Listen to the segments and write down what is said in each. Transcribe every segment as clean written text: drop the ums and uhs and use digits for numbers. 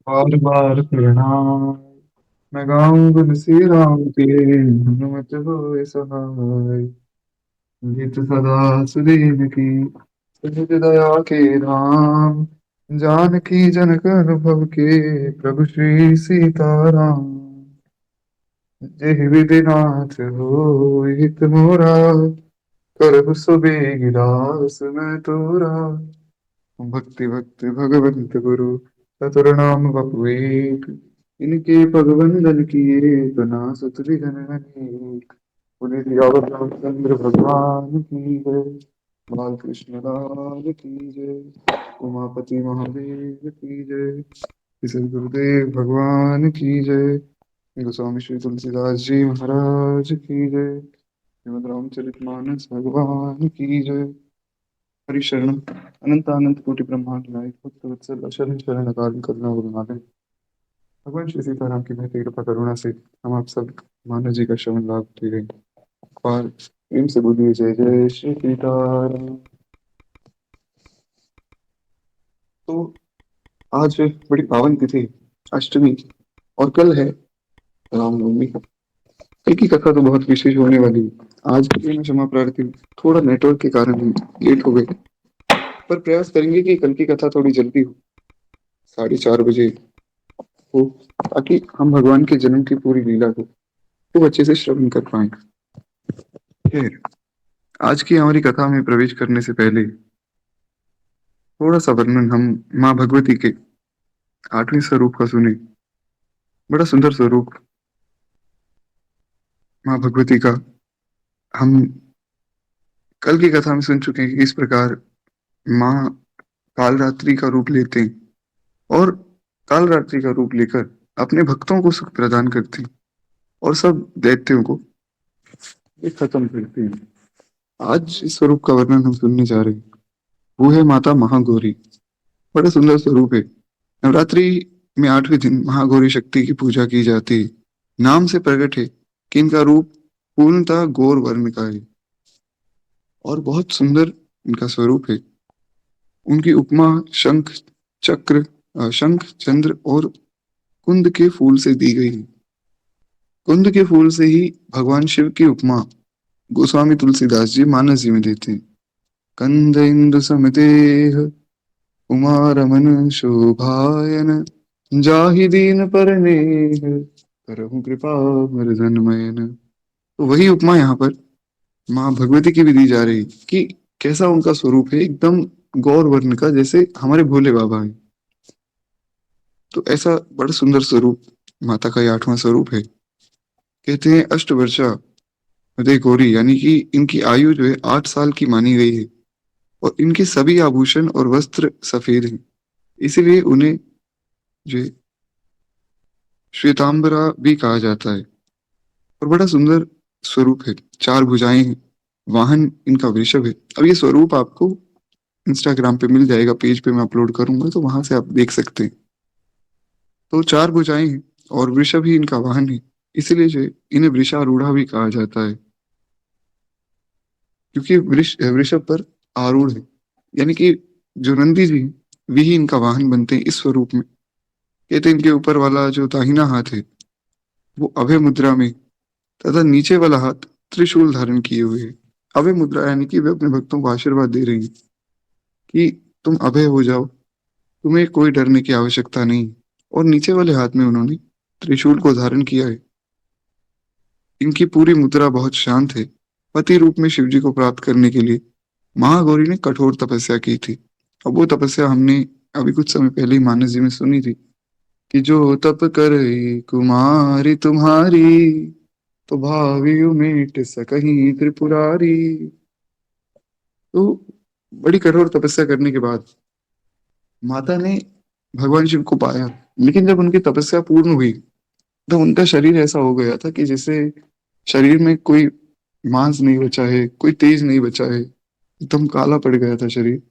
बार बार प्रणाम। मैं गाऊं तुलसी राम के, हनुमत होए सहाय। गीत सदा सुदीन की, सहज दया के राम। जानकी जनक अनुभव के, प्रभु श्री सीताराम। जेहि विधि नाथ होय हित मोरा, करहु सो बेगिरास मैं तोरा। भक्ति भक्ति भगवंत गुरु, सतुर नाम बपु एक। इनके पग बंदन किए, तना सुत विघ्न अनेक। पुनीत रामचंद्र भगवान की जय। बाल कृष्ण लाल की जय। उमापति महादेव की जय। श्री गुरुदेव भगवान की जय। गोस्वामी श्री तुलसीदास जी महाराज की जय। श्रीमद् रामचरितमानस भगवान की जय। हरिशरणम अनंत अनंत कोटि ब्रह्मांड नायक भक्त वत्सल शरण शरण काल करुणा गुरुनाथ। भगवान श्री सीताराम की महती कृपा करुणा से हम आप सब मानव जी का श्रवण लाभ दे रहे हैं। और प्रेम से बोलिए जय जय श्री सीताराम। तो आज बड़ी पावन तिथि अष्टमी, और कल है रामनवमी। कल की कथा तो बहुत विशेष होने वाली है। आज के लिए मैं क्षमा प्रार्थी हूँ, थोड़ा नेटवर्क के कारण हम लेट हो गए, पर प्रयास करेंगे कि कल की कथा थोड़ी जल्दी हो, 4:30 बजे हो, ताकि हम भगवान के जन्म की पूरी लीला को खूब अच्छे से श्रवण कर पाए। खैर, आज की हमारी कथा में प्रवेश करने से पहले थोड़ा सा वर्णन हम माँ भगवती के 8वें स्वरूप का सुने। बड़ा सुंदर स्वरूप माँ भगवती का हम कल की कथा में सुन चुके हैं कि इस प्रकार माँ कालरात्रि का रूप लेते हैं और कालरात्रि का रूप लेकर अपने भक्तों को सुख प्रदान करते हैं और सब दैत्यों को ये खत्म करते हैं। आज इस स्वरूप का वर्णन हम सुनने जा रहे हैं। वो है माता महागौरी। बड़ा सुंदर स्वरूप है। नवरात्रि में 8वें दिन महागौरी शक्ति की पूजा की जाती है। नाम से प्रकट है कि इनका रूप पूर्णतः गौर वर्ण का है और बहुत सुंदर इनका स्वरूप है। उनकी उपमा शंख चक्र शंख चंद्र और कुंद के फूल से दी गई है। कुंद के फूल से ही भगवान शिव की उपमा गोस्वामी तुलसीदास जी मानस जी में देते हैं। कंद इंदु समदेह, उमा रमन शोभायन। जाहि दीन परनेह, करहु कृपा मृदनमयन। तो वही उपमा यहाँ पर माँ भगवती की भी दी जा रही कि कैसा उनका स्वरूप है, एकदम गौर वर्ण का, जैसे हमारे भोले बाबा है। तो ऐसा बड़ा सुंदर स्वरूप माता का ये 8वां स्वरूप है। कहते हैं अष्टवर्षा हृदय गौरी, यानी कि इनकी आयु जो है 8 साल की मानी गई है और इनके सभी आभूषण और वस्त्र सफेद हैं। इसीलिए उन्हें जो है श्वेतांबरा भी कहा जाता है। और बड़ा सुंदर स्वरूप है। 4 भुजाएं हैं, वाहन इनका वृषभ है। अब ये स्वरूप आपको इंस्टाग्राम पे मिल जाएगा, पेज पे मैं अपलोड करूंगा, तो वहां से आप देख सकते हैं। तो 4 भुजाएं हैं और वृषभ ही इनका वाहन है। इसीलिए जो है, इन्हें वृषारूढ़ा भी कहा जाता है, क्योंकि वृषभ पर आरूढ़ है। यानी कि जो नंदी जी हैं, वही इनका वाहन बनते हैं इस स्वरूप में। कहते हैं इनके ऊपर वाला जो दाहिना हाथ है वो अभय मुद्रा में, तथा नीचे वाला हाथ त्रिशूल धारण किए हुए है। अभय मुद्रा यानी कि वे अपने भक्तों को आशीर्वाद दे रही हैं कि तुम अभय हो जाओ, तुम्हें कोई डरने की आवश्यकता नहीं। और नीचे वाले हाथ में उन्होंने त्रिशूल को धारण किया है। इनकी पूरी मुद्रा बहुत शांत है। पति रूप में शिव जी को प्राप्त करने के लिए महागौरी ने कठोर तपस्या की थी। अब वो तपस्या हमने अभी कुछ समय पहले ही मानस जी में सुनी थी कि जो तप करे कुमारी तुम्हारी, तो भावी मेट सकहीं त्रिपुरारी। तो बड़ी कठोर तपस्या करने के बाद माता ने भगवान शिव को पाया। लेकिन जब उनकी तपस्या पूर्ण हुई तो उनका शरीर ऐसा हो गया था कि जैसे शरीर में कोई मांस नहीं बचा है, कोई तेज नहीं बचा है, एकदम काला पड़ गया था शरीर।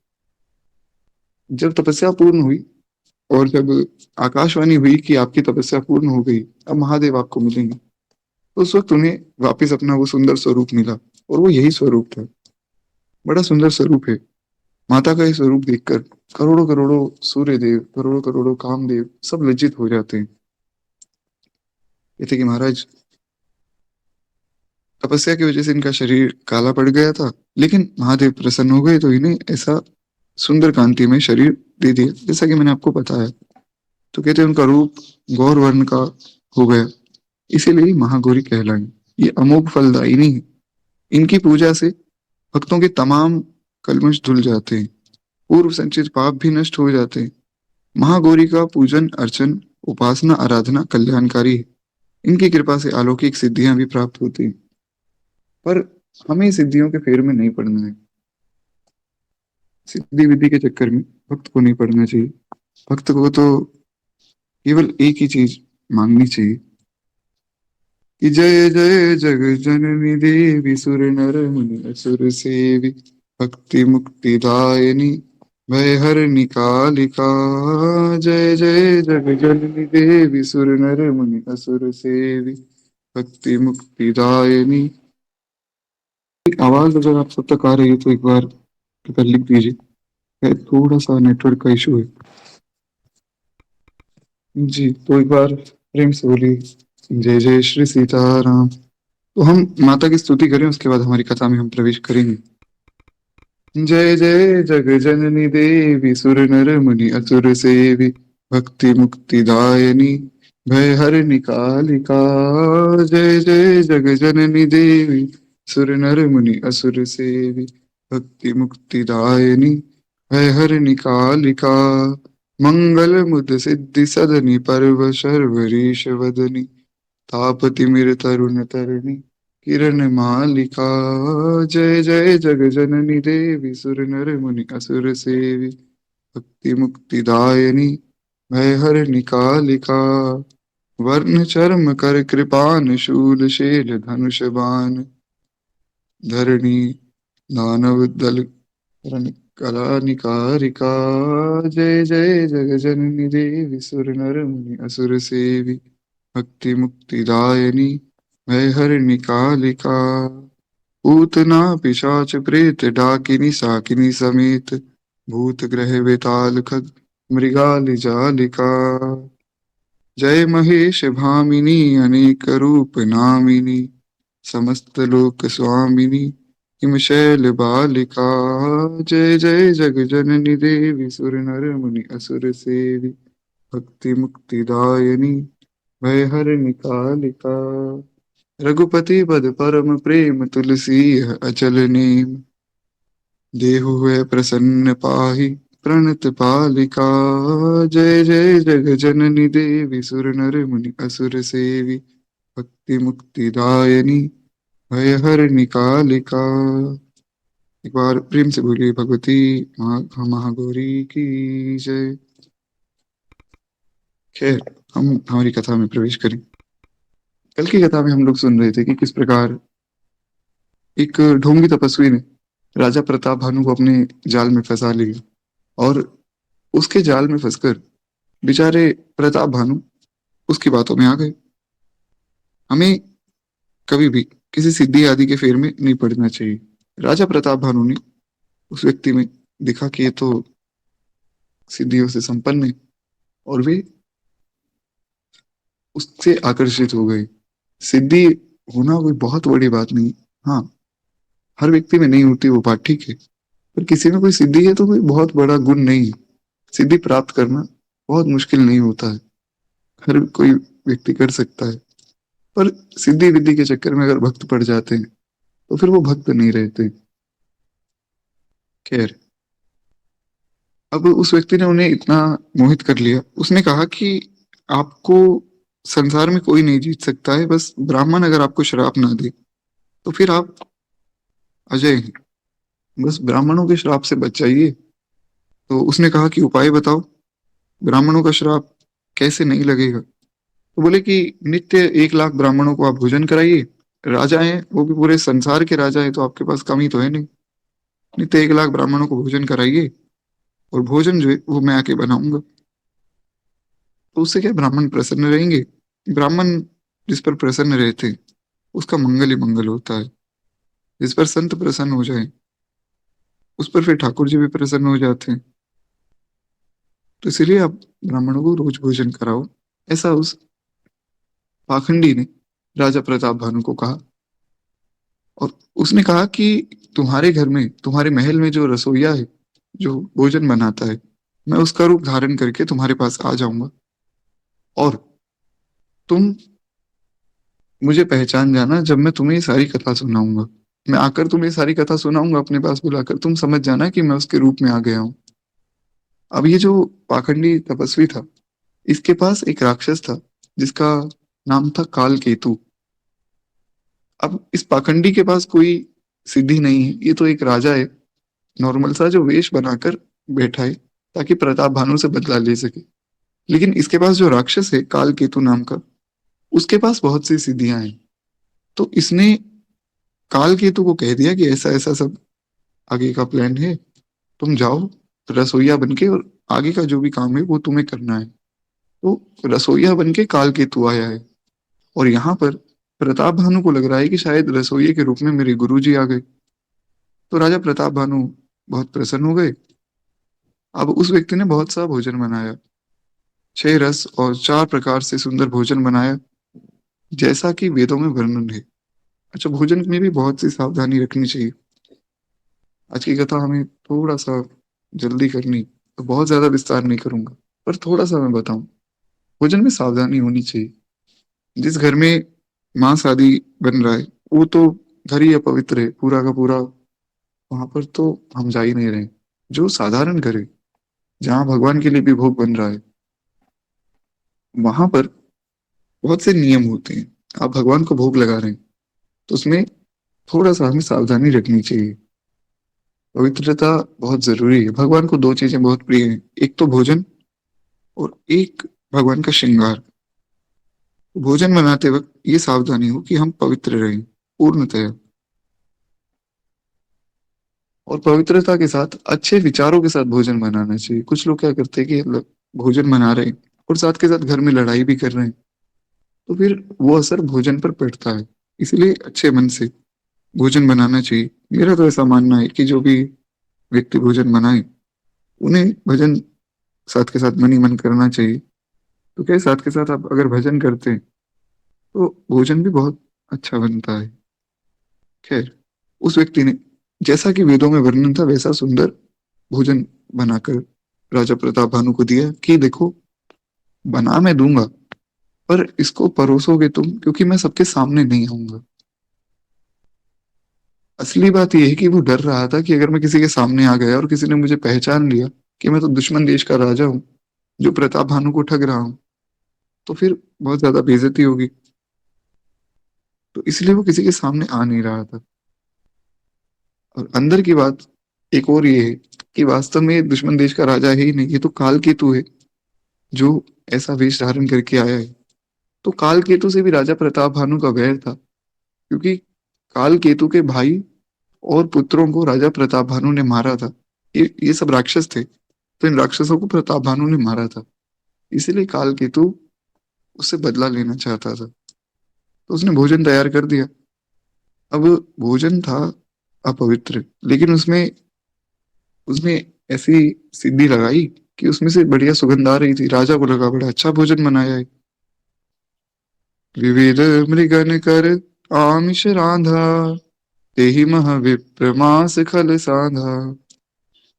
जब तपस्या पूर्ण हुई और जब आकाशवाणी हुई कि आपकी तपस्या पूर्ण हो गई, अब महादेव आपको मिलेंगे, तो उस वक्त उन्हें वापस अपना वो सुंदर स्वरूप मिला और वो यही स्वरूप था। बड़ा सुंदर स्वरूप है। माता का ये स्वरूप देखकर करोड़ों करोड़ों सूर्य देव, करोड़ों करोड़ों कामदेव सब लज्जित हो जाते हैं। कहते कि महाराज, तपस्या की वजह से इनका शरीर काला पड़ गया था, लेकिन महादेव प्रसन्न हो गए तो इन्हें ऐसा सुंदर कांति में शरीर दे दिया, जैसा कि मैंने आपको बताया। तो कहते हैं उनका रूप गौर वर्ण का हो गया, इसीलिए महागौरी कहलाई। ये अमोघ फलदायिनी है। इनकी पूजा से भक्तों के तमाम कल्मश धुल जाते हैं, पूर्व संचित पाप भी नष्ट हो जाते हैं। महागौरी का पूजन अर्चन, उपासना, आराधना कल्याणकारी है। इनकी कृपा से अलौकिक सिद्धियां भी प्राप्त होती हैं। पर हमें सिद्धियों के फेर में नहीं पड़ना है। सिद्धि विधि के चक्कर में भक्त को नहीं पड़ना चाहिए। भक्त को तो केवल एक ही चीज मांगनी चाहिए कि जय जय जग जननी देवी, सुर नर मुनि असुर सेवी, भक्ति मुक्ति दायिनी, भय हरनि कालिका। जय जय जग जननी देवी, सुर नर मुनि असुर सेवी, भक्ति मुक्ति दायिनी। आवाज अगर आप सब तक आ रही है तो एक बार कृपया लिख दीजिए। थोड़ा सा नेटवर्क का इशू है। जी, तो एक बार प्रेम से बोलिए जय जय श्री सीताराम। तो हम माता की स्तुति करें, उसके बाद हमारी कथा में हम प्रवेश करेंगे। जय जय जग जननी देवी, सुर नर मुनि असुर सेवी, भक्ति मुक्ति दायिनी, भय हरनि कालिका। जय जय जग जननी देवी, सुर नर मुनि असुर सेवी, भक्ति मुक्ति दायिनी, भय हरनि कालिका। मंगल मुद सिद्धि सदनी, पर्व शर्वरीश वदनी, तापति मिर तरुण तरणी, किरण मालिका। जय जय जग जननी देवी, सुर नर मुनि असुर सेवी, भक्ति मुक्ति दायिनी, भय हरनि कालिका। वर्ण चर्म कर कृपान, शूल शैल धनुष बाण, धरणी दानव दल करण कला निकारिका। जय जय जग जननी देवी, सुर नर मुनि असुर सेवी, भक्ति मुक्ति दायिनी, भय हरनि कालिका। पूतना पिशाच प्रेत डाकिनी साकिनी समेत, भूत ग्रह बेताल खग मृगाल जालिका। जय महेश भामिनी, अनेक रूप नामिनी, समस्त लोक स्वामिनी, हिम शैल बालिका। जय जय जग जननी देवी, सुर नर मुनि असुर सेवी, भक्ति मुक्ति दायिनी, भय हरनि कालिका। रघुपति पद परम प्रेम, तुलसी है अचल नेम, देहु है प्रसन्न पाहि प्रणत पालिका। जय जय जग जननी देवी, सुर नर मुनि असुर सेवी, भक्ति मुक्ति दायिनी, भय हरनि कालिका। एक बार प्रेम से बोलिए भगवती महागौरी की जय। खैर, हम हमारी कथा में प्रवेश करें। कल की कथा में हम लोग सुन रहे थे कि किस प्रकार एक ढोंगी तपस्वी ने राजा प्रताप भानु को अपने जाल में फंसा लिया, और उसके जाल में फंसकर बेचारे प्रताप भानु उसकी बातों में आ गए। हमें कभी भी किसी सिद्धि आदि के फेर में नहीं पड़ना चाहिए। राजा प्रताप भानु ने उस व्यक्ति में देखा कि ये तो सिद्धियों से संपन्न है, और वे उससे आकर्षित हो गए। सिद्धि होना कोई बहुत बड़ी बात नहीं। हाँ, हर व्यक्ति में नहीं होती वो बात ठीक है, पर किसी में कोई सिद्धि है तो कोई बहुत बड़ा गुण नहीं है। सिद्धि प्राप्त करना बहुत मुश्किल नहीं होता है, हर कोई व्यक्ति कर सकता है। पर सिद्धि विधि के चक्कर में अगर भक्त पड़ जाते हैं तो फिर वो भक्त नहीं रहते। खैर, अब उस व्यक्ति ने उन्हें इतना मोहित कर लिया, उसने कहा कि आपको संसार में कोई नहीं जीत सकता है, बस ब्राह्मण अगर आपको श्राप ना दे तो फिर आप अजय हैं। बस ब्राह्मणों के श्राप से बच जाइए। तो उसने कहा कि उपाय बताओ, ब्राह्मणों का श्राप कैसे नहीं लगेगा। तो बोले कि नित्य 1 लाख ब्राह्मणों को आप भोजन कराइए। राजा हैं, वो भी पूरे संसार के राजा हैं, तो आपके पास कमी तो है नहीं। नित्य 1 लाख ब्राह्मणों को भोजन कराइए, और भोजन जो है वो मैं आके बनाऊंगा। तो उससे क्या, ब्राह्मण प्रसन्न रहेंगे। ब्राह्मण जिस पर प्रसन्न रहते हैं उसका मंगल ही मंगल होता है। जिस पर संत प्रसन्न हो जाए उस पर फिर ठाकुर जी भी प्रसन्न हो जाते हैं। तो इसीलिए आप ब्राह्मणों को रोज भोजन कराओ। ऐसा उस पाखंडी ने राजा प्रताप भानु को कहा। और उसने कहा कि तुम्हारे घर में, तुम्हारे महल में जो रसोइया है, जो भोजन बनाता है, मैं उसका रूप धारण करके तुम्हारे पास आ जाऊंगा, और तुम मुझे पहचान जाना जब मैं तुम्हें ये सारी कथा सुनाऊंगा। मैं आकर तुम्हें ये सारी कथा सुनाऊंगा अपने पास बुलाकर, तुम समझ जाना कि मैं उसके रूप में आ गया हूँ। अब ये जो पाखंडी तपस्वी था, इसके पास एक राक्षस था जिसका नाम था काल केतु। अब इस पाखंडी के पास कोई सिद्धि नहीं है, ये तो एक राजा है नॉर्मल सा, जो वेश बनाकर बैठा है ताकि प्रताप भानु से बदला ले सके। लेकिन इसके पास जो राक्षस है काल केतु नाम का, उसके पास बहुत सी सिद्धियां हैं। तो इसने काल केतु को कह दिया कि ऐसा ऐसा सब आगे का प्लान है, तुम जाओ रसोइया बनके, और आगे का जो भी काम है वो तुम्हें करना है। तो रसोइया बनके काल केतु आया है, और यहाँ पर प्रताप भानु को लग रहा है कि शायद रसोइये के रूप में मेरे गुरुजी आ गए। तो राजा प्रताप भानु बहुत प्रसन्न हो गए। अब उस व्यक्ति ने बहुत सा भोजन बनाया, 6 रस और 4 प्रकार से सुंदर भोजन बनाया, जैसा कि वेदों में वर्णन है। अच्छा, भोजन में भी बहुत सी सावधानी रखनी चाहिए। आज की कथा हमें थोड़ा सा जल्दी करनी, तो बहुत ज्यादा विस्तार नहीं करूंगा, पर थोड़ा सा मैं बताऊं। भोजन में सावधानी होनी चाहिए। जिस घर में मांस आदि बन रहा है, वो तो घर ही अपवित्र है पूरा का पूरा, वहां पर तो हम जा ही नहीं रहे। जो साधारण घर है, जहाँ भगवान के लिए भी भोग बन रहा है, वहां पर बहुत से नियम होते हैं। आप भगवान को भोग लगा रहे हैं, तो उसमें थोड़ा सा हमें सावधानी रखनी चाहिए। पवित्रता बहुत जरूरी है। भगवान को 2 चीजें बहुत प्रिय हैं, एक तो भोजन, और एक भगवान का श्रृंगार। भोजन बनाते वक्त ये सावधानी हो कि हम पवित्र रहें पूर्णतया, और पवित्रता के साथ अच्छे विचारों के साथ भोजन बनाना चाहिए। कुछ लोग क्या करते हैं कि मतलब भोजन बना रहे हैं और साथ के साथ घर में लड़ाई भी कर रहे हैं, तो फिर वो असर भोजन पर पड़ता है। इसलिए अच्छे मन से भोजन बनाना चाहिए। मेरा तो ऐसा मानना है कि जो भी व्यक्ति भोजन बनाए, उन्हें भजन साथ के साथ मन ही मन करना चाहिए। तो क्या है, साथ के साथ आप अगर भजन करते हैं तो भोजन भी बहुत अच्छा बनता है। खैर, उस व्यक्ति ने, जैसा कि वेदों में वर्णन था, वैसा सुंदर भोजन बनाकर राजा प्रताप भानु को दिया कि देखो, बना मैं दूंगा, पर इसको परोसोगे तुम, क्योंकि मैं सबके सामने नहीं आऊंगा। असली बात यह है कि वो डर रहा था कि अगर मैं किसी के सामने आ गया और किसी ने मुझे पहचान लिया कि मैं तो दुश्मन देश का राजा हूँ, जो प्रताप भानु को ठग रहा हूँ, तो फिर बहुत ज्यादा बेइज्जती होगी। तो इसलिए वो किसी के सामने आ नहीं रहा था। और अंदर की बात एक और ये है कि वास्तव में ये दुश्मन देश का राजा है ही नहीं, ये तो काल केतु है जो ऐसा वेश धारण करके आया है। तो काल केतु से भी राजा प्रताप भानु का वैर था, क्योंकि काल केतु के भाई और पुत्रों को राजा प्रताप भानु ने मारा था। ये सब राक्षस थे, तो इन राक्षसों को प्रताप भानु ने मारा था। इसीलिए काल केतु उससे बदला लेना चाहता था। तो उसने भोजन तैयार कर दिया। अब भोजन था अपवित्र, लेकिन उसमें उसने ऐसी सिद्धि लगाई कि उसमें से बढ़िया सुगंध आ रही थी। राजा को लगा बड़ा अच्छा भोजन बनाया है। विविध मृगन कर आमिष रांधा, तेहि मह विप्र मास खल साधा।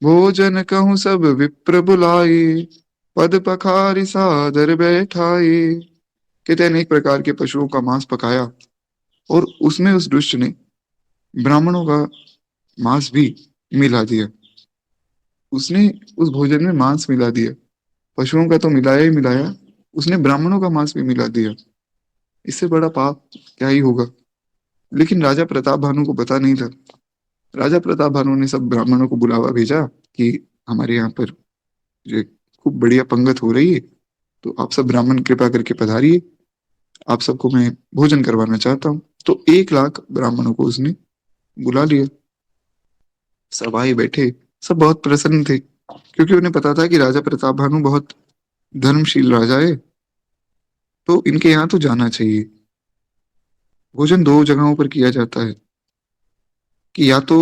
भोजन कहूँ सब विप्र बुलाए, पद पखारी सादर बैठाए। कहते हैं, अनेक प्रकार के पशुओं का मांस पकाया, और उसमें उस दुष्ट ने ब्राह्मणों का मांस भी मिला दिया। उसने उस भोजन में मांस मिला दिया। पशुओं का तो मिलाया ही मिलाया, उसने ब्राह्मणों का मांस भी मिला दिया। इससे बड़ा पाप क्या ही होगा। लेकिन राजा प्रताप भानु को पता नहीं था। राजा प्रताप भानु ने सब ब्राह्मणों को बुलावा भेजा कि हमारे यहाँ पर जो एक खूब बढ़िया पंगत हो रही है, तो आप सब ब्राह्मण कृपा करके पधारिए, आप सबको मैं भोजन करवाना चाहता हूँ। तो 1 लाख ब्राह्मणों को उसने बुला लिया। सब आए बैठे, सब बहुत प्रसन्न थे, क्योंकि उन्हें पता था कि राजा प्रताप भानु बहुत धर्मशील राजा है, तो इनके यहाँ तो जाना चाहिए। भोजन 2 जगहों पर किया जाता है, कि या तो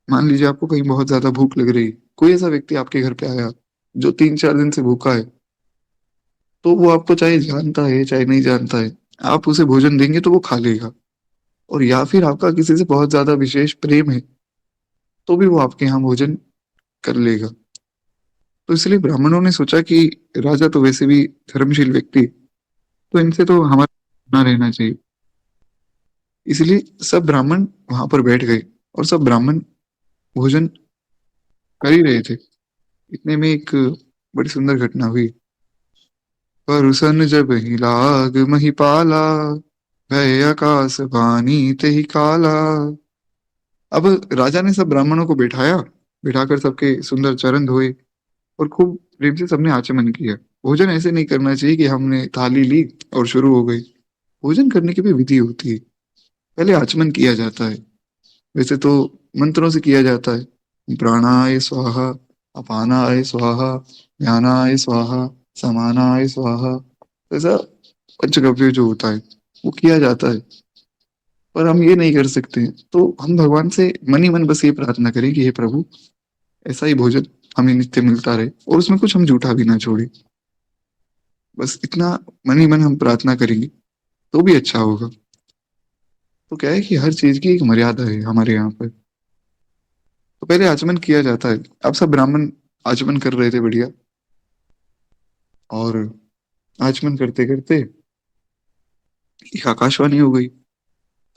मान लीजिए आपको कहीं बहुत ज्यादा भूख लग रही, कोई ऐसा व्यक्ति आपके घर पे आया जो 3-4 दिन से भूखा है, तो वो आपको चाहे जानता है चाहे नहीं जानता है, आप उसे भोजन देंगे तो वो खा लेगा। और या फिर आपका किसी से बहुत ज्यादा विशेष प्रेम है, तो भी वो आपके यहाँ भोजन कर लेगा। तो इसलिए ब्राह्मणों ने सोचा कि राजा तो वैसे भी धर्मशील व्यक्ति, तो इनसे तो हमारा ना रहना चाहिए। इसलिए सब ब्राह्मण वहां पर बैठ गए और सब ब्राह्मण भोजन कर ही रहे थे। इतने में एक बड़ी सुंदर घटना हुई। परुसन जब ही लाग महिपाला, भय आकाश बानी ते ही काला। अब राजा ने सब ब्राह्मणों को बैठाया, बिठाकर सबके सुंदर चरण धोए और खूब प्रेम से सबने आचमन किया। भोजन ऐसे नहीं करना चाहिए कि हमने थाली ली और शुरू हो गई। भोजन करने की भी विधि होती है। पहले आचमन किया जाता है। वैसे तो मंत्रों से किया जाता है, प्राणाय स्वाहा, अपानाय स्वाहा, ज्ञानाय स्वाहा, समानाय स्वाहा, ऐसा पंचगव्य जो होता है वो किया जाता है। पर हम ये नहीं कर सकते हैं, तो हम भगवान से मन ही मन बस ये प्रार्थना करें कि हे प्रभु, ऐसा ही भोजन हमें नित्य मिलता रहे और उसमें कुछ हम जूठा भी ना छोड़े। बस इतना मन ही मन हम प्रार्थना करेंगे तो भी अच्छा होगा। तो क्या है कि हर चीज की एक मर्यादा है हमारे यहाँ पर। तो पहले आचमन किया जाता है। अब सब ब्राह्मण आचमन कर रहे थे बढ़िया। और आचमन करते करते एक आकाशवाणी हो गई।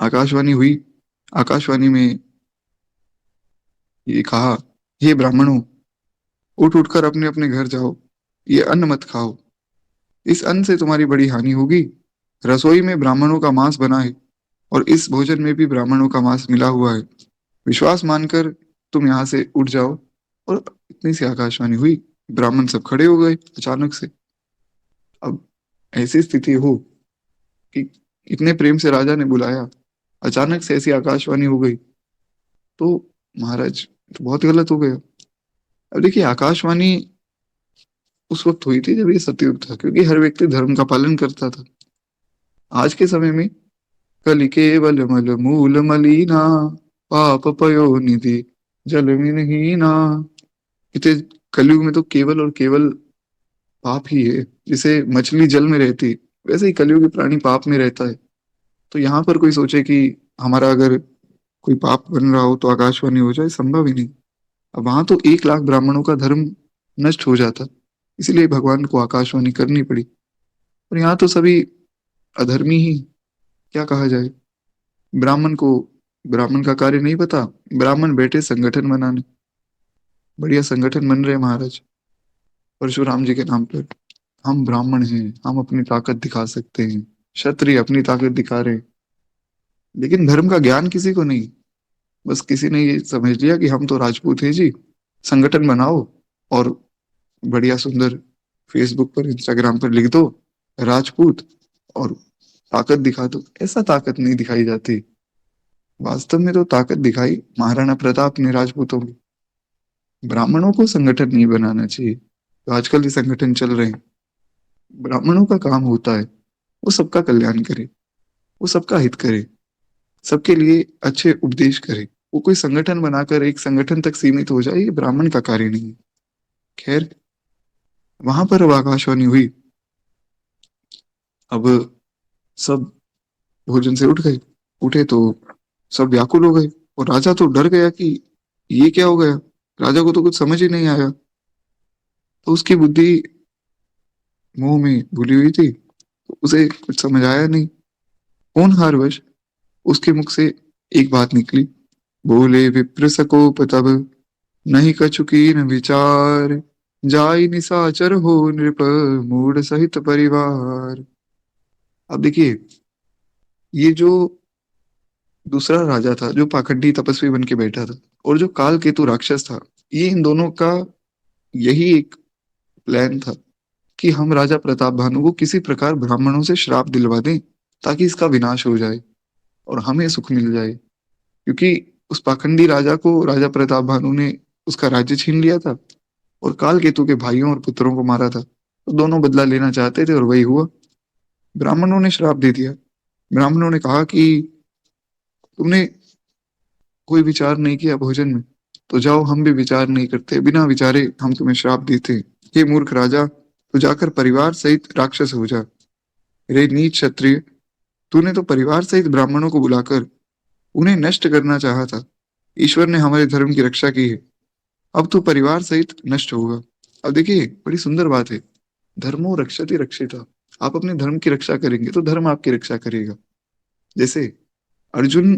आकाशवाणी हुई। आकाशवाणी में ये कहा, ये ब्राह्मणों, उठ उठकर अपने अपने घर जाओ, ये अन्न मत खाओ, इस अन्न से तुम्हारी बड़ी हानि होगी। रसोई में ब्राह्मणों का मांस बना है और इस भोजन में भी ब्राह्मणों का मांस मिला हुआ है। विश्वास मानकर तुम यहाँ से उठ जाओ। और इतनी सी आकाशवाणी हुई, ब्राह्मण सब खड़े हो गए अचानक से। अब ऐसी स्थिति हो कि इतने प्रेम से राजा ने बुलाया, अचानक से ऐसी आकाशवाणी हो गई, तो महाराज तो बहुत गलत हो गया। अब देखिए, आकाशवाणी उस वक्त हुई थी जब ये सतयुग था, क्योंकि हर व्यक्ति धर्म का पालन करता था। आज के समय में कलि केवल मल मूल मलीना, पाप पयो निधि जल विनहीना। इतने कलयुग में तो केवल और केवल पाप ही है। जैसे मछली जल में रहती, वैसे ही कलयुगी प्राणी पाप में रहता है। तो यहाँ पर कोई सोचे कि हमारा अगर कोई पाप बन रहा हो तो आकाशवाणी हो जाए, संभव ही नहीं। अब वहां तो 1 लाख ब्राह्मणों का धर्म नष्ट हो जाता। इसलिए भगवान को आकाशवाणी करनी पड़ी। और यहाँ तो सभी अधर्मी ही, क्या कहा जाए। ब्राह्मण को ब्राह्मण का कार्य नहीं पता, ब्राह्मण बैठे संगठन बनाने। बढ़िया संगठन बन रहे महाराज परशुराम जी के नाम पर। हम ब्राह्मण हैं, हम अपनी ताकत दिखा सकते हैं। क्षत्रिय अपनी ताकत दिखा रहे हैं, लेकिन धर्म का ज्ञान किसी को नहीं। बस किसी ने ये समझ लिया कि हम तो राजपूत हैं जी, संगठन बनाओ और बढ़िया सुंदर फेसबुक पर इंस्टाग्राम पर लिख दो राजपूत, और ताकत दिखा दो। ऐसा ताकत नहीं दिखाई जाती। वास्तव में तो ताकत दिखाई महाराणा प्रताप ने राजपूतों में। ब्राह्मणों को संगठन नहीं बनाना चाहिए। तो आजकल ये संगठन चल रहे हैं। ब्राह्मणों का काम होता है वो सबका कल्याण करे, वो सबका हित करे, सबके लिए अच्छे उपदेश करे। वो कोई संगठन बनाकर एक संगठन तक सीमित हो जाए, ये ब्राह्मण का कार्य नहीं है। खैर, वहां पर अब आकाशवाणी हुई। अब सब भोजन से उठ गए। उठे तो सब व्याकुल हो गए। और राजा तो डर गया कि ये क्या हो गया। राजा को तो कुछ समझ ही नहीं आया। तो उसकी बुद्धि मुंह में भूली हुई थी, तो उसे कुछ समझ आया नहीं। होनहारवश उसके मुख से एक बात निकली। बोले विप्र सकोप तब, नहीं कछु कीन विचार, जाई निशाचर हो नृप, मूढ़ सहित परिवार। अब देखिए, ये जो दूसरा राजा था जो पाखंडी तपस्वी बन के बैठा था, और जो काल केतु राक्षस था, ये इन दोनों का यही एक प्लान था कि हम राजा प्रताप भानु को किसी प्रकार ब्राह्मणों से श्राप दिलवा दें, ताकि इसका विनाश हो जाए और हमें सुख मिल जाए। क्योंकि उस पाखंडी राजा को राजा प्रताप भानु ने उसका राज्य छीन लिया था और काल केतु के भाइयों और पुत्रों को मारा था। तो दोनों बदला लेना चाहते थे और वही हुआ। ब्राह्मणों ने श्राप दे दिया। ब्राह्मणों ने कहा कि तुमने कोई विचार नहीं किया भोजन में, तो जाओ, हम भी विचार नहीं करते, बिना विचारे हम तुम्हें श्राप देते हैं। हे मूर्ख राजा, तू जाकर परिवार सहित राक्षस हो जा। रे नीच क्षत्रिय, तूने तो परिवार सहित ब्राह्मणों को बुलाकर उन्हें नष्ट करना चाहा था। ईश्वर ने हमारे धर्म की रक्षा की है, अब तू परिवार सहित नष्ट होगा। अब देखिए, बड़ी सुंदर बात है। धर्मो रक्षति रक्षिता। आप अपने धर्म की रक्षा करेंगे तो धर्म आपकी रक्षा करेगा। जैसे अर्जुन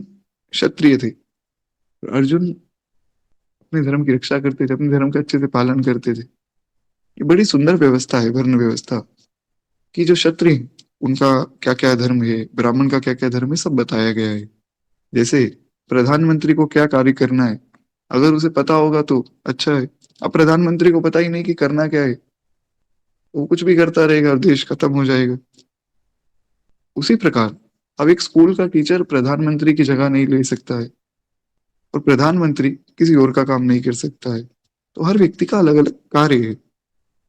क्षत्रिय थे, अर्जुन अपने धर्म की रक्षा करते थे, अपने धर्म का अच्छे से पालन करते थे। ये बड़ी सुंदर व्यवस्था है, वर्ण व्यवस्था, कि जो क्षत्रिय हैं, उनका क्या क्या धर्म है, ब्राह्मण का क्या क्या धर्म है, सब बताया गया है। जैसे प्रधानमंत्री को क्या कार्य करना है, अगर उसे पता होगा तो अच्छा है। अब प्रधानमंत्री को पता ही नहीं कि करना क्या है, वो कुछ भी करता रहेगा और देश खत्म हो जाएगा। उसी प्रकार अब एक स्कूल का टीचर प्रधानमंत्री की जगह नहीं ले सकता है, और प्रधानमंत्री किसी और का काम नहीं कर सकता है। तो हर व्यक्ति का अलग अलग कार्य है।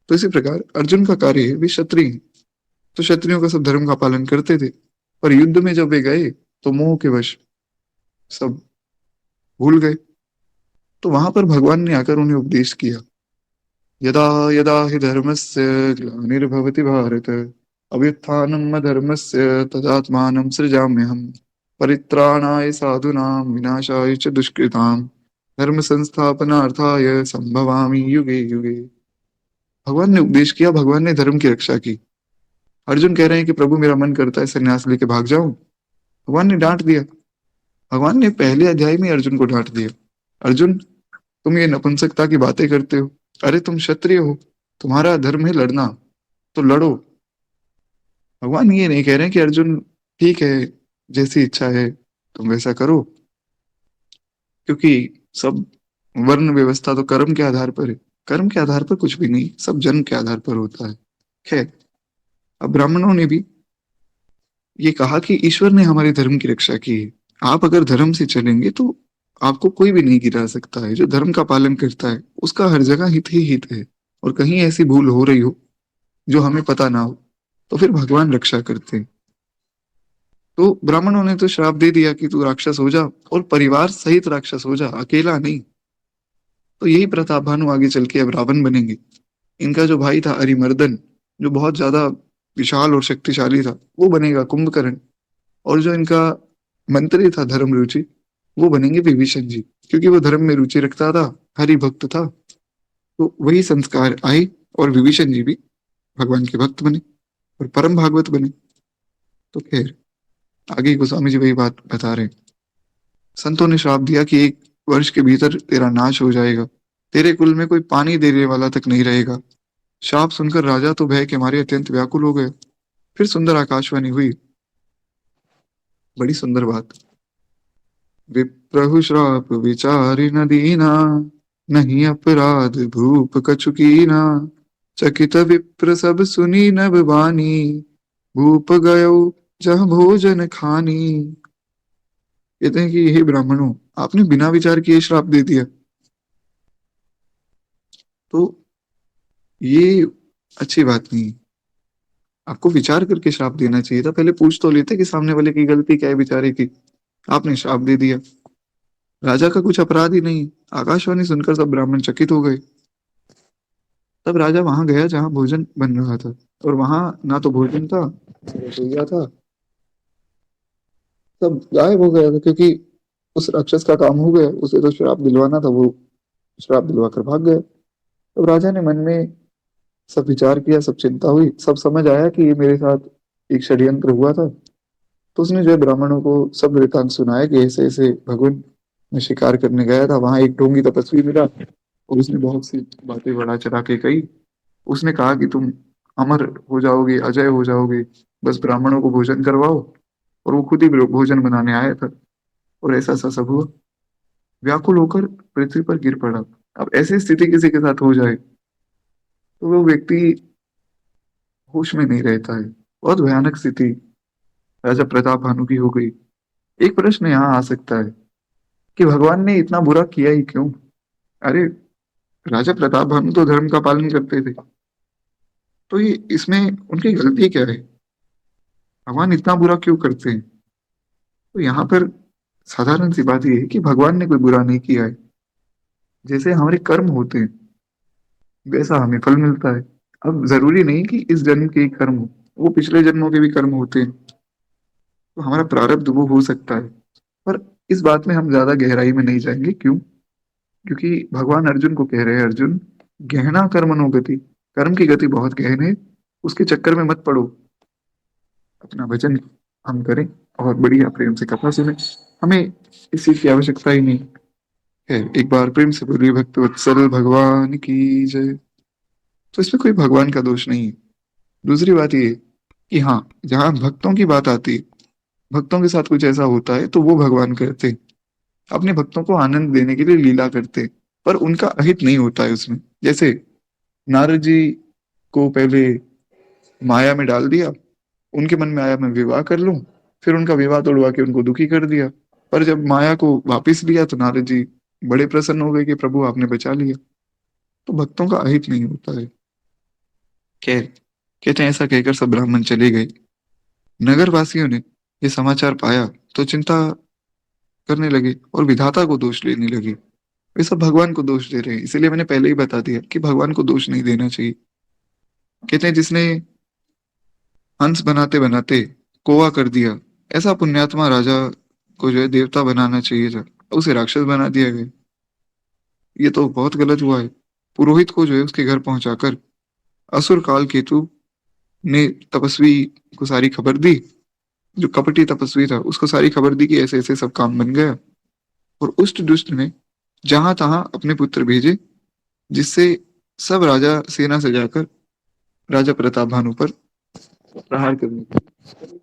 तो इसी प्रकार अर्जुन का कार्य है, वे क्षत्रिय हैं, तो क्षत्रियों का सब धर्म का पालन करते थे। पर युद्ध में जब वे गए तो मोह के वश सब भूल गए। तो वहां पर भगवान ने आकर उन्हें उपदेश किया, यदा यदा हि धर्मस्य ग्लानिर्भवति भारत, अभ्युत्थानम् अधर्मस्य तदात्मानं सृजाम्यहम्, परित्राणाय साधूनां विनाशाय च दुष्कृताम्, धर्म संस्थापनार्थाय संभवामि युगे युगे। भगवान ने उपदेश किया, भगवान ने धर्म की रक्षा की। अर्जुन कह रहे हैं कि प्रभु मेरा मन करता है संन्यास लेके भाग जाऊं। भगवान ने डांट दिया। भगवान ने पहले अध्याय में अर्जुन को डांट दिया, अर्जुन तुम ये नपुंसकता की बातें करते हो, अरे तुम क्षत्रिय हो, तुम्हारा धर्म है लड़ना, तो लड़ो। भगवान ये नहीं कह रहे हैं कि अर्जुन ठीक है, जैसी इच्छा है तुम वैसा करो, क्योंकि सब वर्ण व्यवस्था तो कर्म के आधार पर है। कर्म के आधार पर कुछ भी नहीं, सब जन्म के आधार पर होता है। खैर, अब ब्राह्मणों ने भी ये कहा कि ईश्वर ने हमारे धर्म की रक्षा की है, आप अगर धर्म से चलेंगे तो आपको कोई भी नहीं गिरा सकता है। जो धर्म का पालन करता है उसका हर जगह हित ही हित है, और कहीं ऐसी भूल हो रही हो जो हमें पता ना हो तो फिर भगवान रक्षा करते हैं। तो ब्राह्मणों ने तो श्राप दे दिया कि तू राक्षस हो जा, और परिवार सहित राक्षस हो जा, अकेला नहीं। तो यही प्रताप भानु आगे चल के अब रावण बनेंगे। इनका जो भाई था अरिमर्दन, जो बहुत ज्यादा विशाल और शक्तिशाली था, वो बनेगा कुंभकर्ण। और जो इनका मंत्री था धर्म रुचि, वो बनेंगे विभीषण जी, क्योंकि वो धर्म में रुचि रखता था, हरि भक्त था। तो वही संस्कार आए, और विभीषण जी भी भगवान के भक्त बने और परम भागवत बने। तो खैर, आगे गोस्वामी जी वही बात बता रहे हैं। संतों ने श्राप दिया कि 1 वर्ष के भीतर तेरा नाश हो जाएगा, तेरे कुल में कोई पानी देने वाला तक नहीं रहेगा। श्राप सुनकर राजा तो भय के मारे अत्यंत व्याकुल हो गए। फिर सुंदर आकाशवाणी हुई, बड़ी सुंदर बात। विप्रहु श्राप विचारि न दीना, नहीं अपराध भूप कछु कीना। चकित विप्र सब सुनी नभ बानी, भूप गयो जहाँ भोजन खानी। कहते हैं कि हे ब्राह्मणों, आपने बिना विचार किए श्राप दे दिया। तो ये अच्छी बात नहीं है। आपको विचार करके श्राप देना चाहिए था, पहले पूछ तो लेते कि सामने वाले की गलती क्या है बेचारे की। आपने श्राप दे दिया, राजा का कुछ अपराध ही नहीं। आकाशवाणी सुनकर सब ब्राह्मण चकित हो गए। तब राजा वहां गया जहां भोजन बन रहा था, और वहां ना तो भोजन था, ना रसोइया था, सब गायब हो गया था, क्योंकि उस राक्षस का काम हो गया, उसे तो श्राप दिलवाना था, वो श्राप दिलवा कर भाग गया। तब राजा ने मन में सब विचार किया, सब चिंता हुई, सब समझ आया कि ये मेरे साथ एक षड्यंत्र हुआ था। तो उसने जो है ब्राह्मणों को सब वृतांत सुनाया कि ऐसे ऐसे भगवान में शिकार करने गया था, वहां एक ढोंगी तपस्वी मिला, और उसने बहुत सी बातें बढ़ा चढ़ा के कही। उसने कहा कि तुम अमर हो जाओगे, अजय हो जाओगे, बस ब्राह्मणों को भोजन करवाओ। और वो खुद ही भोजन बनाने आया था, और ऐसा ऐसा सब हुआ। व्याकुल होकर पृथ्वी पर गिर पड़ा। अब ऐसी स्थिति किसी के साथ हो जाए तो वो व्यक्ति होश में नहीं रहता है। बहुत भयानक स्थिति राजा प्रताप भानु की हो गई। एक प्रश्न यहाँ आ सकता है कि भगवान ने इतना बुरा किया ही क्यों? अरे, राजा प्रताप भानु तो धर्म का पालन करते थे, तो ये इसमें उनकी गलती क्या है? भगवान इतना बुरा क्यों करते हैं? तो यहाँ पर साधारण सी बात ये है कि भगवान ने कोई बुरा नहीं किया है। जैसे हमारे कर्म होते हैं, वैसा हमें फल मिलता है। अब जरूरी नहीं कि इस जन्म के ही कर्म हो, वो पिछले जन्मों के भी कर्म होते हैं। तो हमारा प्रारब्ध वो हो सकता है। पर इस बात में हम ज्यादा गहराई में नहीं जाएंगे, क्यों? क्योंकि भगवान अर्जुन को कह रहे हैं, अर्जुन गहना कर्मणो गति, कर्म की गति बहुत गहन है, उसके चक्कर में मत पड़ो। अपना भजन हम करें और बढ़िया प्रेम से कथा सुने, हमें इस चीज की आवश्यकता ही नहीं है। एक बार प्रेम से बोलिए भक्त वत्सल भगवान की जय। तो इसमें कोई भगवान का दोष नहीं है। दूसरी बात ये कि हाँ, जहाँ भक्तों की बात आती है, भक्तों के साथ कुछ ऐसा होता है तो वो भगवान करते हैं, अपने भक्तों को आनंद देने के लिए लीला करते हैं, पर उनका अहित नहीं होता है उसमें। जैसे नारद जी को पहले माया में डाल दिया, उनके मन में आया मैं विवाह कर लूं, फिर उनका विवाह तोड़वा के उनको दुखी कर दिया। पर जब माया को वापिस लिया तो नारद जी बड़े प्रसन्न हो गए कि प्रभु आपने बचा लिया। तो भक्तों का अहित नहीं होता है। खैर, कहते हैं ऐसा कहकर सब ब्राह्मण चले गए। नगर वासियों ने ये समाचार पाया तो चिंता करने लगे और विधाता को दोष लेने लगे। वे सब भगवान को दोष दे रहे हैं, इसीलिए मैंने पहले ही बता दिया कि भगवान को दोष नहीं देना चाहिए। कहते हैं जिसने हंस बनाते बनाते कोवा कर दिया, ऐसा पुण्यात्मा राजा को जो है देवता बनाना चाहिए था, उसे राक्षस बना दिया गया। ये तो बहुत गलत हुआ है। पुरोहित को जो है उसके घर पहुंचाकर असुर काल केतु ने तपस्वी को सारी खबर दी। जो कपटी तपस्वी था उसको सारी खबर दी कि ऐसे ऐसे सब काम बन गया। और उष्ट दुष्ट ने जहां तहां अपने पुत्र भेजे, जिससे सब राजा सेना से जाकर राजा प्रताप भानु पर प्रहार करने लगे।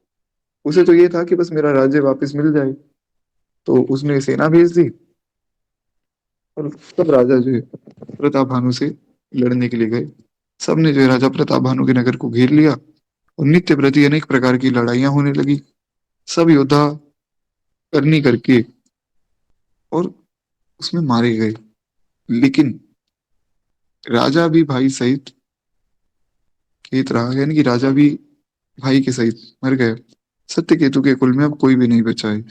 उसे तो ये था कि बस मेरा राज्य वापस मिल जाए, तो उसने सेना भेज दी और सब राजा जो है प्रताप भानु से लड़ने के लिए गए। सबने जो है राजा प्रताप भानु के नगर को घेर लिया और नित्य प्रति अनेक प्रकार की लड़ाइयां होने लगी। सब योद्धा करनी करके और उसमें मारे गए। लेकिन राजा भी भाई सहित खेत रहा, यानी कि राजा भी भाई के सहित मर गया। सत्य केतु के कुल में अब कोई भी नहीं बचा है।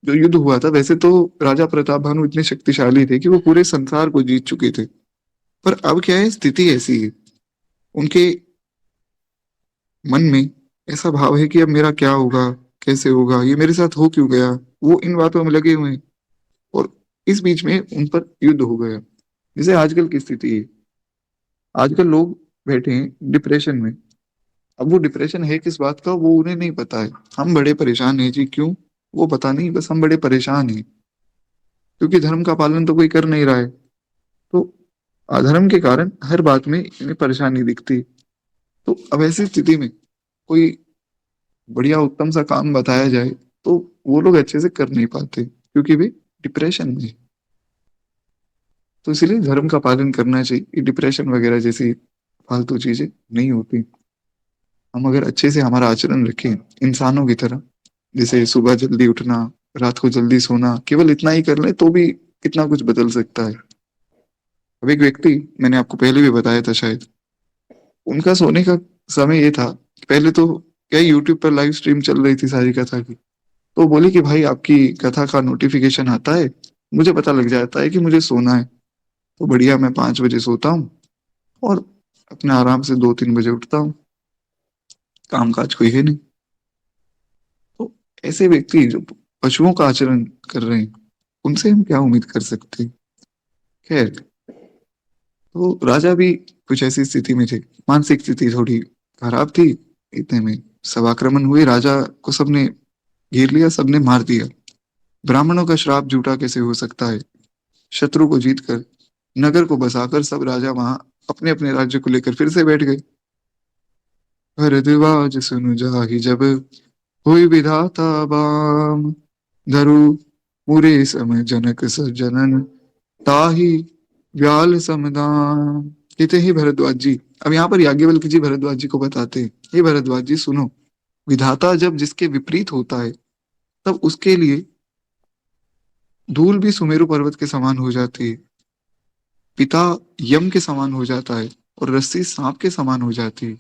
जो युद्ध हुआ था, वैसे तो राजा प्रताप भानु इतने शक्तिशाली थे कि वो पूरे संसार को जीत चुके थे, पर अब क्या है, स्थिति ऐसी है, उनके मन में ऐसा भाव है कि अब मेरा क्या होगा, कैसे होगा, ये मेरे साथ हो क्यों गया। वो इन बातों में लगे हुए हैं और इस बीच में उन पर युद्ध हो गया। जैसे आजकल की स्थिति है, आजकल लोग बैठे हैं डिप्रेशन में। अब वो डिप्रेशन है किस बात का, वो उन्हें नहीं पता है। हम बड़े परेशान हैं जी, क्यों? वो पता नहीं, बस हम बड़े परेशान हैं क्योंकि धर्म का पालन तो कोई कर नहीं रहा है। तो अधर्म के कारण हर बात में इन्हें परेशानी दिखती। तो अब ऐसी स्थिति में कोई बढ़िया उत्तम सा काम बताया जाए तो वो लोग अच्छे से कर नहीं पाते क्योंकि वे डिप्रेशन में हैं। तो इसलिए धर्म का पालन करना चाहिए, डिप्रेशन वगैरह जैसी फालतू चीजें नहीं होती। हम अगर अच्छे से हमारा आचरण रखें इंसानों की तरह, जैसे सुबह जल्दी उठना, रात को जल्दी सोना, केवल इतना ही कर ले तो भी कितना कुछ बदल सकता है। अब एक व्यक्ति, मैंने आपको पहले भी बताया था शायद, उनका सोने का समय ये था, पहले तो क्या यूट्यूब पर लाइव स्ट्रीम चल रही थी सारी कथा की, तो बोले कि भाई आपकी कथा का नोटिफिकेशन आता है, मुझे पता लग जाता है कि मुझे सोना है, तो बढ़िया मैं 5 बजे सोता हूँ और अपने आराम से 2-3 बजे उठता हूँ, काम काज कोई है नहीं। तो ऐसे व्यक्ति जो पशुओं का आचरण कर रहे हैं, उनसे हम क्या उम्मीद कर सकते हैं? खैर, तो राजा भी कुछ ऐसी स्थिति में थे, मानसिक स्थिति थोड़ी खराब थी। इतने में सब आक्रमण हुए, राजा को सबने घेर लिया, सबने मार दिया। ब्राह्मणों का श्राप झूठा कैसे हो सकता है? शत्रु को जीतकर, नगर को बसाकर सब राजा वहां अपने अपने राज्य को लेकर फिर से बैठ गए। भरद्वाज सुनु जाहि जब, हुई विधाता बाम, धरु मुरे सम जनक सज्जनन, ताहि व्याल समदान। कहते ही भरद्वाज जी, अब यहाँ पर याज्ञवल्क्य जी भरद्वाज जी को बताते हैं, हे भरद्वाज जी सुनो, विधाता जब जिसके विपरीत होता है तब उसके लिए धूल भी सुमेरु पर्वत के समान हो जाती है, पिता यम के समान हो जाता है और रस्सी सांप के समान हो जाती है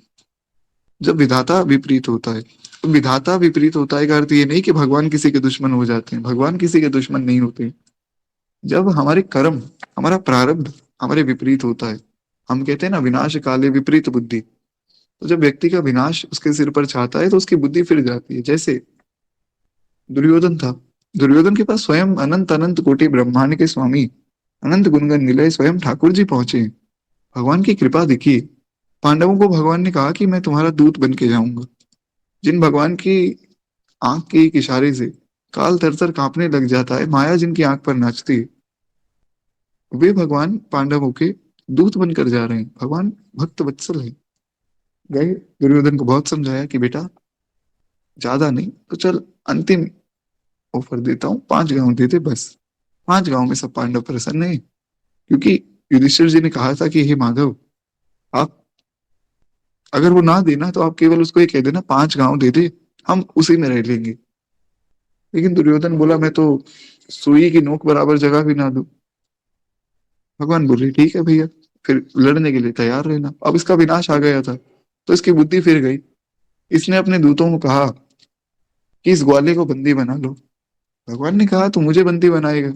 जब विधाता विपरीत होता है। तो विधाता विपरीत होता है का अर्थ ये नहीं कि भगवान किसी के दुश्मन हो जाते हैं, भगवान किसी के दुश्मन नहीं होते। जब हमारे कर्म, हमारा प्रारब्ध हमारे विपरीत होता है हम कहते हैं ना, विनाश काले विपरीत बुद्धि। तो जब व्यक्ति का विनाश उसके सिर पर छाता है तो उसकी बुद्धि फिर जाती है। जैसे दुर्योधन था, दुर्योधन के पास स्वयं अनंत अनंत कोटि ब्रह्मांड के स्वामी अनंत गुणगण निलय स्वयं ठाकुर जी पहुंचे। भगवान की कृपा दिखी। पांडवों को भगवान ने कहा कि मैं तुम्हारा दूत बन के जाऊंगा। जिन भगवान की आंख के एक इशारे से काल थरथर कांपने लग जाता है, माया जिनकी आंख पर नाचती है, वे भगवान पांडवों के दूत बनकर जा रहे हैं। भगवान भक्त वत्सल है। गए, दुर्योधन को बहुत समझाया कि बेटा ज्यादा नहीं तो चल, अंतिम ऑफर देता हूँ, 5 गांव दे दे बस। 5 गांव में सब पांडव प्रसन्न है, क्योंकि युधिष्ठिर जी ने कहा था कि हे माधव, आप अगर वो ना देना तो आप केवल उसको ये कह देना 5 गांव दे दे, हम उसी में रह लेंगे। लेकिन दुर्योधन बोला मैं तो सुई की नोक बराबर जगह भी ना दूं। भगवान बोले ठीक है भैया, फिर लड़ने के लिए तैयार रहना। अब इसका विनाश आ गया था तो इसकी बुद्धि फिर गई। इसने अपने दूतों को कहा कि इस ग्वाले को बंदी बना लो। भगवान ने कहा तू मुझे बंदी बनाएगा,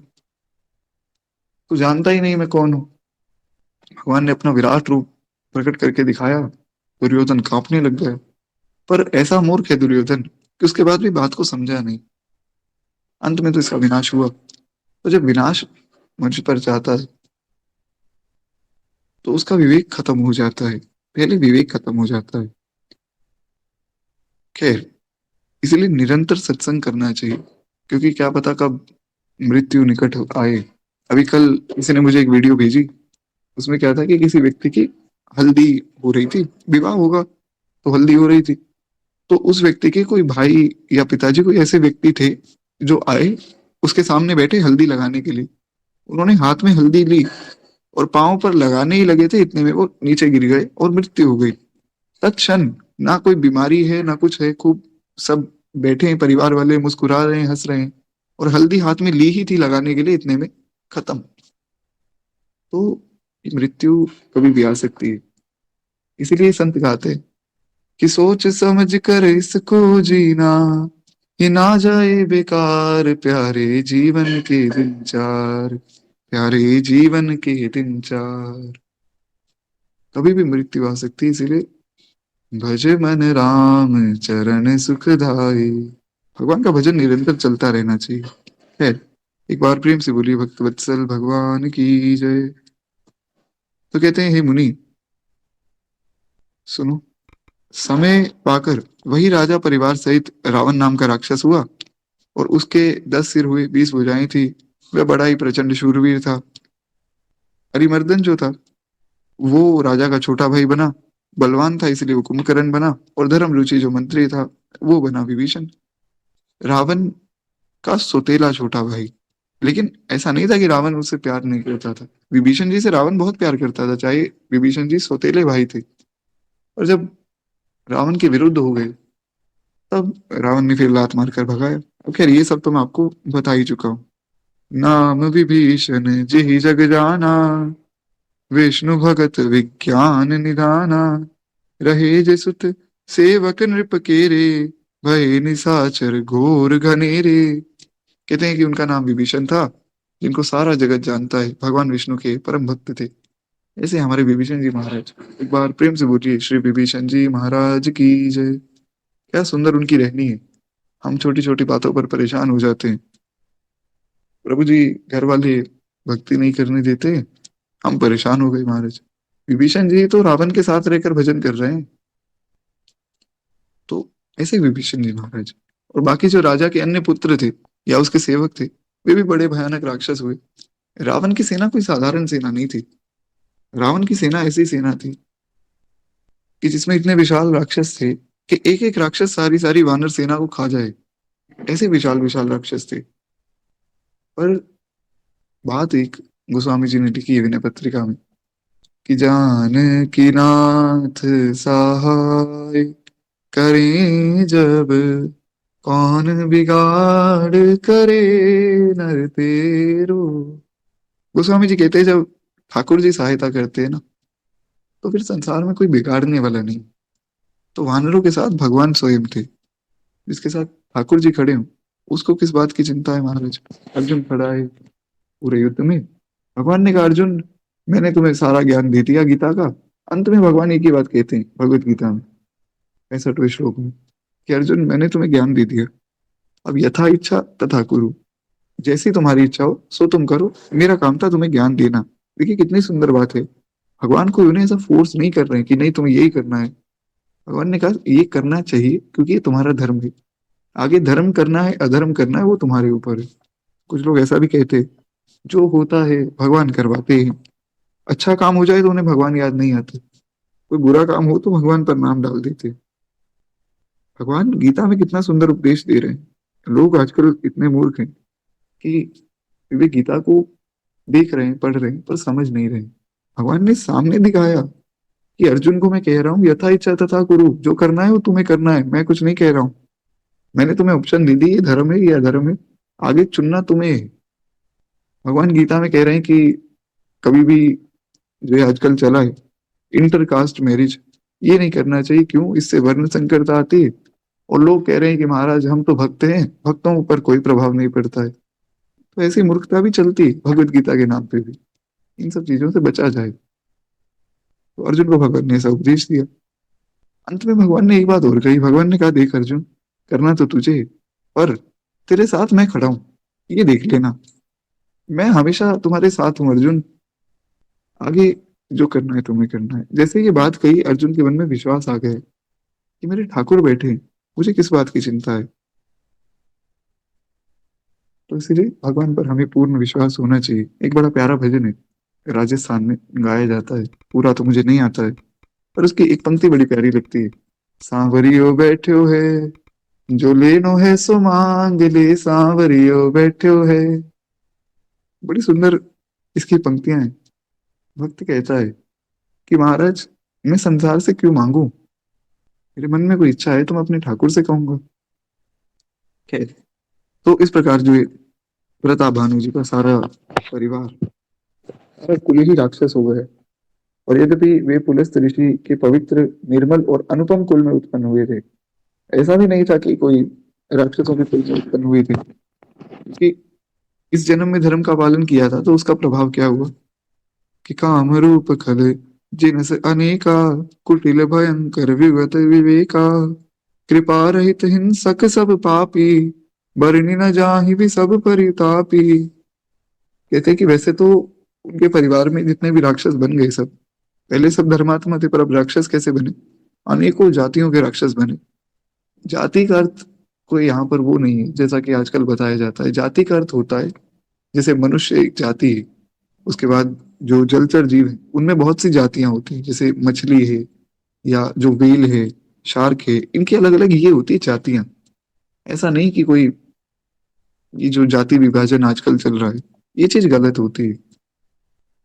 तू जानता ही नहीं मैं कौन हूं। भगवान ने अपना विराट रूप प्रकट करके दिखाया। दुर्योधन कांपने लग गया। पर ऐसा मूर्ख है दुर्योधन कि उसके बाद भी बात को समझा नहीं। अंत में तो इसका विनाश हुआ। तो जब विनाश मुझ पर जाता है तो उसका विवेक खत्म हो जाता है, पहले विवेक खत्म हो जाता है। खैर, इसलिए निरंतर सत्संग करना चाहिए, क्योंकि क्या पता कब मृत्यु निकट आए। अभी कल किसी ने मुझे एक वीडियो भेजी। उसमें क्या था कि किसी व्यक्ति की हल्दी हो रही थी, विवाह होगा तो हल्दी हो रही थी। तो उस व्यक्ति के कोई भाई या पिताजी कोई ऐसे व्यक्ति थे जो आए, उसके सामने बैठे हल्दी लगाने के लिए। उन्होंने हाथ में हल्दी ली और पांव पर लगाने ही लगे थे, इतने में वो नीचे गिर गए और मृत्यु हो गई तत्क्षण। ना कोई बीमारी है ना कुछ है, खूब सब बैठे हैं, परिवार वाले मुस्कुरा रहे हैं, हंस रहे हैं, और हल्दी हाथ में ली ही थी लगाने के लिए, इतने में खत्म। तो मृत्यु कभी भी आ सकती है। इसीलिए संत कहते हैं कि सोच समझ कर इसको जीना, ये ना जाए बेकार, प्यारे जीवन के दिन चार, प्यारे जीवन के दिन चार। कभी भी मृत्यु आ सकती है, इसीलिए भज मन राम चरण सुखदाई। भगवान का भजन निरंतर चलता रहना चाहिए। है, एक बार प्रेम से बोलिए भक्त वत्सल भगवान की जय। तो कहते हैं हे मुनि सुनो, समय पाकर वही राजा परिवार सहित रावण नाम का राक्षस हुआ, और उसके 10 सिर हुए, 20 भुजाएं थी। वह बड़ा ही प्रचंड शूरवीर था। अरिमर्दन जो था वो राजा का छोटा भाई बना। बलवान था इसलिए वो कुंभकर्ण बना, और धर्म रुचि जो मंत्री था वो बना विभीषण, रावण का सौतेला छोटा भाई। लेकिन ऐसा नहीं था कि रावण उससे प्यार नहीं करता था। विभीषण जी से रावण बहुत प्यार करता था, चाहे विभीषण जी सौतेले भाई थे। और जब रावण के विरुद्ध हो गए तब रावण ने फिर लात मारकर भगाया। अब खैर ये सब तो मैं आपको बता ही चुका हूँ। नाम विभीषण जेहि जग जाना, विष्णु भगत विज्ञान निधाना, रहे जे सुत सेवक नृप केरे, भय निशाचर घोर घनेरे। कहते हैं कि उनका नाम विभीषण था, जिनको सारा जगत जानता है, भगवान विष्णु के परम भक्त थे। ऐसे हमारे विभीषण जी महाराज। एक बार प्रेम से बोलिए श्री विभीषण जी महाराज की जय। क्या सुंदर उनकी रहनी है। हम छोटी छोटी बातों पर परेशान हो जाते हैं, प्रभु जी घर वाले भक्ति नहीं करने देते, हम परेशान हो गए महाराज। विभीषण जी तो रावण के साथ रहकर भजन कर रहे हैं। तो ऐसे विभीषण जी महाराज, और बाकी जो राजा के अन्य पुत्र थे या उसके सेवक थे, वे भी बड़े भयानक राक्षस हुए। रावण की सेना कोई साधारण सेना नहीं थी। रावण की सेना ऐसी सेना थी कि जिसमें इतने विशाल राक्षस थे कि एक एक राक्षस सारी सारी वानर सेना को खा जाए, ऐसे विशाल विशाल राक्षस थे। पर बात एक गोस्वामी जी ने लिखी है विनय पत्रिका में कि जान की नाथ सहाय, करें जब कौन बिगाड़, करे नर तेरो। गोस्वामी जी कहते हैं जब ठाकुर जी सहायता करते हैं ना, तो फिर संसार में कोई बिगाड़ने वाला नहीं। तो वानरों के साथ भगवान स्वयं थे, जिसके साथ ठाकुर जी खड़े हों उसको किस बात की चिंता है महाराज। अर्जुन खड़ा है पूरे युद्ध में, भगवान ने कहा अर्जुन मैंने तुम्हें सारा ज्ञान दे दिया गीता का। अंत में भगवान एक ही बात कहते हैं भगवत गीता में 65वें श्लोक में, कि अर्जुन मैंने तुम्हें ज्ञान दे दिया, अब यथा इच्छा तथा कुरु, जैसी तुम्हारी इच्छा हो सो तुम करो, मेरा काम था तुम्हें ज्ञान देना। देखिए कितनी सुंदर बात है। भगवान को उन्हें ऐसा फोर्स नहीं कर रहे हैं कि नहीं तुम्हें यही करना है। भगवान ने कहा ये करना चाहिए क्योंकि ये तुम्हारा धर्म है। आगे धर्म करना है अधर्म करना है वो तुम्हारे ऊपर है। कुछ लोग ऐसा भी कहते हैं, जो होता है भगवान करवाते हैं। अच्छा काम हो जाए तो उन्हें भगवान याद नहीं आते, कोई बुरा काम हो तो भगवान पर नाम डाल देते। भगवान गीता में कितना सुंदर उपदेश दे रहे हैं। लोग आजकल इतने मूर्ख हैं कि वे गीता को देख रहे हैं पढ़ रहे हैं पर समझ नहीं रहे। भगवान ने सामने दिखाया कि अर्जुन को मैं कह रहा हूँ यथा इच्छा तथा कुरु, जो करना है वो तुम्हें करना है, मैं कुछ नहीं कह रहा हूँ। मैंने तुम्हें ऑप्शन दे दी, ये धर्म है ये अधर्म है, आगे चुनना तुम्हें है। भगवान गीता में कह रहे हैं कि कभी भी जो ये आजकल चला है इंटर कास्ट मैरिज, ये नहीं करना चाहिए। क्यों? इससे वर्ण संकरता आती है। और लोग कह रहे हैं कि महाराज हम तो भक्त हैं, भक्तों पर कोई प्रभाव नहीं पड़ता है। तो ऐसी मूर्खता भी चलती है भगवत गीता के नाम पे भी। इन सब चीजों से बचा जाए। तो अर्जुन को भगवान ने ऐसा उपदेश दिया। अंत में भगवान ने एक बात और कही। भगवान ने कहा देख अर्जुन, करना तो तुझे है, पर तेरे साथ मैं खड़ा हूं, ये देख लेना। मैं हमेशा तुम्हारे साथ हूँ अर्जुन, आगे जो करना है तुम्हें करना है। जैसे ये बात कही अर्जुन के मन में विश्वास आ गया कि मेरे ठाकुर बैठे हैं, मुझे किस बात की चिंता है। तो इसीलिए भगवान पर हमें पूर्ण विश्वास होना चाहिए। एक बड़ा प्यारा भजन है, राजस्थान में गाया जाता है, पूरा तो मुझे नहीं आता है, पर उसकी एक पंक्ति बड़ी प्यारी लगती है। सांवरियो बैठो है, जो लेनो है सो मांग ले, सांवरियो बैठो है। बड़ी सुंदर इसकी पंक्तियां हैं। भक्त कहता है कि महाराज मैं संसार से क्यों मांगू, मेरे मन में कोई इच्छा है तो मैं अपने ठाकुर से कहूंगा। खैर, तो इस प्रकार जो है प्रताप भानु जी का सारा परिवार, सारा कुल ही राक्षस हो गए। और यद्यपि वे पुलस्त ऋषि के पवित्र निर्मल और अनुपम कुल में उत्पन्न हुए थे, ऐसा भी नहीं था कि कोई राक्षसों के कुल में उत्पन्न हुए थे। क्योंकि इस जन्म में धर्म का पालन किया था तो उसका प्रभाव क्या हुआ कि काम रूप खल जिनस अनेका, कुटिल भयंकर विगत विवेका, कृपा रहित हिंसक सब पापी, बरनी न जाहि भी सब परितापी। कहते हैं कि वैसे तो उनके परिवार में जितने भी राक्षस बन गए सब, पहले सब धर्मात्मा थे, पर अब राक्षस कैसे बने? अनेकों जातियों के राक्षस बने। जाति का अर्थ कोई यहाँ पर वो नहीं है जैसा कि आजकल बताया जाता है। जाति का अर्थ होता है जैसे मनुष्य एक जाति है, उसके बाद जो जलचर जीव है उनमें बहुत सी जातियां होती हैं, जैसे मछली है या जो व्हेल है, शार्क है, इनकी अलग अलग ये होती है जातियां। ऐसा नहीं कि कोई ये जो जाति विभाजन आजकल चल रहा है ये चीज गलत होती है।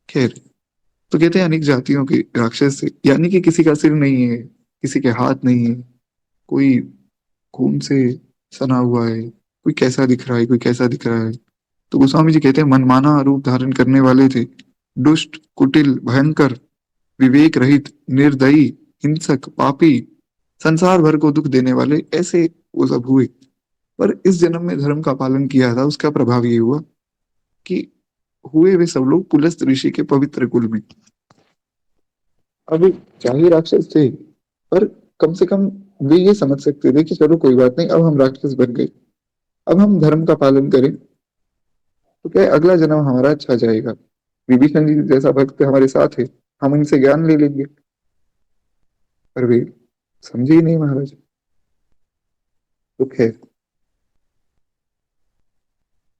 खैर, तो कहते हैं अनेक जातियों के राक्षस है, यानी कि किसी का सिर नहीं है, किसी के हाथ नहीं है, कोई खून से सना हुआ है, कोई कैसा दिख रहा है, कोई कैसा दिख रहा है। तो गोस्वामी जी कहते हैं मनमाना रूप धारण करने वाले थे, दुष्ट कुटिल भयंकर, विवेक रहित निर्दयी हिंसक पापी, संसार भर को दुख देने वाले, ऐसे वो सब हुए। पर इस जन्म में धर्म का पालन किया था, उसका प्रभाव ये हुआ कि हुए वे सब लोग पुलस्त ऋषि के पवित्र कुल में। अब चाहे राक्षस थे, पर कम से कम वे ये समझ सकते थे कि चलो कोई बात नहीं, अब हम राक्षस बन गए, अब हम धर्म का पालन करें तो क्या है, अगला जन्म हमारा अच्छा जाएगा। विभीषण जी जैसा भक्त हमारे साथ है, हम इनसे ज्ञान ले लेंगे। पर वे समझे ही नहीं महाराज। दुख है।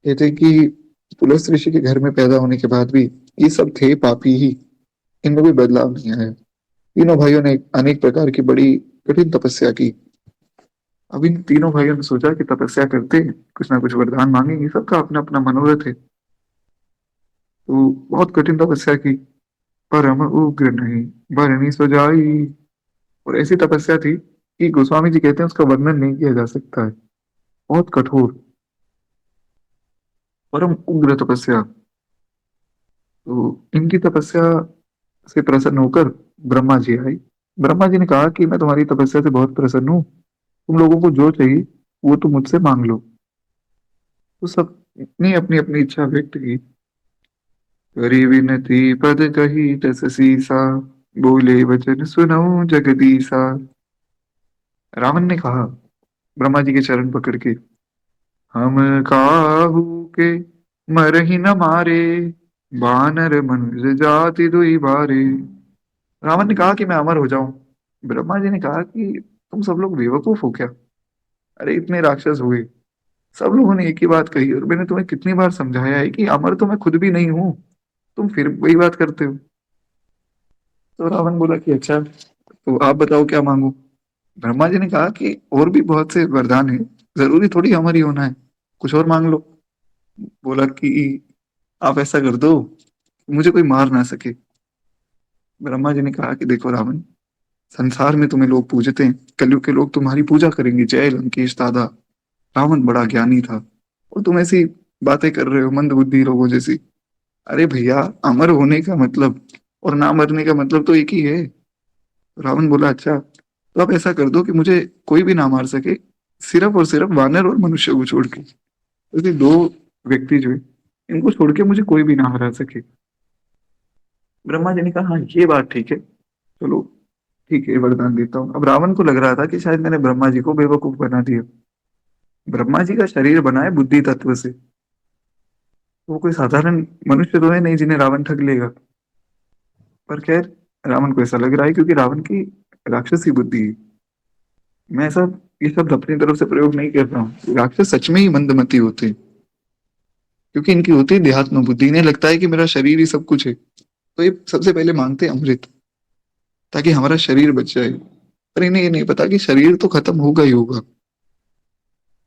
कहते हैं कि पुलस्त ऋषि के घर में पैदा होने के बाद भी ये सब थे पापी ही, इनमें कोई बदलाव नहीं आया। तीनों भाइयों ने अनेक प्रकार की बड़ी कठिन तपस्या की। अब इन तीनों भाइयों ने सोचा कि तपस्या करते हैं, कुछ ना कुछ वरदान मांगेंगे, सबका अपना अपना मनोरथ है। तो बहुत कठिन तपस्या की, परम उग्र नहीं बरनी सुजाई। और ऐसी तपस्या थी कि गोस्वामी जी कहते हैं उसका वर्णन नहीं किया जा सकता है। बहुत कठोर, परम उग्र तपस्या। तो इनकी तपस्या से प्रसन्न होकर ब्रह्मा जी आई। ब्रह्मा जी ने कहा कि मैं तुम्हारी तपस्या से बहुत प्रसन्न हूँ, तुम लोगों को जो चाहिए वो तुम मुझसे मांग लो। तो सब ने अपनी अपनी इच्छा व्यक्त की। करी विनती पद कही जस सीसा, बोले वचन सुनऊं जगदीसा। रावण ने कहा ब्रह्मा जी के चरण पकड़ के, हम काहू के मरहि न मारे, बानर मनुज जाति दुई बारे। रावण ने कहा कि मैं अमर हो जाऊं। ब्रह्मा जी ने कहा कि तुम सब लोग बेवकूफ हो क्या? अरे इतने राक्षस हुए, सब लोगों ने एक ही बात कही और मैंने तुम्हें कितनी बार समझाया है कि अमर तो मैं खुद भी नहीं हूं, तुम फिर वही बात करते हो। तो रावण बोला कि अच्छा, तो आप बताओ क्या मांगू। ब्रह्मा जी ने कहा कि और भी बहुत से वरदान है, जरूरी थोड़ी अमर ही होना है, कुछ और मांग लो। बोला कि आप ऐसा कर दो, मुझे कोई मार ना सके। ब्रह्मा जी ने कहा कि देखो रावण, संसार में तुम्हें लोग पूजते हैं, कलयुग के लोग तुम्हारी पूजा करेंगे, जय लंकेश दादा। रावण बड़ा ज्ञानी था और तुम ऐसी बातें कर रहे हो मंद बुद्धि लोगों जैसी। अरे भैया, अमर होने का मतलब और ना मरने का मतलब तो एक ही है। रावण बोला अच्छा, तो आप ऐसा कर दो कि मुझे कोई भी ना मार सके, सिर्फ और सिर्फ वानर और मनुष्य को छोड़ के। क्योंकि दो व्यक्ति जो है, इनको छोड़ के मुझे कोई भी ना हरा सके। ब्रह्मा जी ने कहा हाँ ये बात ठीक है, चलो ठीक है, वरदान देता हूँ। अब रावण को लग रहा था कि शायद मैंने ब्रह्मा जी को बेवकूफ बना दिया। ब्रह्मा जी का शरीर बना है बुद्धि तत्व से, वो कोई साधारण मनुष्य तो है नहीं जिन्हें रावण ठग लेगा। पर खैर, रावण को ऐसा लग रहा है क्योंकि रावण की राक्षसी बुद्धि है। मैं ऐसा ये शब्द अपनी तरफ से प्रयोग नहीं कर रहा हूँ, राक्षस सच में ही मंदमती होते हैं, क्योंकि इनकी होती है देहात्म बुद्धि। इन्हें लगता है कि मेरा शरीर ही सब कुछ है, तो ये सबसे पहले मांगते हैं अमृत, ताकि हमारा शरीर बच जाए। पर इन्हें ये नहीं पता कि शरीर तो खत्म होगा ही होगा।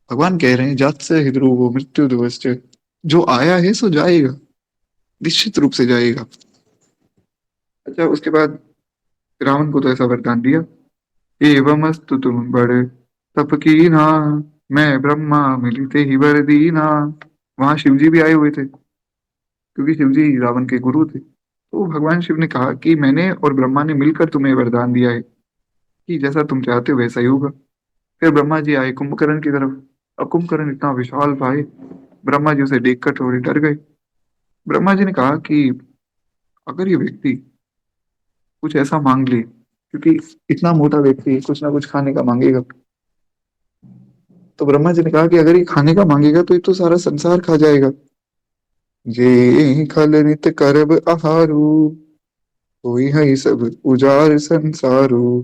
भगवान कह रहे हैं जात से हृद्रोवो मृत्यु दिवस्य, जो आया है सो जाएगा, निश्चित रूप से जाएगा। अच्छा, उसके बाद रावण को तो ऐसा वरदान दिया, एवमस्तु तुम बड़े तप कीना, मैं ब्रह्मा मिलते ही वर दीना। वहां शिव जी भी आए हुए थे, क्योंकि शिव जी रावण के गुरु थे। तो भगवान शिव ने कहा कि मैंने और ब्रह्मा ने मिलकर तुम्हें वरदान दिया है कि जैसा तुम चाहते हो वैसा ही होगा। फिर ब्रह्मा जी आए कुंभकर्ण की तरफ। अब कुंभकर्ण इतना विशाल भाई, ब्रह्मा जी उसे देखकर थोड़े डर गए। ब्रह्मा जी ने कहा कि अगर ये व्यक्ति कुछ ऐसा मांग ले, क्योंकि इतना मोटा व्यक्ति है, कुछ ना कुछ खाने का मांगेगा। तो ब्रह्मा जी ने कहा कि अगर ये खाने का मांगेगा तो ये तो सारा संसार खा जाएगा। जे खल नित करब आहारू, होई है सब उजाड़ संसारू।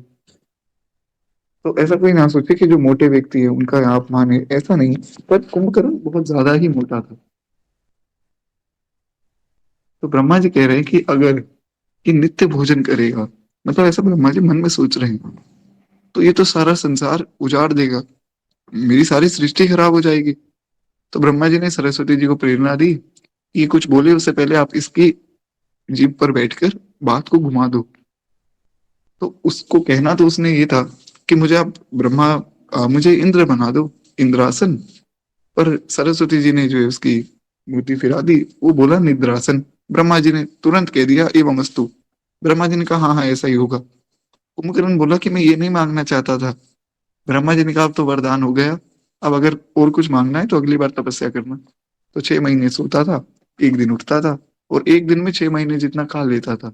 तो ऐसा कोई ना सोचे कि जो मोटे व्यक्ति है उनका आप माने, ऐसा नहीं। पर कुंभकर्ण बहुत ज्यादा ही मोटा था। तो ब्रह्मा जी कह रहे हैं कि अगर ये नित्य भोजन करेगा, मतलब ऐसा ब्रह्मा जी मन में सोच रहे हैं, तो ये तो सारा संसार उजाड़ देगा, मेरी सारी सृष्टि खराब हो जाएगी। तो ब्रह्मा जी ने सरस्वती जी को प्रेरणा दी कि ये कुछ बोले उससे पहले आप इसकी जीभ पर बैठकर बात को घुमा दो। तो उसको कहना तो उसने ये था कि मुझे आप मुझे इंद्र बना दो, इंद्रासन। पर सरस्वती जी ने जो है उसकी मूर्ति फिरा दी, वो बोला निद्रासन। ब्रह्मा जी ने तुरंत कह दिया एवं अस्तु। ब्रह्मा जी ने कहा हाँ हाँ ऐसा ही होगा। कुंभकर्ण बोला कि मैं ये नहीं मांगना चाहता था। ब्रह्मा जी ने कहा अब तो वरदान हो गया, अब अगर और कुछ मांगना है तो अगली बार तपस्या करना। तो 6 महीने सोता था, एक दिन उठता था, और एक दिन में 6 महीने जितना खा लेता था।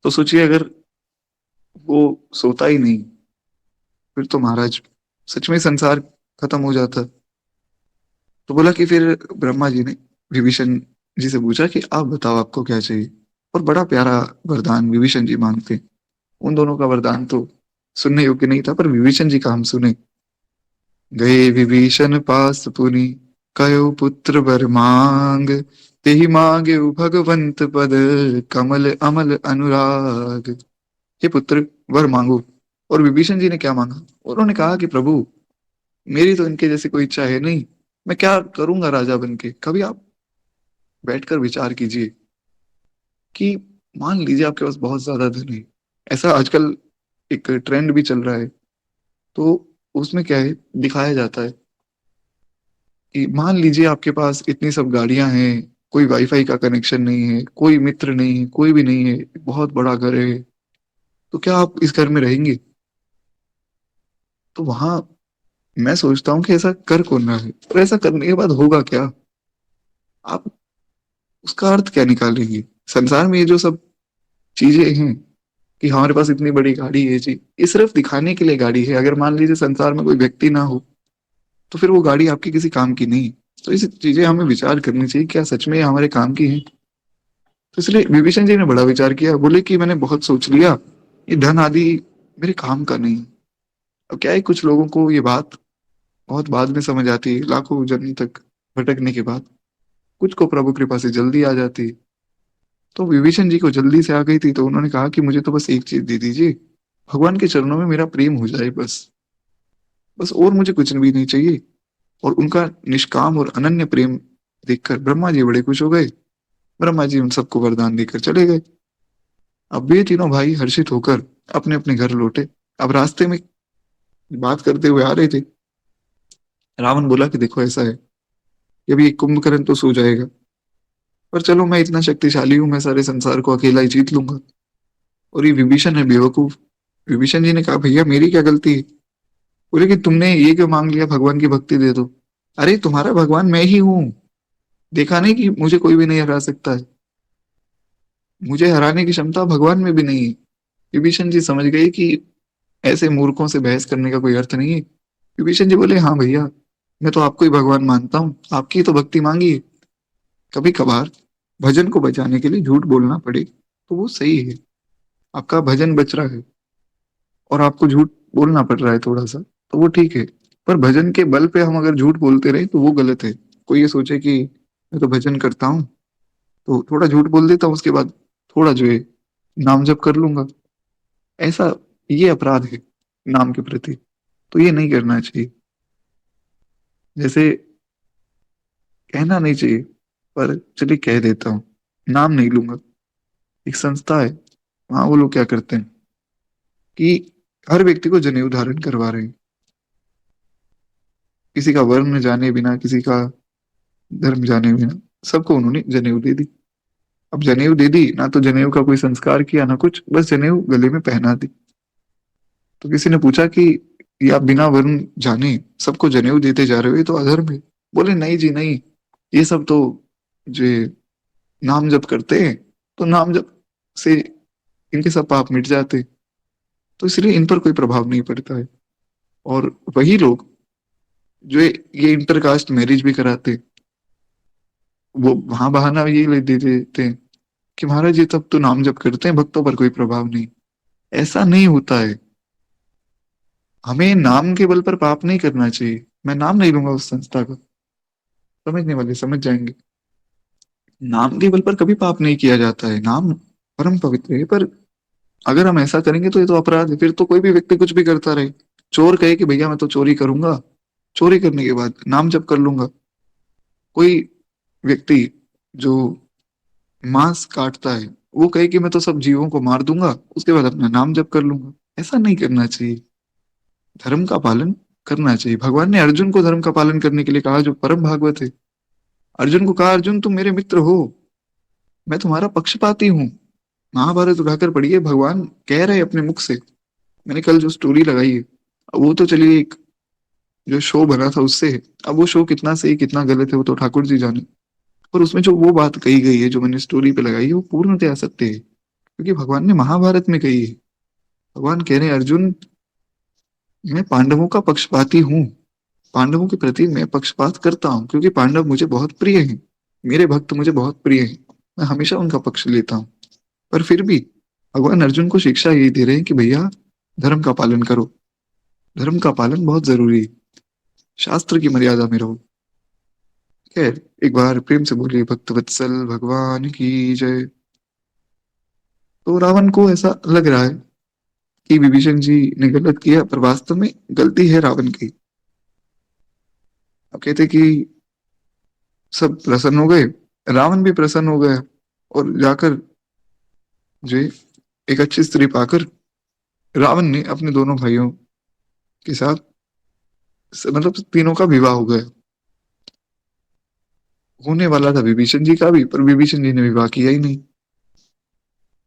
तो सोचिए अगर वो सोता ही नहीं, फिर तो महाराज सच में संसार खत्म हो जाता। तो बोला कि फिर ब्रह्मा जी ने विभीषण जी से पूछा कि आप बताओ आपको क्या चाहिए। और बड़ा प्यारा वरदान विभीषण जी मांगते हैं। उन दोनों का वरदान तो सुनने योग्य नहीं था, पर विभीषण जी का हम सुने। गए विभीषण पास पुनि, कयो पुत्र वर मांग, तेहि मांगे भगवंत पद, कमल अमल अनुराग। हे पुत्र, वर मांगो। और विभीषण जी ने क्या मांगा? उन्होंने कहा कि प्रभु, मेरी तो इनके जैसी कोई इच्छा है नहीं, मैं क्या करूंगा राजा बन के। कभी आप बैठकर विचार कीजिए कि मान लीजिए आपके पास बहुत ज्यादा धन है, ऐसा आजकल एक ट्रेंड भी चल रहा है। तो उसमें क्या है, दिखाया जाता है कि मान लीजिए आपके पास इतनी सब गाड़ियां हैं, कोई वाईफाई का कनेक्शन नहीं है, कोई मित्र नहीं है, कोई भी नहीं है, बहुत बड़ा घर है, तो क्या आप इस घर में रहेंगे? तो वहां मैं सोचता हूँ कि ऐसा कर कौन रहा है, और ऐसा करने के बाद होगा क्या? आप उसका अर्थ क्या निकालेंगे? संसार में ये जो सब चीजें हैं कि हमारे पास इतनी बड़ी गाड़ी है जी, ये सिर्फ दिखाने के लिए गाड़ी है। अगर मान लीजिए संसार में कोई व्यक्ति ना हो तो फिर वो गाड़ी आपकी किसी काम की नहीं। तो ये चीजें हमें विचार करनी चाहिए, क्या सच में ये हमारे काम की है? तो इसलिए विभीषण जी ने बड़ा विचार किया, बोले कि मैंने बहुत सोच लिया, ये धन आदि मेरे काम का नहीं। अब क्या है, कुछ लोगों को ये बात बहुत बाद में समझ आती है, लाखों जन्म तक भटकने के बाद। कुछ को प्रभु कृपा से जल्दी आ जाती है। तो विभीषण जी को जल्दी से आ गई थी, तो उन्होंने कहा कि मुझे तो बस एक चीज दे दीजिए, भगवान के चरणों में मेरा प्रेम हो जाए बस। बस और मुझे कुछ भी नहीं चाहिए। और उनका निष्काम और अनन्य प्रेम देखकर ब्रह्मा जी बड़े खुश हो गए। ब्रह्मा जी उन सबको वरदान देकर चले गए। अब ये तीनों भाई हर्षित होकर अपने अपने घर लौटे। अब रास्ते में बात करते हुए आ रहे थे। रावण बोला कि देखो ऐसा है, अभी एक कुंभकर्ण तो सो जाएगा, पर चलो मैं इतना शक्तिशाली हूं, मैं सारे संसार को अकेला ही जीत लूंगा। और ये विभीषण है बेवकूफ। विभीषण जी ने कहा भैया मेरी क्या गलती है? बोले कि तुमने ये क्यों मांग लिया, भगवान की भक्ति दे दो। अरे तुम्हारा भगवान मैं ही हूँ, देखा नहीं कि मुझे कोई भी नहीं हरा सकता है? मुझे हराने की क्षमता भगवान में भी नहीं है। विभीषण जी समझ गए कि ऐसे मूर्खों से बहस करने का कोई अर्थ नहीं है। विभीषण जी बोले हाँ भैया, मैं तो आपको ही भगवान मानता हूँ, आपकी ही तो भक्ति मांगी है। कभी कभार भजन को बचाने के लिए झूठ बोलना पड़े तो वो सही है। आपका भजन बच रहा है और आपको झूठ बोलना पड़ रहा है थोड़ा सा, तो वो ठीक है। पर भजन के बल पे हम अगर झूठ बोलते रहे तो वो गलत है। कोई ये सोचे कि मैं तो भजन करता हूँ तो थोड़ा झूठ बोल देता हूँ, उसके बाद थोड़ा जो है नाम जप कर लूंगा, ऐसा ये अपराध है नाम के प्रति। तो ये नहीं करना चाहिए। जैसे कहना नहीं चाहिए, पर चलिए कह देता हूँ, नाम नहीं लूंगा। एक संस्था है, वहां वो लोग क्या करते हैं कि हर व्यक्ति को जनेऊ धारण करवा रहे हैं, किसी का वर्ण जाने बिना, किसी का धर्म जाने बिना, सबको उन्होंने जनेऊ दे दी। अब जनेऊ दे दी ना, तो जनेऊ का कोई संस्कार किया ना कुछ, बस जनेऊ गले में पहना दी। तो किसी ने पूछा कि ये आप बिना वर्ण जाने सबको जनेऊ देते जा रहे हो, ये तो अधर्म है। बोले नहीं जी नहीं, ये सब तो जो नाम जप करते हैं, तो नाम जप से इनके सब पाप मिट जाते, तो इसलिए इन पर कोई प्रभाव नहीं पड़ता है। और वही लोग जो ये इंटरकास्ट मैरिज भी कराते, वो वहां बहाना ये ले दे देते हैं कि महाराज ये तब तो नाम जप करते हैं, भक्तों पर कोई प्रभाव नहीं। ऐसा नहीं होता है। हमें नाम के बल पर पाप नहीं करना चाहिए। मैं नाम नहीं लूंगा उस संस्था का, समझने वाले समझ जाएंगे। नाम के बल पर कभी पाप नहीं किया जाता है, नाम परम पवित्र है। पर अगर हम ऐसा करेंगे तो ये तो अपराध है। फिर तो कोई भी व्यक्ति कुछ भी करता रहे। चोर कहे कि भैया मैं तो चोरी करूंगा, चोरी करने के बाद नाम जप कर लूंगा। कोई व्यक्ति जो मांस काटता है, वो कहे कि मैं तो सब जीवों को मार दूंगा, उसके बाद अपना नाम जप कर लूंगा। ऐसा नहीं करना चाहिए। धर्म का पालन करना चाहिए। भगवान ने अर्जुन को धर्म का पालन करने के लिए कहा, जो परम भागवत है। अर्जुन को कहा अर्जुन तुम मेरे मित्र हो, मैं तुम्हारा पक्षपाती हूँ। महाभारत उठाकर पढ़िए, भगवान कह रहे अपने मुख से। मैंने कल जो स्टोरी लगाई है, अब वो तो चलिए एक जो शो बना था उससे है। अब वो शो कितना सही कितना गलत है वो तो ठाकुर जी जाने। पर उसमें जो वो बात कही गई है जो मैंने स्टोरी पे लगाई है, वो पूर्णतया सत्य है, क्योंकि भगवान ने महाभारत में कही है। भगवान कह रहे हैं अर्जुन, मैं पांडवों का पक्षपाती हूँ। पांडवों के प्रति मैं पक्षपात करता हूँ, क्योंकि पांडव मुझे बहुत प्रिय हैं, मेरे भक्त मुझे बहुत प्रिय हैं। मैं हमेशा उनका पक्ष लेता हूँ। पर फिर भी भगवान अर्जुन को शिक्षा यही दे रहे हैं कि भैया धर्म का पालन करो। धर्म का पालन बहुत जरूरी है। शास्त्र की मर्यादा में रहो। खैर, एक बार प्रेम से बोलिए भक्त वत्सल भगवान की जय। तो रावण को ऐसा लग रहा है कि विभीषण जी ने गलत किया, पर वास्तव में गलती है रावण की। अब कहते कि सब प्रसन्न हो गए, रावण भी प्रसन्न हो गया, और जाकर जो है, एक अच्छी स्त्री पाकर रावण ने अपने दोनों भाइयों के साथ मतलब तीनों का विवाह हो गया। होने वाला था विभीषण जी का भी, पर विभीषण जी ने विवाह किया ही नहीं।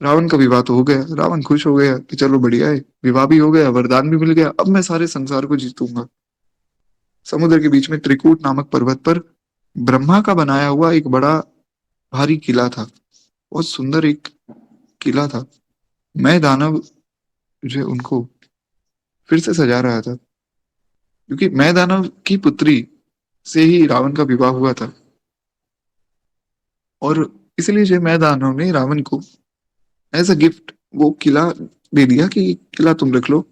रावण का विवाह तो हो गया, रावण खुश हो गया कि चलो बढ़िया है, विवाह भी हो गया, वरदान भी मिल गया, अब मैं सारे संसार को जीतूंगा। समुद्र के बीच में त्रिकूट नामक पर्वत पर ब्रह्मा का बनाया हुआ एक बड़ा भारी किला था, बहुत सुंदर एक किला था। मैं दानव जो है उनको फिर से सजा रहा था, क्योंकि मैं दानव की पुत्री से ही रावण का विवाह हुआ था। और इसलिए जो है मैं दानव ने रावण को एज अ गिफ्ट वो किला दे दिया कि किला तुम रख लो।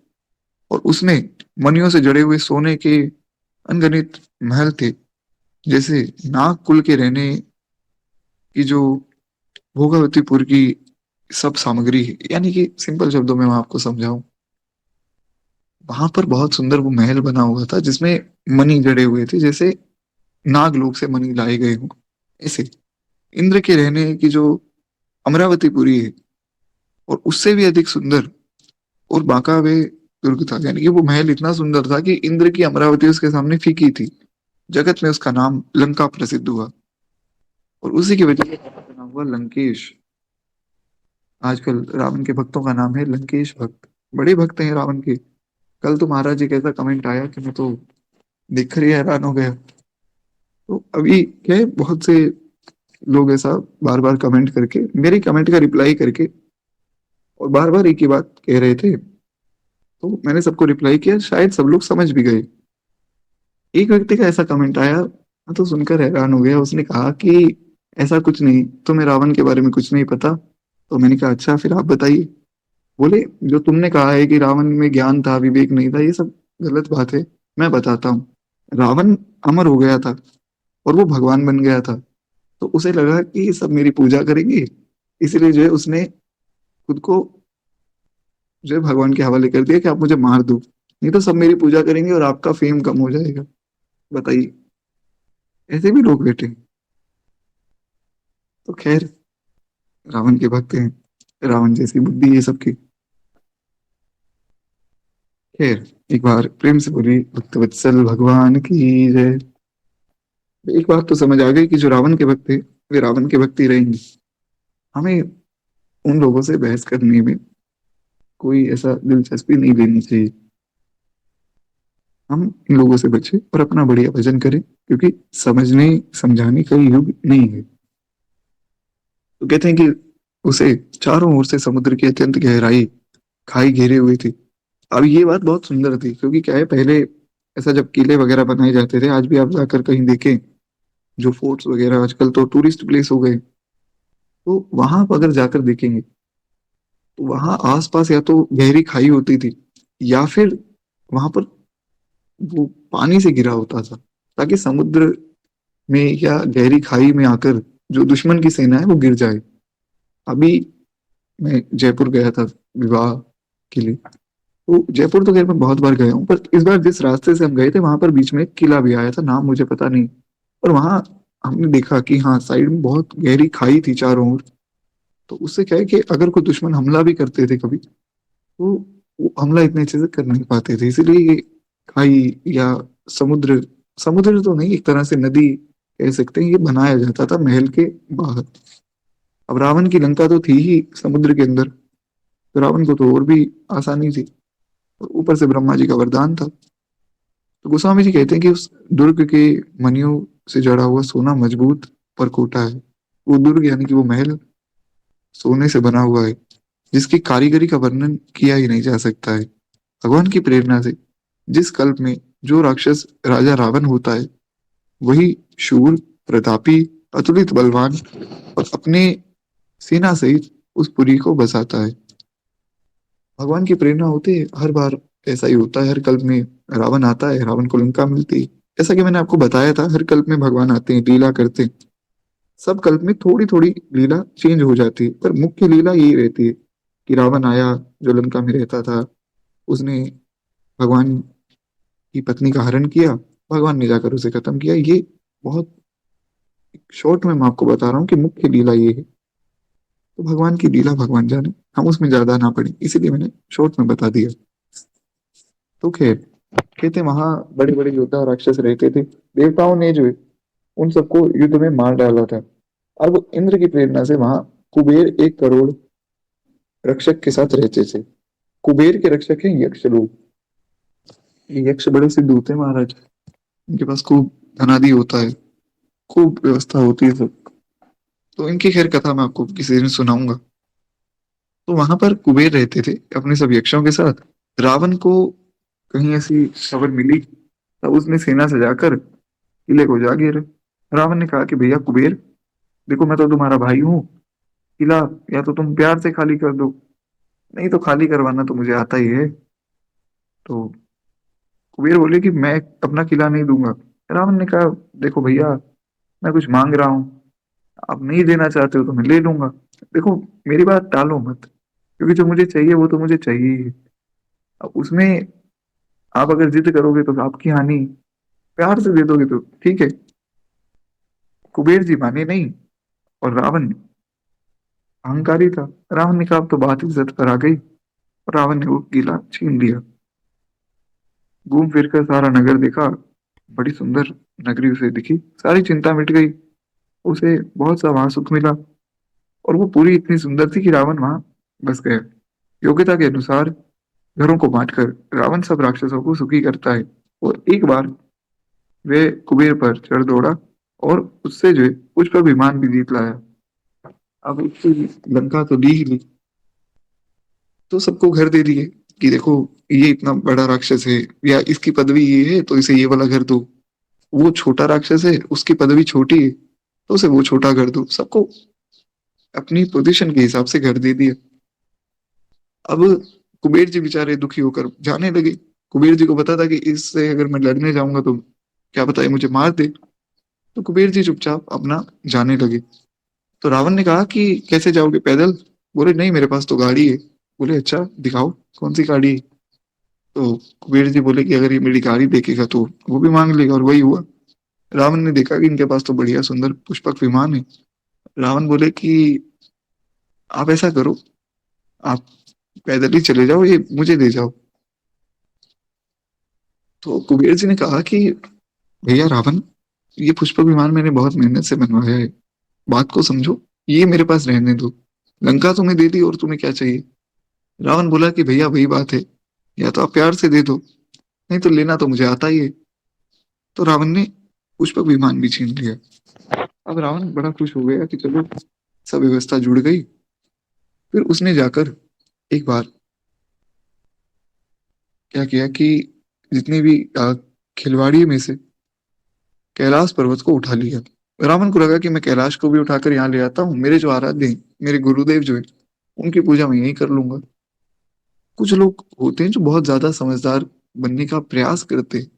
और उसमें मणियों से जड़े हुए सोने के अनगिनत महल थे, जैसे नाग कुल के रहने की जो भोगावतीपुर की सब सामग्री है। यानी कि सिंपल शब्दों में मैं आपको समझाऊं, वहां पर बहुत सुंदर वो महल बना हुआ था जिसमें मणि जड़े हुए थे, जैसे नागलोक से मणि लाए गए हों ऐसे। इंद्र के रहने की जो अमरावतीपुरी है, और उससे भी अधिक सुंदर और बांका वे दुर्ग था। यानी कि वो महल इतना सुंदर था कि इंद्र की अमरावती उसके सामने फीकी थी। जगत में उसका नाम लंका प्रसिद्ध हुआ, और उसी की वजह से बना हुआ लंकेश। आजकल रावण के भक्तों का नाम है लंकेश भक्त। बड़े भक्त हैं रावण के। कल तो महाराज जी कैसा कमेंट आया कि मैं तो देखकर ही हैरान हो गया। तो अभी क्या है, बहुत से लोग ऐसा बार बार कमेंट करके मेरे कमेंट का रिप्लाई करके और बार बार एक ही बात कह रहे थे। तो मैंने सबको रिप्लाई किया, शायद सब लोग समझ भी गए। एक व्यक्ति का ऐसा कमेंट आया, मैं तो सुनकर हैरान हो गया। उसने कहा कि ऐसा कुछ नहीं, तुम्हें रावण के बारे में कुछ नहीं पता। तो मैंने कहा अच्छा, फिर आप बताइए। बोले, जो तुमने कहा है कि रावण में ज्ञान था, विवेक नहीं था, ये सब गलत बात है। मैं बताता हूँ। रावण अमर हो गया था और वो भगवान बन गया था। तो उसे लगा कि ये सब मेरी पूजा करेंगे, इसलिए जो है उसने खुद को जो है भगवान के हवाले कर दिया कि आप मुझे मार दो, नहीं तो सब मेरी पूजा करेंगे और आपका फेम कम हो जाएगा। बताइए, ऐसे भी लोग बैठे हैं। तो खैर, रावण के भक्त हैं, रावण जैसी बुद्धि है सबकी। खैर, एक बार प्रेम से बोली भक्त वत्सल भगवान की जय। एक बात तो समझ आ गई कि जो रावण के भक्त थे वे रावण के भक्त ही रहेंगे। हमें उन लोगों से बहस करने में कोई ऐसा दिलचस्पी नहीं लेनी चाहिए। हम इन लोगों से बचे और अपना बढ़िया भजन करें, क्योंकि समझने समझाने का ये युग नहीं है। तो कहते हैं कि उसे चारों ओर से समुद्र की अत्यंत गहराई खाई घेरे हुई थी। अब ये बात बहुत सुंदर थी, क्योंकि क्या है, पहले ऐसा जब किले वगैरह बनाए जाते थे, आज भी आप जाकर कहीं देखें, जो फोर्ट्स वगैरह आजकल तो टूरिस्ट प्लेस हो गए, तो वहां आप अगर जाकर देखेंगे तो वहां आसपास या तो गहरी खाई होती थी, या फिर वहां पर वो पानी से घिरा होता था, ताकि समुद्र में या गहरी खाई में आकर जो दुश्मन की सेना है वो गिर जाए। अभी मैं जयपुर गया था विवाह के लिए। तो जयपुर तो खैर मैं बहुत बार गया हूँ, पर इस बार जिस रास्ते से हम गए थे वहां पर बीच में एक किला भी आया था, नाम मुझे पता नहीं। और वहां हमने देखा कि हाँ, साइड में बहुत गहरी खाई थी चारों ओर। तो उससे क्या है कि अगर कोई दुश्मन हमला भी करते थे कभी, तो वो हमला इतने अच्छे से कर नहीं पाते थे। इसीलिए ये खाई या समुद्र, समुद्र तो नहीं, एक तरह से नदी कह सकते हैं, ये बनाया जाता था महल के बाहर। अब रावण की लंका तो थी ही समुद्र के अंदर, तो रावण को तो और भी आसानी थी। और ऊपर से ब्रह्मा जी का वरदान था। तो गोस्वामी जी कहते हैं कि उस दुर्ग के मणियों से जड़ा हुआ सोना मजबूत परकोटा है। वो दुर्ग यानी कि वो महल सोने से बना हुआ है, जिसकी कारीगरी का वर्णन किया ही नहीं जा सकता है। भगवान की प्रेरणा से जिस कल्प में जो राक्षस राजा रावण होता है, वही शूर, प्रतापी, अतुलित बलवान और अपने सेना सहित उस पुरी को बसाता है। भगवान की प्रेरणा होती है हर बार। ऐसा ही होता है, हर कल्प में रावण आता है, रावण को लंका मिलती है। जैसा कि मैंने आपको बताया था, हर कल्प में भगवान आते हैं, लीला करते हैं। सब कल्प में थोड़ी थोड़ी लीला चेंज हो जाती है, पर मुख्य लीला यही रहती है कि रावण आया, जो लंका में रहता था, उसने भगवान की पत्नी का हरण किया, भगवान ने जाकर उसे खत्म किया। ये बहुत शॉर्ट में मैं आपको बता रहा हूँ कि मुख्य लीला ये है। तो भगवान की लीला भगवान जाने, हम उसमें ज्यादा ना पड़े, इसीलिए मैंने शॉर्ट में बता दिया। तो खैर, कहते वहां बड़े बड़े योद्धा राक्षस रहते थे। देवताओं ने जो है उन सबको युद्ध में मार डाला था। और वो इंद्र की प्रेरणा से वहां कुबेर 1 करोड़ रक्षक के साथ रहते थे। कुबेर के रक्षक हैं यक्ष लोग। ये यक्ष बड़े सिद्ध होते हैं महाराज। इनके पास खूब धनादि होता है, खूब व्यवस्था होती है सब। तो इनकी खैर कथा मैं आपको किसी दिन सुनाऊंगा। तो वहां पर कुबेर रहते थे अपने सब यक्षों के साथ। रावण को कहीं ऐसी खबर मिली, तब उसने सेना सजाकर किले को जा घेरा। रावण ने कहा कि भैया कुबेर, देखो मैं तो तुम्हारा भाई हूँ, किला या तो तुम प्यार से खाली कर दो, नहीं तो खाली करवाना तो मुझे आता ही है। तो कुबेर बोले कि मैं अपना किला नहीं दूंगा। रावण ने कहा देखो भैया, मैं कुछ मांग रहा हूँ, आप नहीं देना चाहते हो तो मैं ले लूंगा। देखो, मेरी बात टालो मत, क्योंकि जो मुझे चाहिए वो तो मुझे चाहिए ही। अब उसमें आप अगर जिद करोगे तो आपकी हानि, प्यार से दे दोगे तो ठीक है। कुबेर जी माने नहीं, और रावण अहंकारी था। रावण ने कहा अब तो बात इज्जत पर आ गई, और रावण ने वो किला छीन लिया। घूम फिर कर सारा नगर देखा, बड़ी सुंदर नगरी उसे दिखी, सारी चिंता मिट गई, उसे बहुत सा वहां सुख मिला। और वो पूरी इतनी सुंदर थी कि रावण वहां बस गया। योग्यता के अनुसार घरों को बांटकर रावण सब राक्षसों को सुखी करता है। और एक बार वे कुबेर पर चढ़ दौड़ा, और उससे जो है पुष्पक विमान भी जीत लाया। अब उसकी लंका तो ली ही ली, तो सबको घर दे दिए कि देखो, ये इतना बड़ा राक्षस है, या इसकी पदवी ये है तो इसे ये वाला घर दो। वो छोटा राक्षस है, उसकी पदवी छोटी है, तो उसे वो छोटा घर दो। सबको अपनी पोजीशन के हिसाब से घर दे दिया। अब कुबेर जी बेचारे दुखी होकर जाने लगे। कुबेर जी को पता था कि इससे अगर मैं लड़ने जाऊंगा तो क्या पता है मुझे मार दे। तो कुबेर जी चुपचाप अपना जाने लगे। तो रावण ने कहा कि कैसे जाओगे, पैदल? बोले नहीं, मेरे पास तो गाड़ी है। बोले अच्छा, दिखाओ कौन सी गाड़ी है। तो कुबेर जी बोले कि अगर ये मेरी गाड़ी देखेगा तो वो भी मांग लेगा, और वही हुआ। रावण ने देखा कि इनके पास तो बढ़िया सुंदर पुष्पक विमान है। रावण बोले कि आप ऐसा करो, आप पैदल ही चले जाओ, ये मुझे दे जाओ। तो कुबेर जी ने कहा कि भैया रावण, ये पुष्पक विमान मैंने बहुत मेहनत से बनवाया है, बात को समझो, ये मेरे पास रहने दो। लंका तुम्हें दे दी और तुम्हें क्या चाहिए? रावण बोला कि भैया वही बात है, या तो आप प्यार से दे दो, नहीं तो लेना तो मुझे आता ही है। तो रावण ने पुष्पक विमान भी छीन लिया। अब रावण बड़ा खुश हो गया कि चलो, सब व्यवस्था जुड़ गई। फिर उसने जाकर एक बार क्या किया कि जितने भी खिलवाड़ी में से कैलाश पर्वत को उठा लिया। रावण को लगा कि मैं कैलाश को भी उठाकर यहाँ ले आता हूँ, मेरे जो आराध्य हैं, मेरे गुरुदेव जो है, उनकी पूजा मैं यही कर लूंगा। कुछ लोग होते हैं जो बहुत ज्यादा समझदार बनने का प्रयास करते हैं,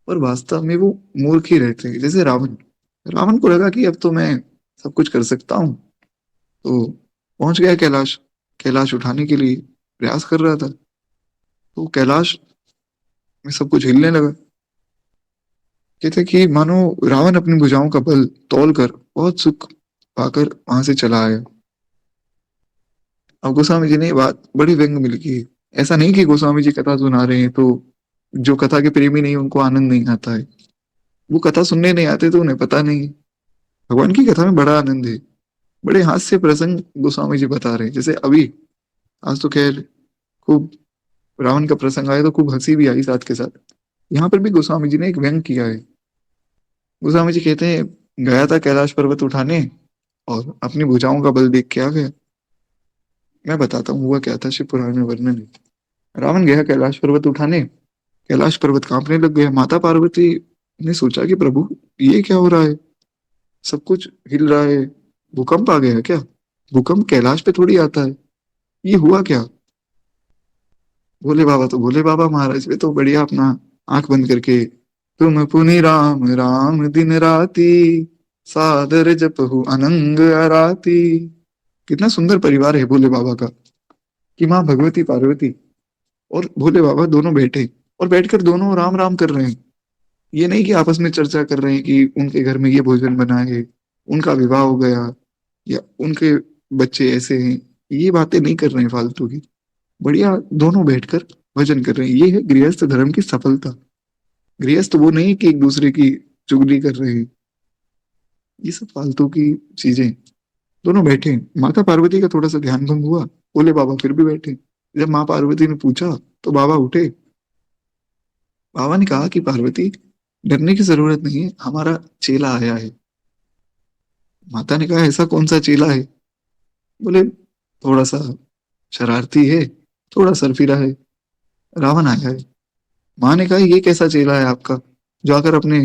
पर वास्तव में वो मूर्ख ही रहते हैं, जैसे रावण। रावण को लगा कि अब तो मैं सब कुछ कर सकता हूँ, तो पहुंच गया कैलाश। कैलाश उठाने के लिए प्रयास कर रहा था, तो कैलाश में सब कुछ हिलने लगा। कहते कि मानो रावण अपनी भुजाओं का बल तौल कर बहुत सुख पाकर वहां से चला आया। अब गोस्वामी जी ने ये बात बड़ी व्यंग में लिखी है। ऐसा नहीं कि गोस्वामी जी कथा सुना रहे हैं तो जो कथा के प्रेमी नहीं उनको आनंद नहीं आता है। वो कथा सुनने नहीं आते तो उन्हें पता नहीं है। भगवान की कथा में बड़ा आनंद है। बड़े हास्य प्रसंग गोस्वामी जी बता रहे हैं, जैसे अभी आज तो खैर खूब रावण का प्रसंग आया तो खूब हंसी भी आई साथ के साथ। यहाँ पर भी गोस्वामी जी ने एक व्यंग किया है। गोस्वामी जी कहते हैं, गया था कैलाश पर्वत उठाने और अपनी भुजाओं का बल देख के आ गया। मैं बताता हूँ हुआ क्या था, शिव पुराण में वर्णन है। रावण गया कैलाश पर्वत उठाने, कैलाश पर्वत कांपने लग गया। माता पार्वती ने सोचा कि प्रभु, ये क्या हो रहा है, सब कुछ हिल रहा है, भूकंप आ गया है क्या? भूकंप कैलाश पे थोड़ी आता है, ये हुआ क्या? भोले बाबा तो भोले बाबा महाराज वे तो बढ़िया अपना आंख बंद करके, तुम पुनि राम राम दिन राती, सादर जपहु अनंग अराती। कितना सुंदर परिवार है भोले बाबा का, कि माँ भगवती पार्वती और भोले बाबा दोनों बैठे, और बैठकर दोनों राम राम कर रहे हैं। ये नहीं कि आपस में चर्चा कर रहे हैं कि उनके घर में ये भोजन बना है, उनका विवाह हो गया, या उनके बच्चे ऐसे हैं। ये बातें नहीं कर रहे हैं फालतू की। बढ़िया दोनों बैठकर भजन कर रहे हैं। ये है गृहस्थ धर्म की सफलता। गृहस्थ वो नहीं कि एक दूसरे की चुगली कर रहे हैं, ये सब फालतू की चीजें। दोनों बैठे, माता पार्वती का थोड़ा सा ध्यान भंग हुआ, बोले बाबा फिर भी बैठे। जब माँ पार्वती ने पूछा तो बाबा उठे। बाबा ने कहा कि पार्वती, डरने की जरूरत नहीं है, हमारा चेला आया है। माता ने कहा ऐसा कौन सा चेला है? बोले थोड़ा सा शरारती है, थोड़ा सरफिरा है, रावण आया है। माँ ने कहा ये कैसा चेला है आपका जो आकर अपने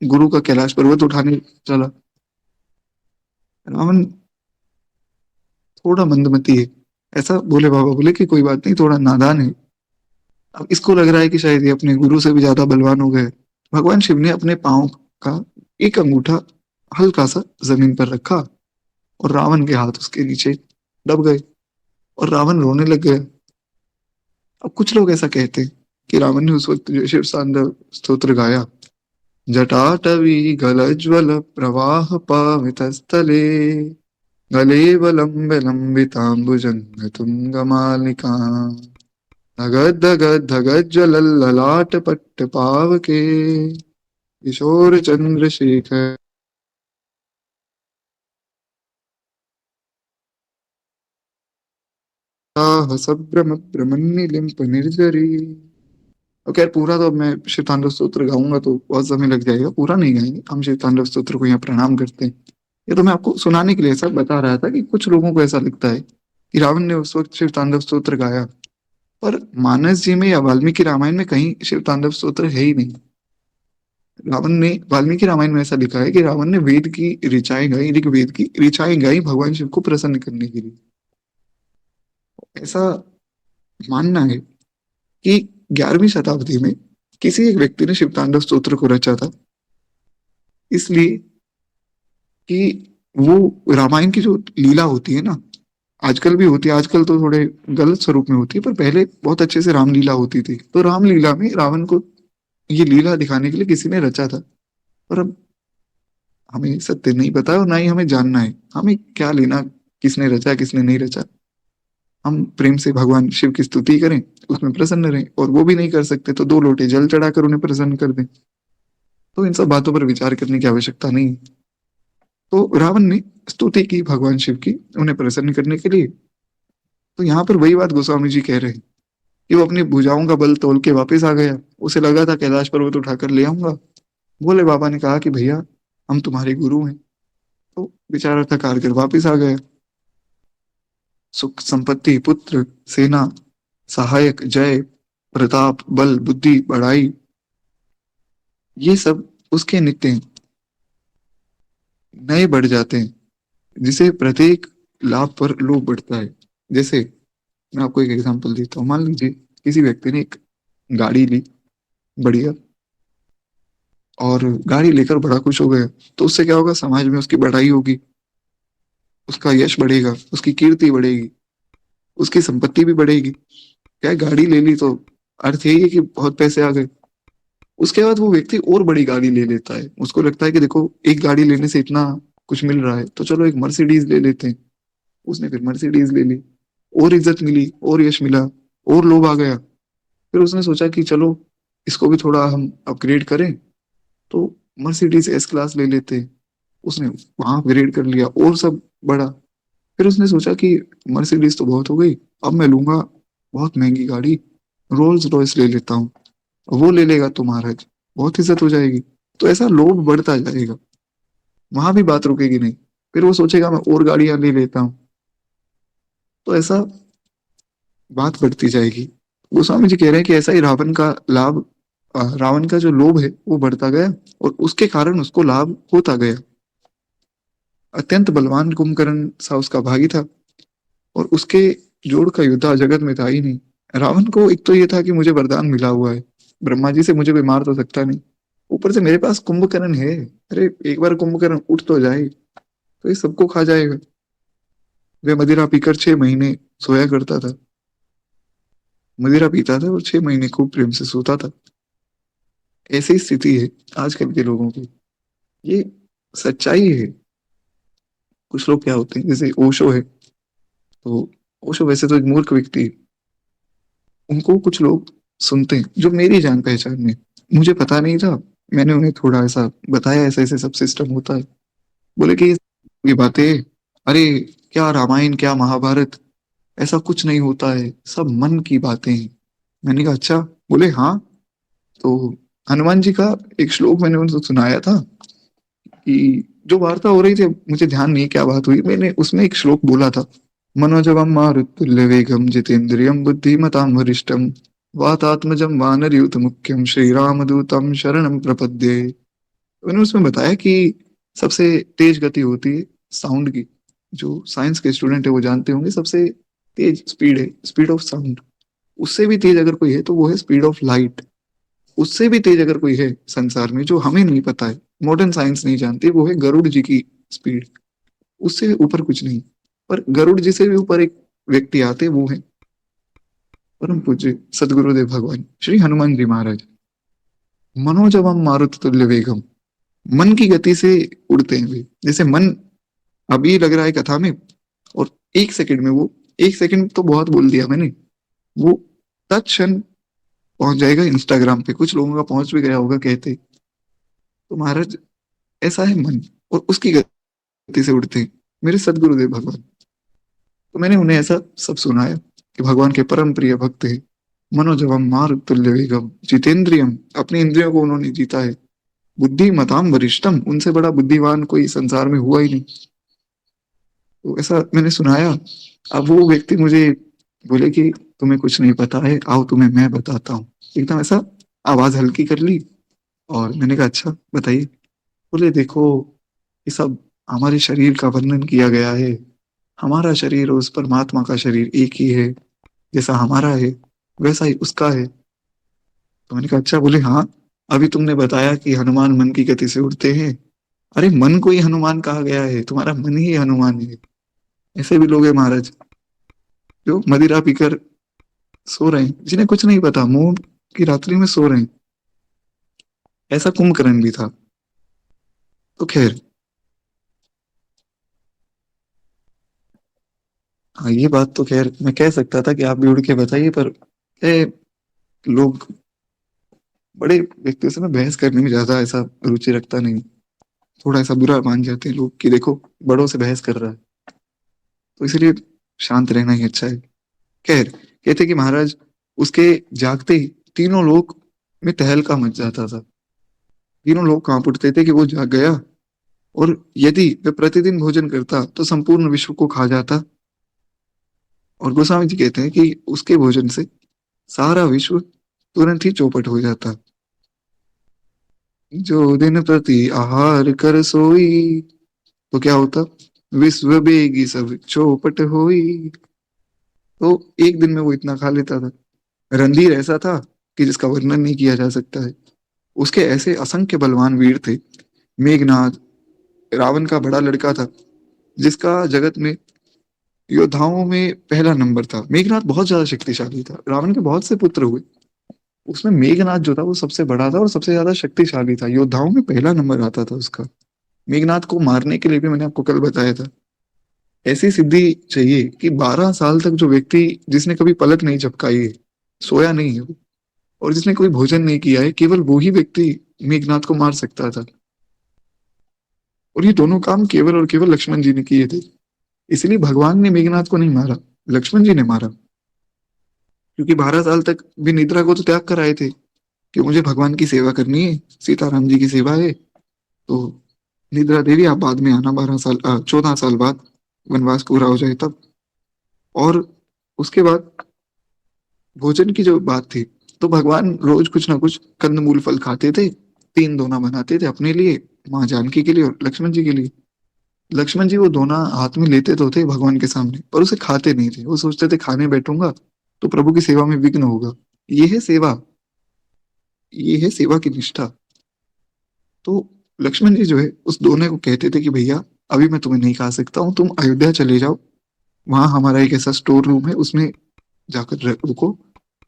गुरु का कैलाश पर्वत उठाने चला? रावण थोड़ा मंदमती है, ऐसा बोले बाबा। बोले कि कोई बात नहीं, थोड़ा नादान है। अब इसको लग रहा है कि शायद ये अपने गुरु से भी ज्यादा बलवान हो गए। भगवान शिव ने अपने पांव का एक अंगूठा हल्का सा जमीन पर रखा और रावण के हाथ उसके नीचे दब गए और रावण रोने लग गया। अब कुछ लोग ऐसा कहते हैं कि रावण ने उस वक्त जो शिव तांडव स्तोत्र गाया, जटाटवी गलज्वल प्रवाह पावितस्थले गलेवलंब लंबितांबुजंग तुंगमालिका धगध धगध धगध ज्वलल्ललाट पट्ट पावके किशोर चंद्रशेखर सब्रम ब्रह्मण्यलिंप निर्जरी। और खैर पूरा तो अब मैं शिव तांडव स्तोत्र गाऊंगा तो बहुत समय लग जाएगा, पूरा नहीं गाएंगे हम शिव तांडव स्तोत्र को, यहाँ प्रणाम करते हैं। ये तो मैं आपको सुनाने के लिए ऐसा बता रहा था कि कुछ लोगों को ऐसा लगता है कि रावण ने उस वक्त शिव तांडव स्तोत्र गाया, पर मानस जी में या वाल्मीकि रामायण में कहीं शिव तांडव स्तोत्र है ही नहीं। रावण ने वाल्मीकि रामायण में ऐसा लिखा है कि रावण ने वेद की ऋचाएं गाई, ऋग्वेद की ऋचाएं गाई भगवान शिव को प्रसन्न करने के लिए। ऐसा मानना है कि 11वीं शताब्दी में किसी एक व्यक्ति ने शिव तांडव स्तोत्र को रचा था, इसलिए कि वो रामायण की जो लीला होती है ना, आजकल भी होती है, आजकल तो थोड़े गलत स्वरूप में होती है, पर पहले बहुत अच्छे से रामलीला होती थी। तो रामलीला में रावण को ये लीला दिखाने के लिए किसी ने रचा था। पर अब हमें सत्य नहीं पता और ना ही हमें जानना है, हमें क्या लेना किसने रचा किसने नहीं रचा। हम प्रेम से भगवान शिव की स्तुति करें, उसमें प्रसन्न रहें, और वो भी नहीं कर सकते तो 2 लोटे जल चढ़ाकर उन्हें प्रसन्न कर दें। तो इन सब बातों पर विचार करने की आवश्यकता नहीं। तो रावण ने स्तुति की भगवान शिव की उन्हें प्रसन्न करने के लिए। तो यहाँ पर वही बात गोस्वामी जी कह रहे हैं कि वो अपनी भुजाओं का बल तोल के वापस आ गया। उसे लगा था कैलाश पर्वत उठाकर ले आऊंगा। भोले बाबा ने कहा कि भैया हम तुम्हारे गुरु हैं। तो बेचारा थक हार कर वापिस आ गया। सुख संपत्ति पुत्र सेना सहायक जय प्रताप बल बुद्धि बढ़ाई, ये सब उसके नित्य नए बढ़ जाते हैं, जिसे प्रत्येक लाभ पर लोभ बढ़ता है। जैसे मैं आपको एक एग्जांपल देता हूँ। मान लीजिए किसी व्यक्ति ने एक गाड़ी ली बढ़िया, और गाड़ी लेकर बड़ा खुश हो गया, तो उससे क्या होगा, समाज में उसकी बढ़ाई होगी, उसका यश बढ़ेगा, उसकी कीर्ति बढ़ेगी, उसकी संपत्ति भी बढ़ेगी। क्या है, गाड़ी ले ली तो अर्थ यही है कि बहुत पैसे आ गए। उसके बाद वो व्यक्ति और बड़ी गाड़ी ले लेता है, उसको लगता है कि देखो एक गाड़ी लेने से इतना कुछ मिल रहा है तो चलो एक मर्सिडीज ले लेते हैं। उसने फिर मर्सिडीज ले ली, और इज्जत मिली और यश मिला और लोभ आ गया। फिर उसने सोचा कि चलो इसको भी थोड़ा हम अपग्रेड करें, तो मर्सिडीज एस क्लास ले लेते हैं। उसने वहां अपग्रेड कर लिया और सब बढ़ा। फिर उसने सोचा कि मर्सिडीज तो बहुत हो गई, अब मैं लूंगा बहुत महंगी गाड़ी, रोल्स रॉयस ले लेता हूँ। वो ले लेगा तो महाराज बहुत इज्जत हो जाएगी। तो ऐसा लोभ बढ़ता जाएगा, वहां भी बात रुकेगी नहीं। फिर वो सोचेगा मैं और गाड़ियां ले लेता हूँ, तो ऐसा बात बढ़ती जाएगी। गोस्वामी जी कह रहे हैं कि ऐसा ही रावण का लाभ, रावण का जो लोभ है वो बढ़ता गया, और उसके कारण उसको लाभ होता गया। अत्यंत बलवान कुंभकर्ण सा उसका भागी था, और उसके जोड़ का योद्धा जगत में था ही नहीं। रावण को एक तो ये था कि मुझे वरदान मिला हुआ है, ब्रह्मा जी से मुझे कोई मार तो सकता नहीं, ऊपर से मेरे पास कुंभकर्ण है। अरे एक बार कुंभकर्ण उठ तो जाए तो ये सबको खा जाएगा। वह मदिरा पीकर 6 महीने सोया करता था, मदिरा पीता था और 6 महीने खूब प्रेम से सोता था। ऐसी स्थिति है आजकल के लोगों की, ये सच्चाई है। कुछ लोग क्या होते हैं, जैसे ओशो है, तो ओशो वैसे तो एक मूर्ख व्यक्ति है, उनको कुछ लोग सुनते हैं जो मेरी जान पहचान में, मुझे पता नहीं था, मैंने उन्हें थोड़ा ऐसा बताया ऐसे ऐसे सब सिस्टम होता है। बोले कि ये बातें, अरे क्या रामायण क्या महाभारत, ऐसा कुछ नहीं होता है, सब मन की बातें हैं। मैंने कहा अच्छा? बोले हाँ। तो हनुमान जी का एक श्लोक मैंने उनको सुनाया था कि जो वार्ता हो रही थी, मुझे ध्यान नहीं है क्या बात हुई, मैंने उसमें एक श्लोक बोला था, मनोजवम मारुतुल्य वेगम जितेंद्रियम बुद्धिमताम वरिष्ठम वातात्मजम वानरयूथ मुख्यम श्री राम दूतम शरणम प्रपद्ये। मैंने उसमें बताया कि सबसे तेज गति होती है साउंड की। जो साइंस के स्टूडेंट है वो जानते होंगे, सबसे तेज स्पीड है स्पीड ऑफ साउंड। उससे भी तेज अगर कोई है तो वो है स्पीड ऑफ लाइट। उससे भी तेज अगर कोई है संसार में जो हमें नहीं पता है, मॉडर्न साइंस नहीं जानती, वो है गरुड़ जी की स्पीड। उससे ऊपर कुछ नहीं। पर गरुड़ जी से भी ऊपर एक व्यक्ति आते, वो है परम पूज्य सदगुरुदेव भगवान श्री हनुमान जी महाराज। मनोजवम मारुत तुल्य वेगम, मन की गति से उड़ते हैं वे। जैसे मन अभी लग रहा है कथा में, और एक सेकंड में वो, एक सेकंड तो बहुत बोल दिया मैंने, वो तत्क्षण पहुंच जाएगा इंस्टाग्राम पे। कुछ लोगों का पहुंच भी गया होगा कहते। तो महाराज ऐसा है मन, और उसकी गति से उड़ते हैं मेरे सदगुरुदेव भगवान। तो मैंने उन्हें ऐसा सब सुनाया कि भगवान के परम प्रिय भक्त है। मनोजवम मार तुल्य वेगम जितेंद्रियम, अपनी इंद्रियों को उन्होंने जीता है। बुद्धिमताम वरिष्ठम, उनसे बड़ा बुद्धिमान कोई संसार में हुआ ही नहीं। तो ऐसा मैंने सुनाया। अब वो व्यक्ति मुझे बोले कि तुम्हें कुछ नहीं पता है, आओ तुम्हें मैं बताता हूँ। एकदम ऐसा आवाज हल्की कर ली, और मैंने कहा अच्छा बताइए। बोले देखो, ये सब हमारे शरीर का वर्णन किया गया है। हमारा शरीर और उस परमात्मा का शरीर एक ही है। जैसा हमारा है वैसा ही उसका है। तो मैंने कहा अच्छा। बोले हाँ, अभी तुमने बताया कि हनुमान मन की गति से उड़ते हैं। अरे मन को ही हनुमान कहा गया है, तुम्हारा मन ही हनुमान है। ऐसे भी लोग हैं महाराज जो मदिरा पीकर सो रहे हैं, जिन्हें कुछ नहीं पता, मोह की रात्रि में सो रहे हैं। ऐसा कुंभकर्ण भी था। तो खैर, हाँ ये बात तो खैर मैं कह सकता था कि आप भी उड़ के बताइए, पर लोग, बड़े व्यक्तियों से मैं बहस करने में ज्यादा ऐसा रुचि रखता नहीं। थोड़ा ऐसा बुरा मान जाते हैं लोग कि देखो बड़ों से बहस कर रहा है। तो इसलिए शांत रहना ही अच्छा है। खैर, कहते कि महाराज उसके जागते ही तीनों लोग में तहलका मच जाता था। तीनों लोग कांप उठते थे कि वो जाग गया। और यदि वह प्रतिदिन भोजन करता तो संपूर्ण विश्व को खा जाता। और गोस्वामी जी कहते हैं कि उसके भोजन से सारा विश्व तुरंत ही चौपट हो जाता। जो दिन प्रति आहार कर सोई, तो क्या होता, विश्व बेगी सब चौपट होई। तो एक दिन में वो इतना खा लेता था। रणधीर ऐसा था कि जिसका वर्णन नहीं किया जा सकता है। उसके ऐसे असंख्य बलवान वीर थे। मेघनाद रावण का बड़ा लड़का था, जिसका जगत में योद्धाओं में पहला नंबर था। मेघनाद बहुत ज्यादा शक्तिशाली था। रावण के बहुत से पुत्र हुए, उसमें मेघनाद जो था वो सबसे बड़ा था और सबसे ज्यादा शक्तिशाली था। योद्धाओं में पहला नंबर आता था उसका। मेघनाद को मारने के लिए भी मैंने आपको कल बताया था, ऐसी सिद्धि चाहिए कि 12 साल तक जो व्यक्ति, जिसने कभी पलक नहीं झपकाई है, सोया नहीं है वो, और जिसने कोई भोजन नहीं किया है, केवल वो ही व्यक्ति मेघनाद को मार सकता था। और ये दोनों काम केवल और केवल लक्ष्मण जी ने किए थे। इसलिए भगवान ने मेघनाद को नहीं मारा, लक्ष्मण जी ने मारा। क्योंकि 12 साल तक भी निद्रा को तो त्याग कर आए थे कि मुझे भगवान की सेवा करनी है, सीताराम जी की सेवा है। तो निद्रा देवी आप बाद में आना, 12 साल 14 साल बाद वनवास पूरा हो जाए तब। और उसके बाद भोजन की जो बात थी, तो भगवान रोज कुछ ना कुछ कंदमूल फल खाते थे। 3 दोना बनाते थे अपने लिए, माँ जानकी के लिए और लक्ष्मण जी के लिए। लक्ष्मण जी वो दोना हाथ में लेते तो थे भगवान के सामने, पर उसे खाते नहीं थे। वो सोचते थे खाने बैठूंगा तो प्रभु की सेवा में विघ्न होगा। ये है सेवा, ये है सेवा की निष्ठा। तो लक्ष्मण जी जो है उस दोने को कहते थे कि भैया अभी मैं तुम्हें नहीं खा सकता हूँ, तुम अयोध्या चले जाओ। वहां हमारा एक ऐसा स्टोर रूम है, उसमें जाकर रुको।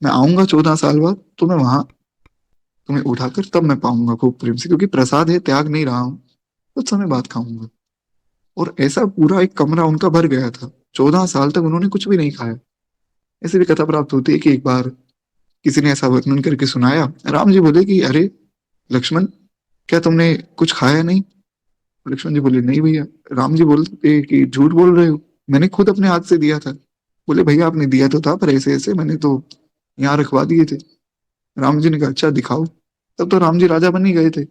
मैं आऊंगा 14 साल बाद, तो मैं वहां तुम्हें उठाकर तब मैं पाऊंगा खूब प्रेम से, क्योंकि प्रसाद है, त्याग नहीं रहा हूँ। कुछ समय बाद खाऊंगा। और ऐसा पूरा एक कमरा उनका भर गया था। 14 साल तक उन्होंने कुछ भी नहीं खाया। ऐसे भी कथा प्राप्त होती है कि एक बार किसी ने ऐसा वर्णन करके सुनाया। राम जी बोले कि अरे लक्ष्मण, क्या तुमने कुछ खाया नहीं? लक्ष्मण जी बोले नहीं भैया। राम जी बोलते कि झूठ बोल रहे हो, मैंने खुद अपने हाथ से दिया था। बोले भैया आपने दिया तो था, पर ऐसे ऐसे मैंने तो यहाँ रखवा दिए थे। राम जी ने कहा अच्छा दिखाओ। तब तो राम जी राजा बन ही गए थे।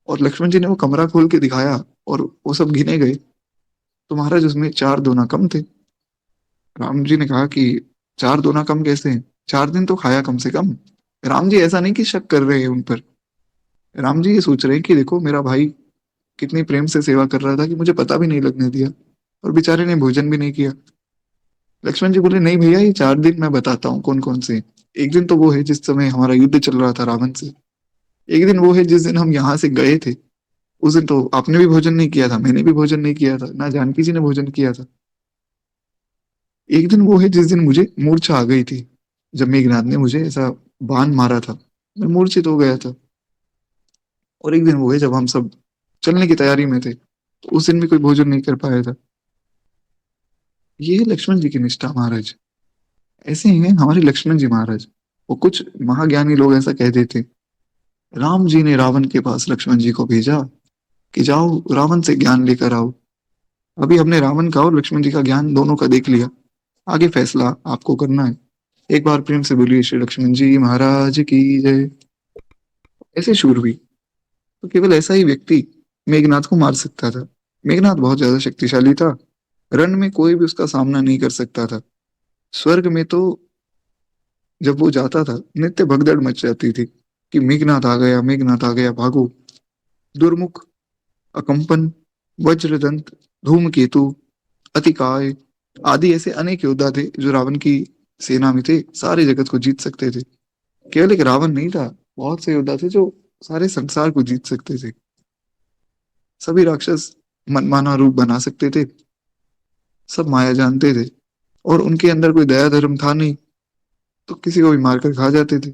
और लक्ष्मण जी ने वो कमरा खोल के दिखाया, और वो सब गिने गए तो महाराज उसमें 4 दोना कम थे। राम जी ने कहा कि 4 दोना कम कैसे हैं? 4 दिन तो खाया कम से कम। राम जी ऐसा नहीं कि शक कर रहे हैं उन पर। राम जी ये सोच रहे हैं कि देखो मेरा भाई कितनी प्रेम से सेवा कर रहा था कि मुझे पता भी नहीं लगने दिया, और बेचारे ने भोजन भी नहीं किया। लक्ष्मण जी बोले नहीं भैया, ये 4 दिन मैं बताता हूँ कौन कौन से। एक दिन तो वो है जिस समय हमारा युद्ध चल रहा था रावण से। एक दिन वो है जिस दिन हम यहाँ से गए थे। उस दिन तो आपने भी भोजन नहीं किया था, मैंने भी भोजन नहीं किया था, ना जानकी जी ने भोजन किया था। एक दिन वो है जिस दिन मुझे मूर्छा आ गई थी, जब मेघनाथ ने मुझे ऐसा बाण मारा था, मैं मूर्छित हो गया था। और एक दिन वो है जब हम सब चलने की तैयारी में थे, तो उस दिन भी कोई भोजन नहीं कर पाया था। ये है लक्ष्मण जी की निष्ठा महाराज। ऐसे ही हैं हमारे लक्ष्मण जी महाराज। वो कुछ महाज्ञानी लोग ऐसा कह देते, राम जी ने रावण के पास लक्ष्मण जी को भेजा कि जाओ रावण से ज्ञान लेकर आओ। अभी हमने रावण का और लक्ष्मण जी का ज्ञान दोनों का देख लिया, आगे फैसला आपको करना है। एक बार प्रेम से बोलिए श्री लक्ष्मण जी महाराज की जय। ऐसे शूरवीर, तो केवल ऐसा ही व्यक्ति मेघनाथ को मार सकता था। मेघनाथ बहुत ज्यादा शक्तिशाली था, रण में कोई भी उसका सामना नहीं कर सकता था। स्वर्ग में तो जब वो जाता था नित्य भगदड़ मच जाती थी कि मेघनाथ आ गया, मेघनाथ आ गया, भागो। दुर्मुख, अकंपन, वज्रदंत, धूमकेतु, अतिकाय आदि ऐसे अनेक योद्धा थे जो रावण की सेना में थे, सारे जगत को जीत सकते थे। केवल एक रावण नहीं था, बहुत से योद्धा थे जो सारे संसार को जीत सकते थे। सभी राक्षस मनमाना रूप बना सकते थे, सब माया जानते थे, और उनके अंदर कोई दया धर्म था नहीं, तो किसी को भी मारकर खा जाते थे।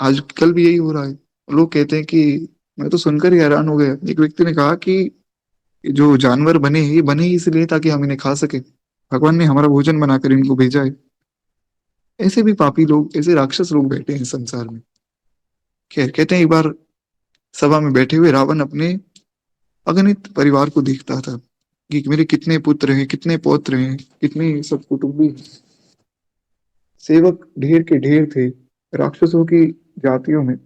आजकल भी यही हो रहा है। लोग कहते हैं कि, मैं तो सुनकर ही हैरान हो गया, एक व्यक्ति ने कहा कि जो जानवर बने हैं ये बने ही इसलिए ताकि हम इन्हें खा सके, भगवान ने हमारा भोजन बनाकर इनको भेजा है। ऐसे भी पापी लोग, ऐसे राक्षस लोग बैठे हैं संसार में। खैर, कहते हैं एक बार सभा में बैठे हुए रावण अपने अगणित परिवार को देखता था कि मेरे कितने पुत्र हैं, कितने पौत्र हैं, कितने सब कुटुंबी हैं। सेवक ढेर के ढेर थे। राक्षसों की जातियों में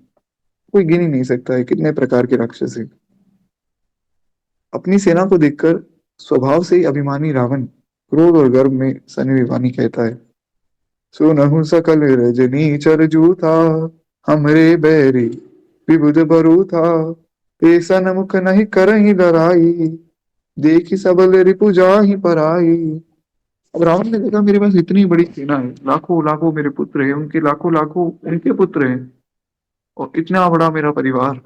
कोई गिन ही नहीं सकता है कितने प्रकार के राक्षस हैं। अपनी सेना को देखकर स्वभाव से ही अभिमानी रावण क्रोध और गर्व में सनी विवानी कहता है, सुनहु सकल रजनी चरजू था, हमरे बैरी विबुध बरू था, ऐसा मुख नहीं करही लड़ाई, देखी सबल रिपु जाहि पराई। अब रावण ने देखा मेरे पास इतनी बड़ी सेना है, लाखों लाखों मेरे पुत्र हैं, उनके लाखों लाखों उनके पुत्र हैं, और इतना बड़ा मेरा परिवार,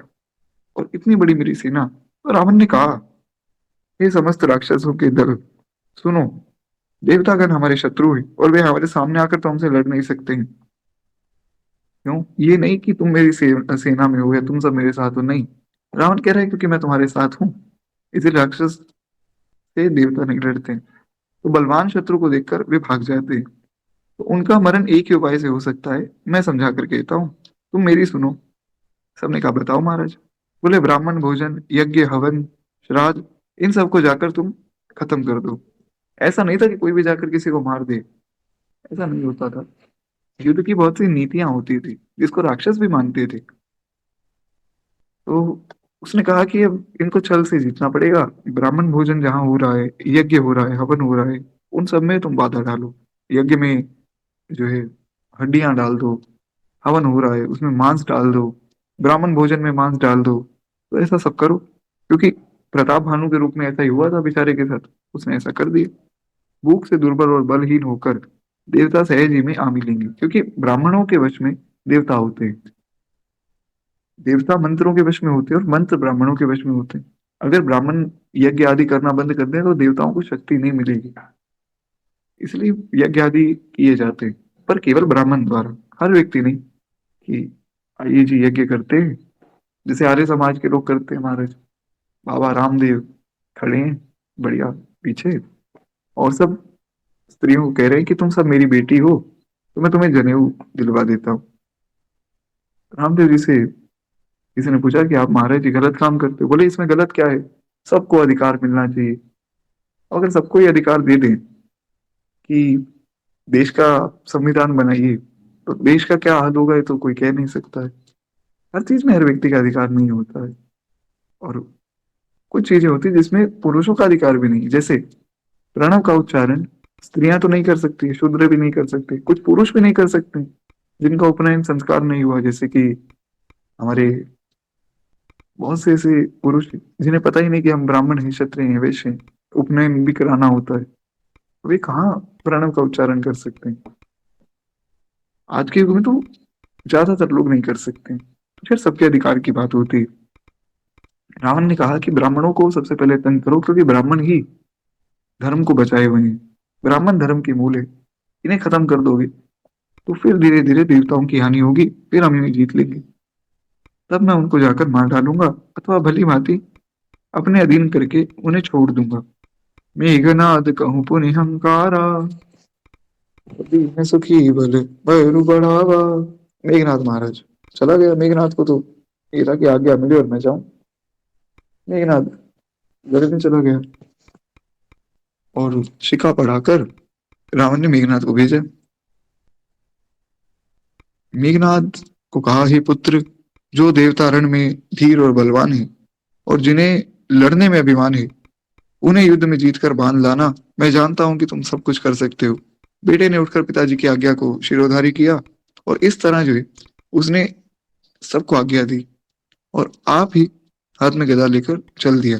और इतनी बड़ी मेरी सेना। तो रावण ने कहा, हे समस्त राक्षसों के दल, सुनो, देवतागण हमारे शत्रु हैं और वे हमारे सामने आकर तो हमसे लड़ नहीं सकते हैं। क्यों? ये नहीं कि तुम मेरी सेना में हो या तुम सब मेरे साथ हो, नहीं। रावण कह रहा है क्योंकि मैं तुम्हारे साथ हूँ, इसलिए राक्षस से देवता नहीं लड़ते। तो बलवान शत्रु को देखकर वे भाग जाते हैं। तो उनका मरण एक ही उपाय से हो सकता है, मैं समझा कर कहता हूँ, तुम मेरी सुनो। सबने कहा बताओ महाराज। बोले ब्राह्मण भोजन, यज्ञ, हवन, श्राद्ध, इन सबको जाकर तुम खत्म कर दो। ऐसा नहीं था कि कोई भी जाकर किसी को मार दे, ऐसा नहीं होता था। युद्ध की बहुत सी नीतियां होती थी जिसको राक्षस भी मानते थे। तो उसने कहा कि अब इनको छल से जीतना पड़ेगा। ब्राह्मण भोजन जहाँ हो रहा है, यज्ञ हो रहा है, हवन हो रहा है, उन सब में तुम बाधा डालो। यज्ञ में जो है हड्डियां डाल दो, हवन हो रहा है उसमें मांस डाल दो, ब्राह्मण भोजन में मांस डाल दो। तो ऐसा सब करो, क्योंकि प्रताप भानु के रूप में ऐसा ही हुआ था बेचारे के साथ, उसने ऐसा कर दिया। भूख से दुर्बल और बलहीन होकर देवता सहज ही में आ मिलेंगे, क्योंकि ब्राह्मणों के वश में देवता होते हैं। देवता मंत्रों के वश में होते हैं और मंत्र ब्राह्मणों के वश में होते हैं। अगर ब्राह्मण यज्ञ आदि करना बंद कर दें तो देवताओं को शक्ति नहीं मिलेगी। इसलिए यज्ञ आदि किए जाते हैं, पर केवल ब्राह्मण द्वारा, हर व्यक्ति नहीं कि आइए जी यज्ञ करते हैं जैसे आर्य समाज के लोग करते हैं। महाराज बाबा रामदेव खड़े हैं बढ़िया पीछे, और सब स्त्रियों को कह रहे हैं कि तुम सब मेरी बेटी हो, तो मैं तुम्हें जनेऊ दिलवा देता हूँ। रामदेव जी से किसी ने पूछा कि आप महाराज जी गलत काम करते हो। बोले इसमें गलत क्या है, सबको अधिकार मिलना चाहिए। अगर सबको ये अधिकार दे दें कि देश का संविधान बनाइए, तो देश का क्या हाल होगा ये तो कोई कह नहीं सकता है। हर चीज में हर व्यक्ति का अधिकार नहीं होता है। और कुछ चीजें होती जिसमें पुरुषों का अधिकार भी नहीं, जैसे प्रणव का उच्चारण स्त्रियां तो नहीं कर सकती, शूद्र भी नहीं कर सकते, कुछ पुरुष भी नहीं कर सकते जिनका उपनयन संस्कार नहीं हुआ, जैसे कि हमारे बहुत से ऐसे पुरुष जिन्हें पता ही नहीं कि हम ब्राह्मण हैं, क्षत्रिय हैं, वैश्य हैं, उपनयन भी कराना होता है, वे कहाँ प्रणव का उच्चारण कर सकते हैं। आज के युग में तो ज्यादातर लोग नहीं कर सकते। फिर सबके अधिकार की बात होती है। रावण ने कहा कि ब्राह्मणों को सबसे पहले तंग करो, क्योंकि ब्राह्मण ही धर्म को बचाए हुए हैं, ब्राह्मण धर्म के मूल है। इन्हें खत्म कर दोगे तो फिर धीरे धीरे देवताओं की हानि होगी, फिर हम इन्हें जीत लेंगे। तब मैं उनको जाकर मार डालूंगा, अथवा भली भांति अपने अधीन करके उन्हें छोड़ दूंगा। मेघनाद कहूँ पुनि हमकारा, दीन सुखी बल भैरु बढ़ावा। मेघनाथ महाराज चला गया। मेघनाथ को तो ये था कि आज्ञा मिले और मैं जाऊं। मेघनाथ गर्भ में चला गया और शिखा पढ़ाकर रावण ने मेघनाथ को भेजा। मेघनाथ को कहा, हे पुत्र, जो देवता रण में धीर और बलवान है और जिन्हें लड़ने में अभिमान है, उन्हें युद्ध में जीत कर बांध लाना। मैं जानता हूं कि तुम सब कुछ कर सकते हो। बेटे ने उठकर पिताजी की आज्ञा को शिरोधार्य किया और इस तरह जो है उसने सबको आज्ञा दी, और आप ही हाथ में गदा लेकर चल दिया।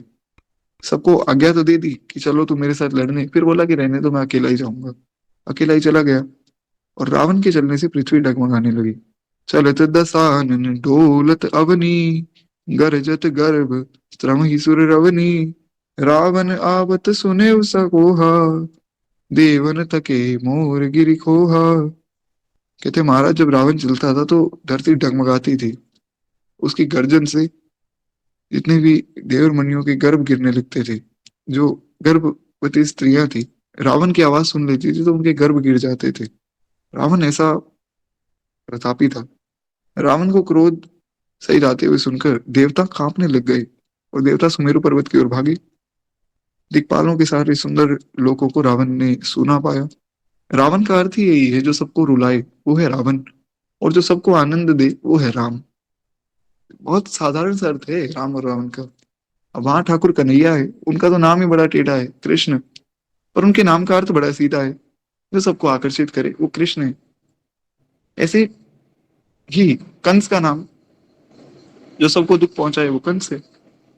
सबको आज्ञा तो दे दी कि चलो तुम मेरे साथ लड़ने, फिर बोला कि रहने दो, मैं अकेला ही जाऊंगा। अकेला ही चला गया और रावण के चलने से पृथ्वी डगमगाने लगी। चलत दसानन डोलत अवनी, गरजत गर्भ त्रमहि सुर रवनी। रावण आवत सुने सकोहा, देवन तके मोर गिरि खोहा। कहते महाराज, जब रावण चलता था तो धरती डगमगाती थी। उसकी गर्जन से जितने भी देवर मनियों के गर्भ गिरने लगते थे। जो गर्भवती स्त्रियां थी, रावण की आवाज सुन लेती थी तो उनके गर्भ गिर जाते थे। रावण ऐसा प्रतापी था। रावण को क्रोध सही जाते हुए सुनकर देवता कांपने लग गए और देवता सुमेरु पर्वत की ओर भागे। दिक्पालों के सारे सुंदर लोगों को रावण ने सुना पाया। रावण का अर्थ ही यही है, जो सबको रुलाए वो है रावण, और जो सबको आनंद दे वो है राम। बहुत साधारण सा अर्थ है राम और रावण का। अब वहां ठाकुर कन्हैया है, उनका तो नाम ही बड़ा टेढ़ा है, कृष्ण, पर उनके नाम का अर्थ बड़ा सीधा है। जो सबको आकर्षित करे वो कृष्ण है। ऐसे ही कंस का नाम, जो सबको दुख पहुंचाए, वो कंस है।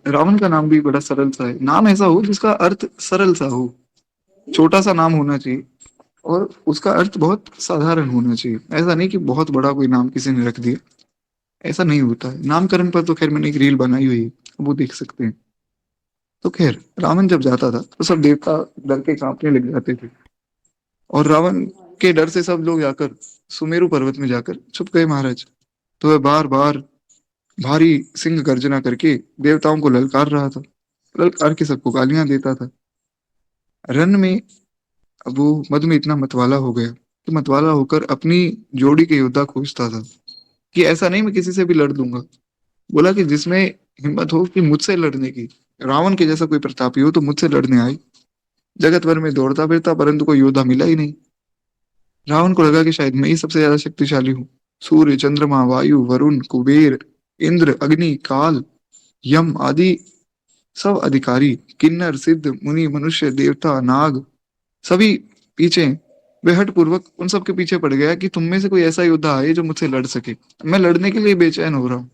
रावण का नाम भी बड़ा सरल सा है। नाम ऐसा हो जिसका अर्थ सरल सा हो, छोटा सा नाम होना चाहिए और उसका अर्थ बहुत साधारण होना चाहिए। ऐसा नहीं कि बहुत बड़ा कोई नाम किसी ने रख दिया, ऐसा नहीं होता है। नामकरण पर तो खैर मैंने एक रील बनाई हुई है, वो देख सकते हैं। तो खैर रावण जब जाता था तो सब देवता डर के कांपने लग जाते थे, और रावण के डर से सब लोग जाकर सुमेरु पर्वत में जाकर छुप गए महाराज। तो वह बार बार भारी सिंह गर्जना करके देवताओं को ललकार रहा था, ललकार के सबको गालियां देता था। रन में अब वो मद में इतना मतवाला हो गया कि मतवाला होकर अपनी जोड़ी के योद्धा खोजता था, कि ऐसा नहीं मैं किसी से भी लड़ दूंगा। बोला कि जिसमें हिम्मत हो कि मुझसे लड़ने की, रावण के जैसा कोई प्रतापी हो तो मुझसे लड़ने आए। जगत भर में दौड़ता फिरता, परंतु कोई योद्धा मिला ही नहीं। रावण को लगा कि शायद मैं ही सबसे ज्यादा शक्तिशाली हूँ। सूर्य, चंद्रमा, वायु, वरुण, कुबेर, इंद्र, अग्नि, काल, यम आदि सब अधिकारी, किन्नर, सिद्ध, मुनि, मनुष्य, देवता, नाग, सभी पीछे। वे हठ पूर्वक उन सब के पीछे पड़ गया कि तुम में से कोई ऐसा योद्धा आए जो मुझसे लड़ सके। मैं लड़ने के लिए बेचैन हो रहा हूँ।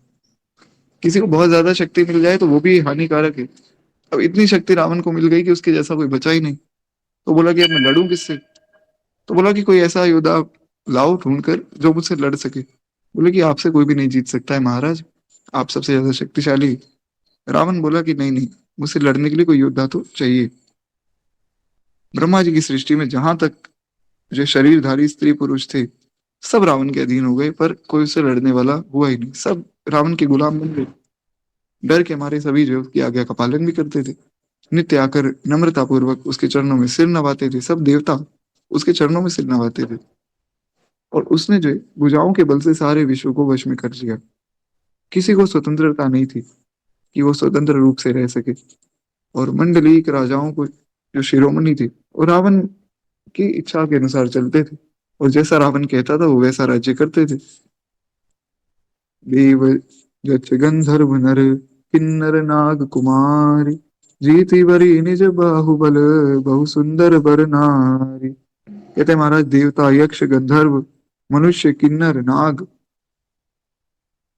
किसी को बहुत ज्यादा शक्ति मिल जाए तो वो भी हानिकारक है। अब इतनी शक्ति रावण को मिल गई कि उसके जैसा कोई बचा ही नहीं। तो बोला कि अब मैं लड़ूं किससे। तो बोला कि कोई ऐसा योद्धा लाओ ढूंढ कर जो मुझसे लड़ सके। बोले कि आपसे कोई भी नहीं जीत सकता है महाराज, आप सबसे ज्यादा शक्तिशाली। रावण बोला कि नहीं नहीं, मुझसे लड़ने के लिए कोई योद्धा तो चाहिए। ब्रह्मा जी की सृष्टि में जहां तक जो शरीरधारी स्त्री पुरुष थे, सब रावण के अधीन हो गए, पर कोई उससे लड़ने वाला हुआ ही नहीं। सब रावण के गुलाम बन गए। डर के मारे सभी जो उसकी आज्ञा का पालन भी करते थे। नित्य आकर नम्रता पूर्वक उसके चरणों में सिर नवाते थे। सब देवता उसके चरणों में सिर नवाते थे। और उसने जो है भुजाओं के बल से सारे विश्व को वश में कर लिया। किसी को स्वतंत्रता नहीं थी कि वो स्वतंत्र रूप से रह सके। और मंडलीक राजाओं को, जो शिरोमणि थे, वो रावण की इच्छा के अनुसार चलते थे, और जैसा रावण कहता था वो वैसा राज्य करते थे। देव, जच, गंधर्व, नर, किन्नर, नाग, कुमार, जीती बरी निज बाहुबल, बहु सुंदर बर नारी। कहते हैं महाराज, देवता, यक्ष, गंधर्व, मनुष्य, किन्नर, नाग,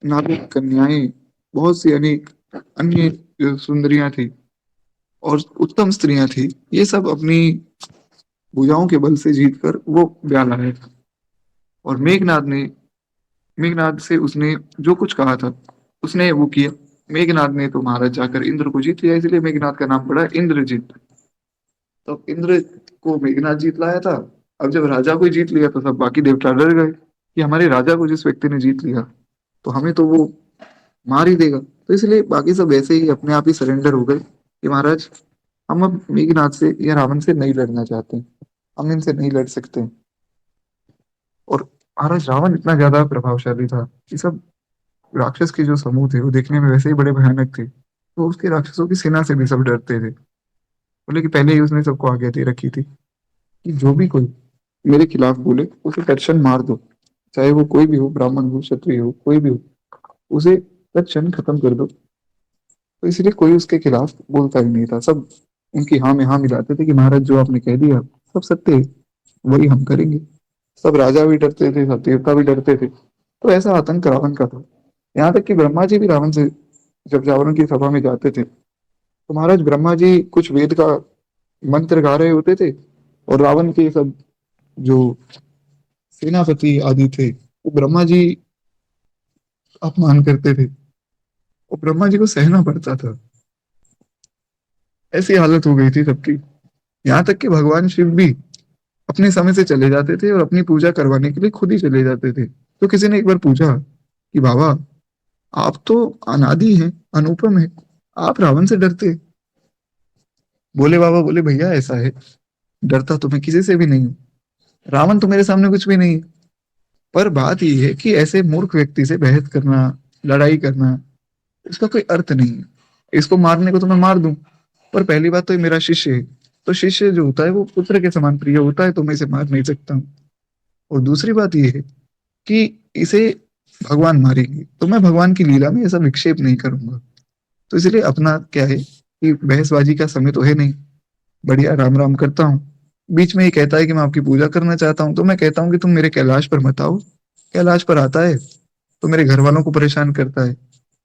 नागरिक, कन्याएं, बहुत सी अनेक अन्य जो सुंदरियां थी और उत्तम स्त्रियां थी, ये सब अपनी भुजाओं के बल से जीतकर वो ब्याह लाया था। और मेघनाद से उसने जो कुछ कहा था उसने वो किया। मेघनाद ने तो महाराज जाकर इंद्र को जीत लिया, इसलिए मेघनाद का नाम पड़ा इंद्रजीत। तो इंद्र को मेघनाद जीत लाया था। अब जब राजा को ही जीत लिया तो सब बाकी देवता डर गए कि हमारे राजा को जिस व्यक्ति ने जीत लिया तो हमें तो वो मार ही देगा। तो इसलिए बाकी सब ऐसे ही अपने आप ही सरेंडर हो गए कि महाराज, हम अब मेघनाद से या रावण से नहीं लड़ना चाहते, हम इनसे नहीं लड़ सकते। और महाराज रावण इतना ज्यादा प्रभावशाली था कि सब राक्षस के जो समूह थे वो देखने में वैसे ही बड़े भयानक थे, तो उसके राक्षसों की सेना से भी सब डरते थे। बोले कि पहले ही उसने सबको आगे दे रखी थी कि जो भी कोई मेरे खिलाफ बोले उसे तत्क्षण मार दो, चाहे वो कोई भी हो, ब्राह्मण हो, क्षत्रिय हो, कोई भी हो, उसे तत्क्षण खत्म कर दो। तो इसलिए कोई उसके खिलाफ बोलता ही नहीं था, सब उनकी हाँ में हाँ मिलाते थे कि महाराज जो आपने कह दिया सब सत्य है, वही हम करेंगे। सब राजा भी डरते थे, सब देवता भी डरते थे। तो ऐसा आतंक रावण का था, यहाँ तक कि ब्रह्मा जी भी रावण से जब रावण की सभा में जाते थे तो महाराज ब्रह्मा जी कुछ वेद का मंत्र गा रहे होते थे और रावण के सब जो सेनापति आदि थे वो ब्रह्मा जी अपमान करते थे और ब्रह्मा जी को सहना पड़ता था। ऐसी हालत हो गई थी सबकी, यहाँ तक कि भगवान शिव भी अपने समय से चले जाते थे और अपनी पूजा करवाने के लिए खुद ही चले जाते थे। तो किसी ने एक बार पूछा कि बाबा, आप तो अनादि हैं, अनुपम है, आप रावण से डरते? बोले बाबा, बोले भैया ऐसा है, डरता तो मैं किसी से भी नहीं हूँ, रावण तो मेरे सामने कुछ भी नहीं है। पर बात यह है कि ऐसे मूर्ख व्यक्ति से बहस करना, लड़ाई करना, इसका कोई अर्थ नहीं है। इसको मारने को तो मैं मार दूं, पर पहली बात तो ये मेरा शिष्य है, तो शिष्य जो होता है वो पुत्र के समान प्रिय होता है, तो मैं इसे मार नहीं सकता हूँ। और दूसरी बात ये है कि इसे भगवान मारेंगे तो मैं भगवान की लीला में ऐसा विक्षेप नहीं करूंगा। तो इसलिए अपना क्या है कि बहसबाजी का समय तो है नहीं, बढ़िया राम राम करता हूँ। बीच में ये कहता है कि मैं आपकी पूजा करना चाहता हूँ, तो मैं कहता हूँ कि तुम मेरे कैलाश पर मत आओ। कैलाश पर आता है तो मेरे घर वालों को परेशान करता है,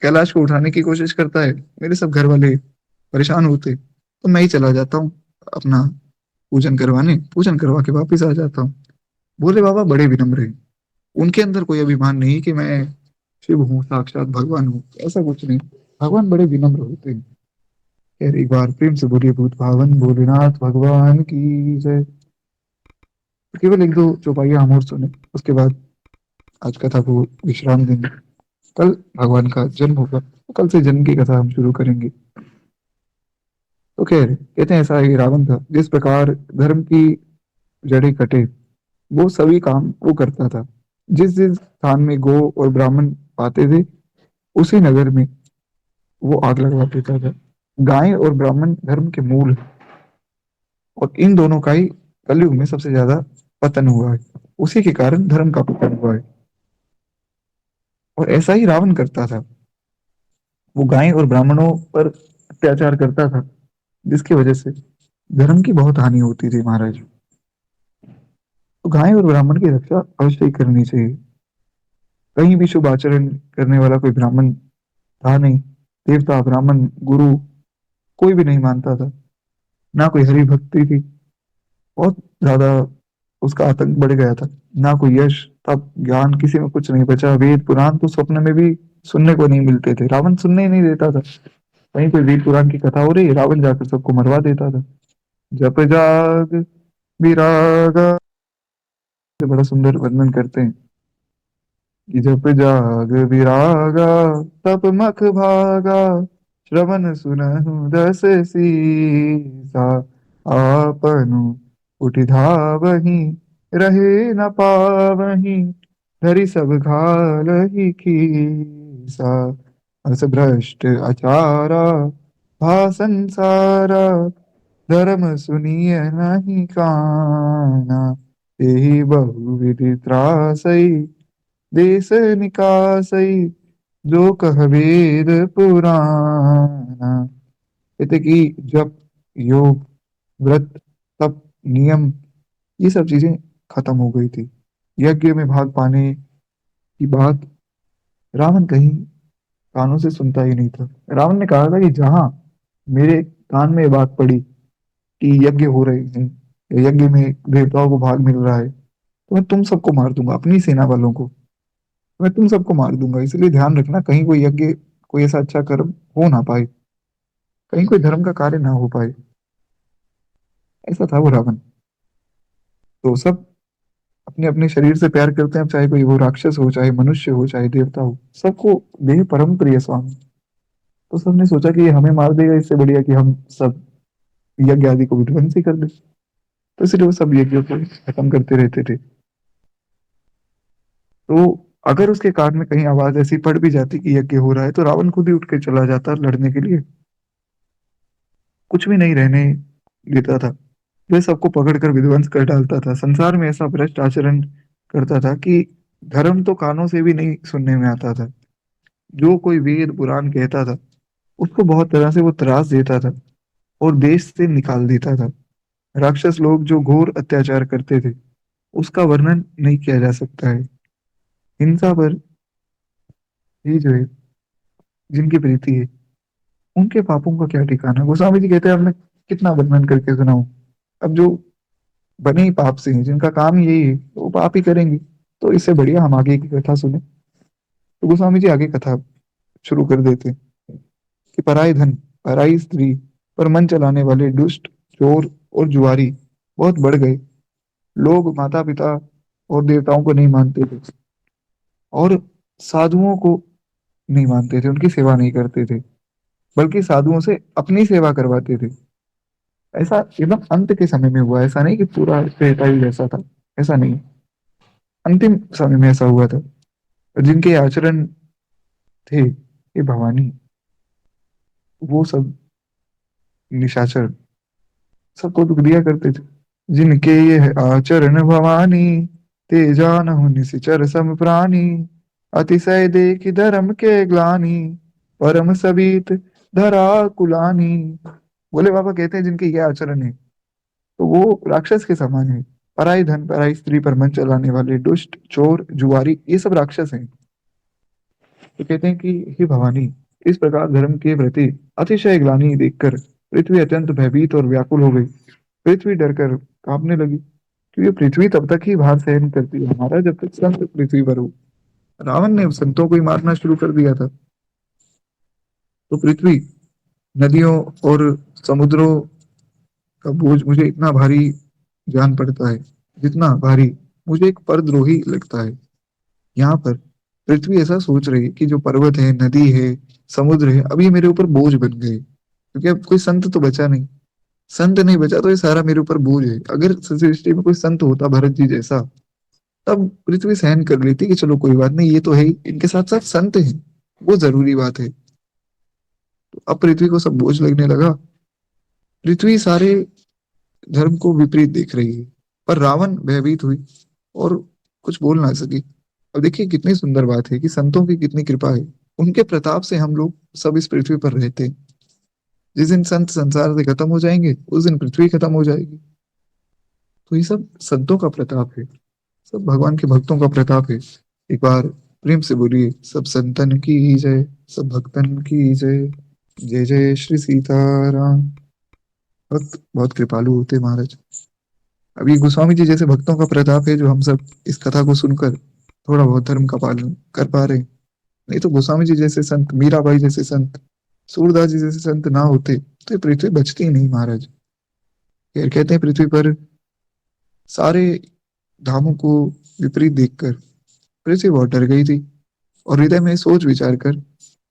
कैलाश को उठाने की कोशिश करता है, मेरे सब घर वाले परेशान होते, तो मैं ही चला जाता हूँ अपना पूजन करवाने, पूजन करवा के वापिस आ जाता हूँ। भोले बाबा बड़े विनम्र हैं, उनके अंदर कोई अभिमान नहीं कि मैं शिव हूँ, साक्षात भगवान हूँ, ऐसा कुछ नहीं। भगवान बड़े विनम्र होते हैं। खैर, एक बार प्रेम से बोलिए भूत भावन भोलेनाथ भगवान की जय। तो केवल एक दो चौपाइयां हम और सुने, उसके बाद आज कथा को विश्राम देंगे। कल भगवान का जन्म होगा, तो कल से जन्म की कथा हम शुरू करेंगे। तो खैर, कहते हैं ऐसा ही रावण था, जिस प्रकार धर्म की जड़ें कटे वो सभी काम वो करता था। जिस जिस स्थान में गौ और ब्राह्मण पाते थे उसी नगर में वो आग लगवा देता था। गाय और ब्राह्मण धर्म के मूल हैं, और इन दोनों का ही कलयुग में सबसे ज्यादा पतन हुआ है। उसी के कारण धर्म का पतन हुआ है। और ऐसा ही रावण करता था, वो गाय और ब्राह्मणों पर अत्याचार करता था, जिसकी वजह से धर्म की बहुत हानि होती थी महाराज। तो गाय और ब्राह्मण की रक्षा अवश्य ही करनी चाहिए। कहीं भी शुभ आचरण करने वाला कोई ब्राह्मण था नहीं। देवता, ब्राह्मण, गुरु कोई भी नहीं मानता था, ना कोई हरि भक्ति थी। बहुत ज्यादा उसका आतंक बढ़ गया था। ना कोई यश, तप, ज्ञान, किसी में कुछ नहीं बचा। वेद पुराण तो स्वप्न में भी सुनने को नहीं मिलते थे, रावण सुनने ही नहीं देता था। वहीं कोई वेद पुराण की कथा हो रही है, रावण जाकर सबको मरवा देता था। जप जाग विरागा से बड़ा सुंदर वर्णन करते हैं कि जप जाग विरागा, तप मख भागा, श्रवण सुनहु दस सीसा, आपनु उठि धावहि, रहे न पावहि, धरि सब घालहि खीसा, अस भ्रष्ट आचारा, भा संसारा, धर्म सुनिय नहीं काना, एहि बहुविधि त्रासई, देश निकासई, जो कह वेद पुराना। कहते कि जब योग, व्रत, तप, नियम, ये सब चीजें खत्म हो गई थी। यज्ञ में भाग पाने की बात रावण कहीं कानों से सुनता ही नहीं था। रावण ने कहा था कि जहां मेरे कान में ये बात पड़ी कि यज्ञ हो रहे हैं, यज्ञ में देवताओं को भाग मिल रहा है, तो मैं तुम सबको मार दूंगा, अपनी सेना वालों को मैं तुम सबको मार दूंगा। इसलिए ध्यान रखना, कहीं कोई यज्ञ, कोई ऐसा अच्छा कर्म हो ना पाए, कहीं कोई धर्म का कार्य ना हो पाए। ऐसा था वो रावण। तो सब अपने अपने शरीर से प्यार करते हैं, अब चाहे कोई वो राक्षस हो, चाहे मनुष्य हो, चाहे देवता हो, सबको देह परम प्रिय स्वामी। तो सबने सोचा कि ये हमें मार देगा, इससे बढ़िया कि हम सब यज्ञ आदि को विध्वंस ही कर दे। तो इसलिए वो सब यज्ञों को खत्म करते रहते थे। तो अगर उसके कान में कहीं आवाज ऐसी पड़ भी जाती कि यज्ञ हो रहा है, तो रावण खुद ही उठ के चला जाता लड़ने के लिए, कुछ भी नहीं रहने देता था। वह सबको पकड़कर विध्वंस कर डालता था। संसार में ऐसा भ्रष्ट आचरण करता था कि धर्म तो कानों से भी नहीं सुनने में आता था। जो कोई वेद पुराण कहता था, उसको बहुत तरह से वो त्रास देता था और देश से निकाल देता था। राक्षस लोग जो घोर अत्याचार करते थे, उसका वर्णन नहीं किया जा सकता है। हिंसा पर ही जो है, जिनकी प्रीति है, उनके पापों का क्या ठिकाना। गोस्वामी जी कहते हैं, अब मैं कितना वर्णन करके सुनाऊं। अब जो बने ही पाप से हैं, जिनका काम ही यही है, तो वो पाप ही करेंगे। तो इससे बढ़िया हम आगे की कथा सुने। तो गोस्वामी जी आगे कथा शुरू कर देते हैं कि पराय धन, पराई स्त्री पर मन चलाने वाले दुष्ट, चोर और जुआरी बहुत बढ़ गए। लोग माता पिता और देवताओं को नहीं मानते थे, और साधुओं को नहीं मानते थे, उनकी सेवा नहीं करते थे, बल्कि साधुओं से अपनी सेवा करवाते थे। ऐसा एकदम अंत के समय में हुआ, ऐसा नहीं कि पूरा त्रेता युग ऐसा था, ऐसा नहीं। अंतिम समय में ऐसा हुआ था। जिनके आचरण थे ये भवानी, वो सब निशाचर सबको दुख दिया करते थे। जिनके ये आचरण भवानी, ते जानहु निशिचर सम प्राणी। अतिशय देख धर्म के ग्लानि, परम सबित धरा कुलानी। बोले बाबा कहते हैं, जिनके ये आचरण है, तो वो राक्षस के समान है। पराई धन, पराई स्त्री पर मन चलाने वाले दुष्ट, चोर, जुआरी, ये सब राक्षस हैं। तो कहते हैं कि हे भवानी, इस प्रकार धर्म के प्रति अतिशय ग्लानि देखकर पृथ्वी अत्यंत भयभीत और व्याकुल हो गई। पृथ्वी डरकर कांपने लगी, क्योंकि पृथ्वी तब तक ही भार सहन करती है हमारा, जब तक संत पृथ्वी पर हो। रावण ने संतों को ही मारना शुरू कर दिया था। तो पृथ्वी, नदियों और समुद्रों का बोझ मुझे इतना भारी जान पड़ता है, जितना भारी मुझे एक परद्रोही लगता है। यहाँ पर पृथ्वी ऐसा सोच रही है कि जो पर्वत है, नदी है, समुद्र है, अब ये मेरे ऊपर बोझ बन गए, क्योंकि अब कोई संत तो बचा नहीं। संत नहीं बचा तो ये सारा मेरे ऊपर बोझ है। अगर सृष्टि में कोई संत होता भरत जी जैसा, तब पृथ्वी सहन कर लेती कि चलो कोई बात नहीं, ये तो है ही, इनके साथ साथ संत हैं, वो जरूरी बात है। तो अब पृथ्वी को सब बोझ लगने लगा। पृथ्वी सारे धर्म को विपरीत देख रही है, पर रावण भयभीत हुई और कुछ बोल ना सकी। अब देखिए कितनी सुंदर बात है कि संतों की कितनी कृपा है। उनके प्रताप से हम लोग सब इस पृथ्वी पर रहते हैं। जिस दिन संत संसार से खत्म हो जाएंगे, उस दिन पृथ्वी खत्म हो जाएगी। तो ये सब संतों का प्रताप है, सब भगवान के भक्तों का प्रताप है। एक बार प्रेम से बोलिए, सब संतन की जय, सब भक्तन की जय। जय जय श्री सीताराम। भक्त बहुत कृपालु होते हैं महाराज। अभी गोस्वामी जी जैसे भक्तों का प्रताप है, जो हम सब इस कथा को सुनकर थोड़ा बहुत धर्म का पालन कर पा रहे हैं। नहीं तो गोस्वामी जी जैसे संत, मीराबाई जैसे संत, सूरदास जी जैसे संत ना होते तो ये पृथ्वी बचती ही नहीं महाराज। फिर कहते हैं पृथ्वी पर सारे धामों को विपरीत देखकर पृथ्वी बहुत डर गई थी, और हृदय में सोच विचार कर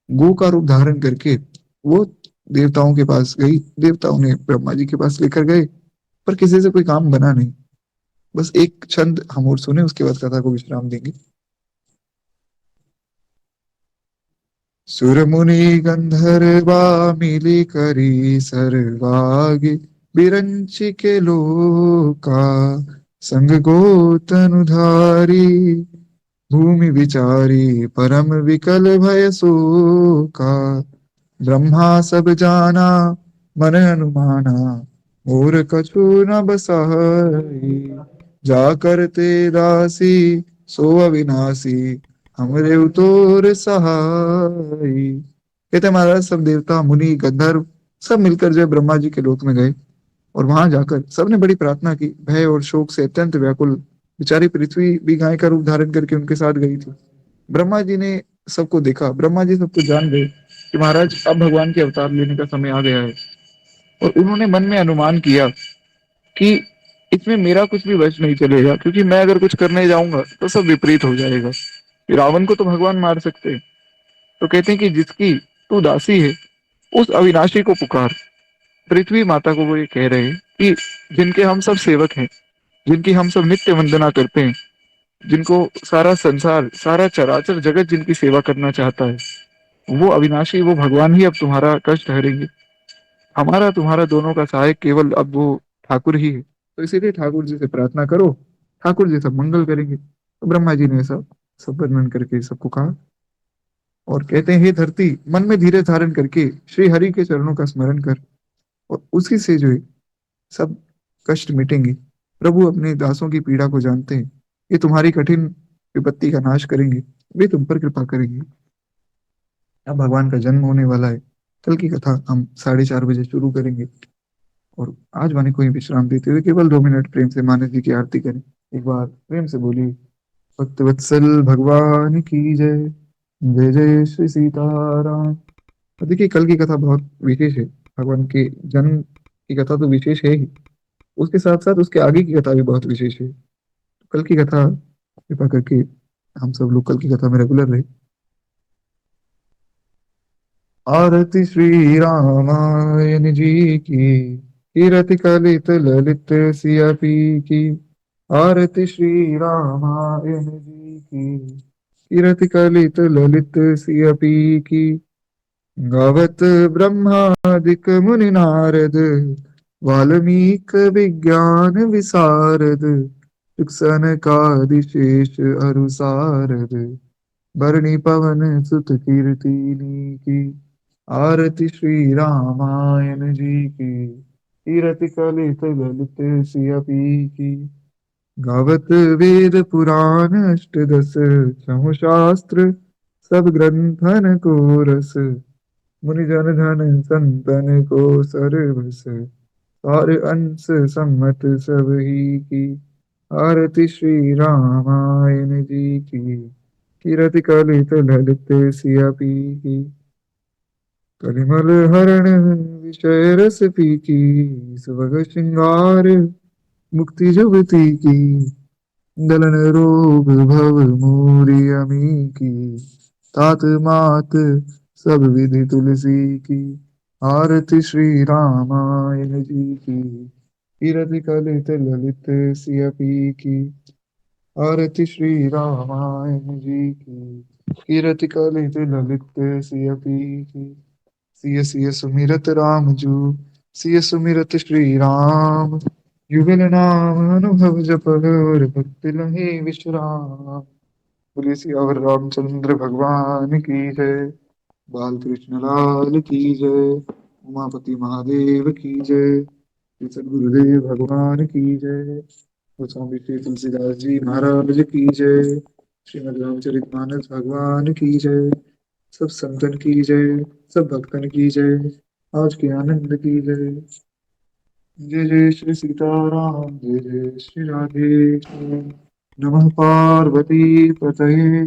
गो का रूप धारण करके वो देवताओं के पास गई। देवताओं ने ब्रह्मा जी के पास लेकर गए, पर किसी से कोई काम बना नहीं। बस एक छंद हम और सुने, उसके बाद कथा को विश्राम देंगे। सुर मुनि गंधर्वा मिली करी सर्वागे, बिरंची के लोका संग गोतनुधारी। भूमि विचारी परम विकल भय शोका, ब्रह्मा सब जाना मन अनुमाना और कछु न बसाई, जाकर ते दासी सो अविनाशी, हमरे उतोर सहाय। कहते महाराज सब देवता मुनि गंधर्व सब मिलकर जो है ब्रह्मा जी के लोक में गए, और वहां जाकर सबने बड़ी प्रार्थना की, भय और शोक से अत्यंत व्याकुल बेचारी पृथ्वी भी गाय का रूप धारण करके उनके साथ गई थी। ब्रह्मा जी ने सबको देखा, ब्रह्मा जी सबको जान गए कि महाराज अब भगवान के अवतार लेने का समय आ गया है। और उन्होंने मन में अनुमान किया कि इसमें मेरा कुछ भी वश नहीं चलेगा, क्योंकि मैं अगर कुछ करने जाऊंगा तो सब विपरीत हो जाएगा। रावण को तो भगवान मार सकते हैं। तो कहते हैं कि जिसकी तू दासी है उस अविनाशी को पुकार। पृथ्वी माता को वो ये कह रहे हैं कि जिनके हम सब सेवक हैं, जिनकी हम सब नित्य वंदना करते हैं, जिनको सारा संसार सारा चराचर जगत जिनकी सेवा करना चाहता है, वो अविनाशी वो भगवान ही अब तुम्हारा कष्ट हरेंगे। हमारा तुम्हारा दोनों का सहायक केवल अब वो ठाकुर ही है, तो इसीलिए ठाकुर जी से प्रार्थना करो, ठाकुर जी सब मंगल करेंगे। तो ब्रह्मा जी ने सब सब वर्णन करके सबको कहा, और कहते हैं हे धरती, मन में धीरे धारण करके श्री हरि के चरणों का स्मरण कर, और उसी से जो है सब कष्ट मिटेंगे। प्रभु अपने दासों की पीड़ा को जानते हैं, ये तुम्हारी कठिन विपत्ति का नाश करेंगे, वे तुम पर कृपा करेंगे। अब भगवान का जन्म होने वाला है, कल की कथा हम 4:30 बजे शुरू करेंगे। और आज वाणी को ही विश्राम देते हुए केवल 2 मिनट प्रेम से मानस जी की आरती करें। एक बार प्रेम से बोलिए, भक्त वत्सल भगवान की जय, जय जय श्री सीताराम। तो देखिए कल की कथा बहुत विशेष है, भगवान के जन्म की कथा तो विशेष है ही, उसके साथ साथ उसके आगे की कथा भी बहुत विशेष है। कल की कथा कृपा करके हम सब लोग कल की कथा में रेगुलर रहे। आरती श्री रामायण जी की, कीरति कलित ललित सिया पी की। आरती श्री रामायण जी की, कीरति कलित ललित सिया पी की। गावत ब्रह्मादिक मुनि नारद, वाल्मीक विज्ञान विसारद। सुख सनकादिशेष अरु सारद, भरणी पवन सुत कीर्तिनी की। आरती श्री रामायण जी की, कीरति कलित ललित सिया पी की। गावत वेद पुराण अष्टदश, छहु शास्त्र सब ग्रंथन को रस। मुनि जन धन संतन को सरबस, सार अंश सम्मत सब ही की। आरती श्री रामायण जी की, कीरति कलित ललित सिया पी की। कलिमल हरण विषय रस पी की, सुभग श्रृंगार मुक्ति जुगति की। गलन रोग भव मूरी अमी की, तात मात सब विधि तुलसी की। आरती श्री रामायण जी की, कीरति कलित ललित सिया पी की। आरती श्री रामायण जी की, कीरति कलित ललित सिया पी की। सिय सिय सुमिरत राम जू, सिय सुमिरत श्री राम। युगल नाम अनुभव जप, और भक्ति लहे विश्राम। बोलिए सियावर रामचंद्र भगवान की जय, बाल कृष्ण लाल की जय, उमापति महादेव की जय, श्री सद्गुरुदेव भगवान की जय, गोस्वामी श्री तुलसीदास जी महाराज की जय, श्रीमद् रामचरितमानस भगवान की जय, सब संतन की जय, सब भक्तन की जय, आज के आनंद की जय। जय जय श्री सीताराम, जय जय श्री राधे श्याम। नमः पार्वती पतये,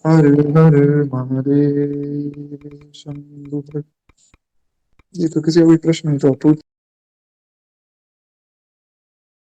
हर हर महादेव शंभु। ये तो किसी का कोई प्रश्न है तो आप पूछ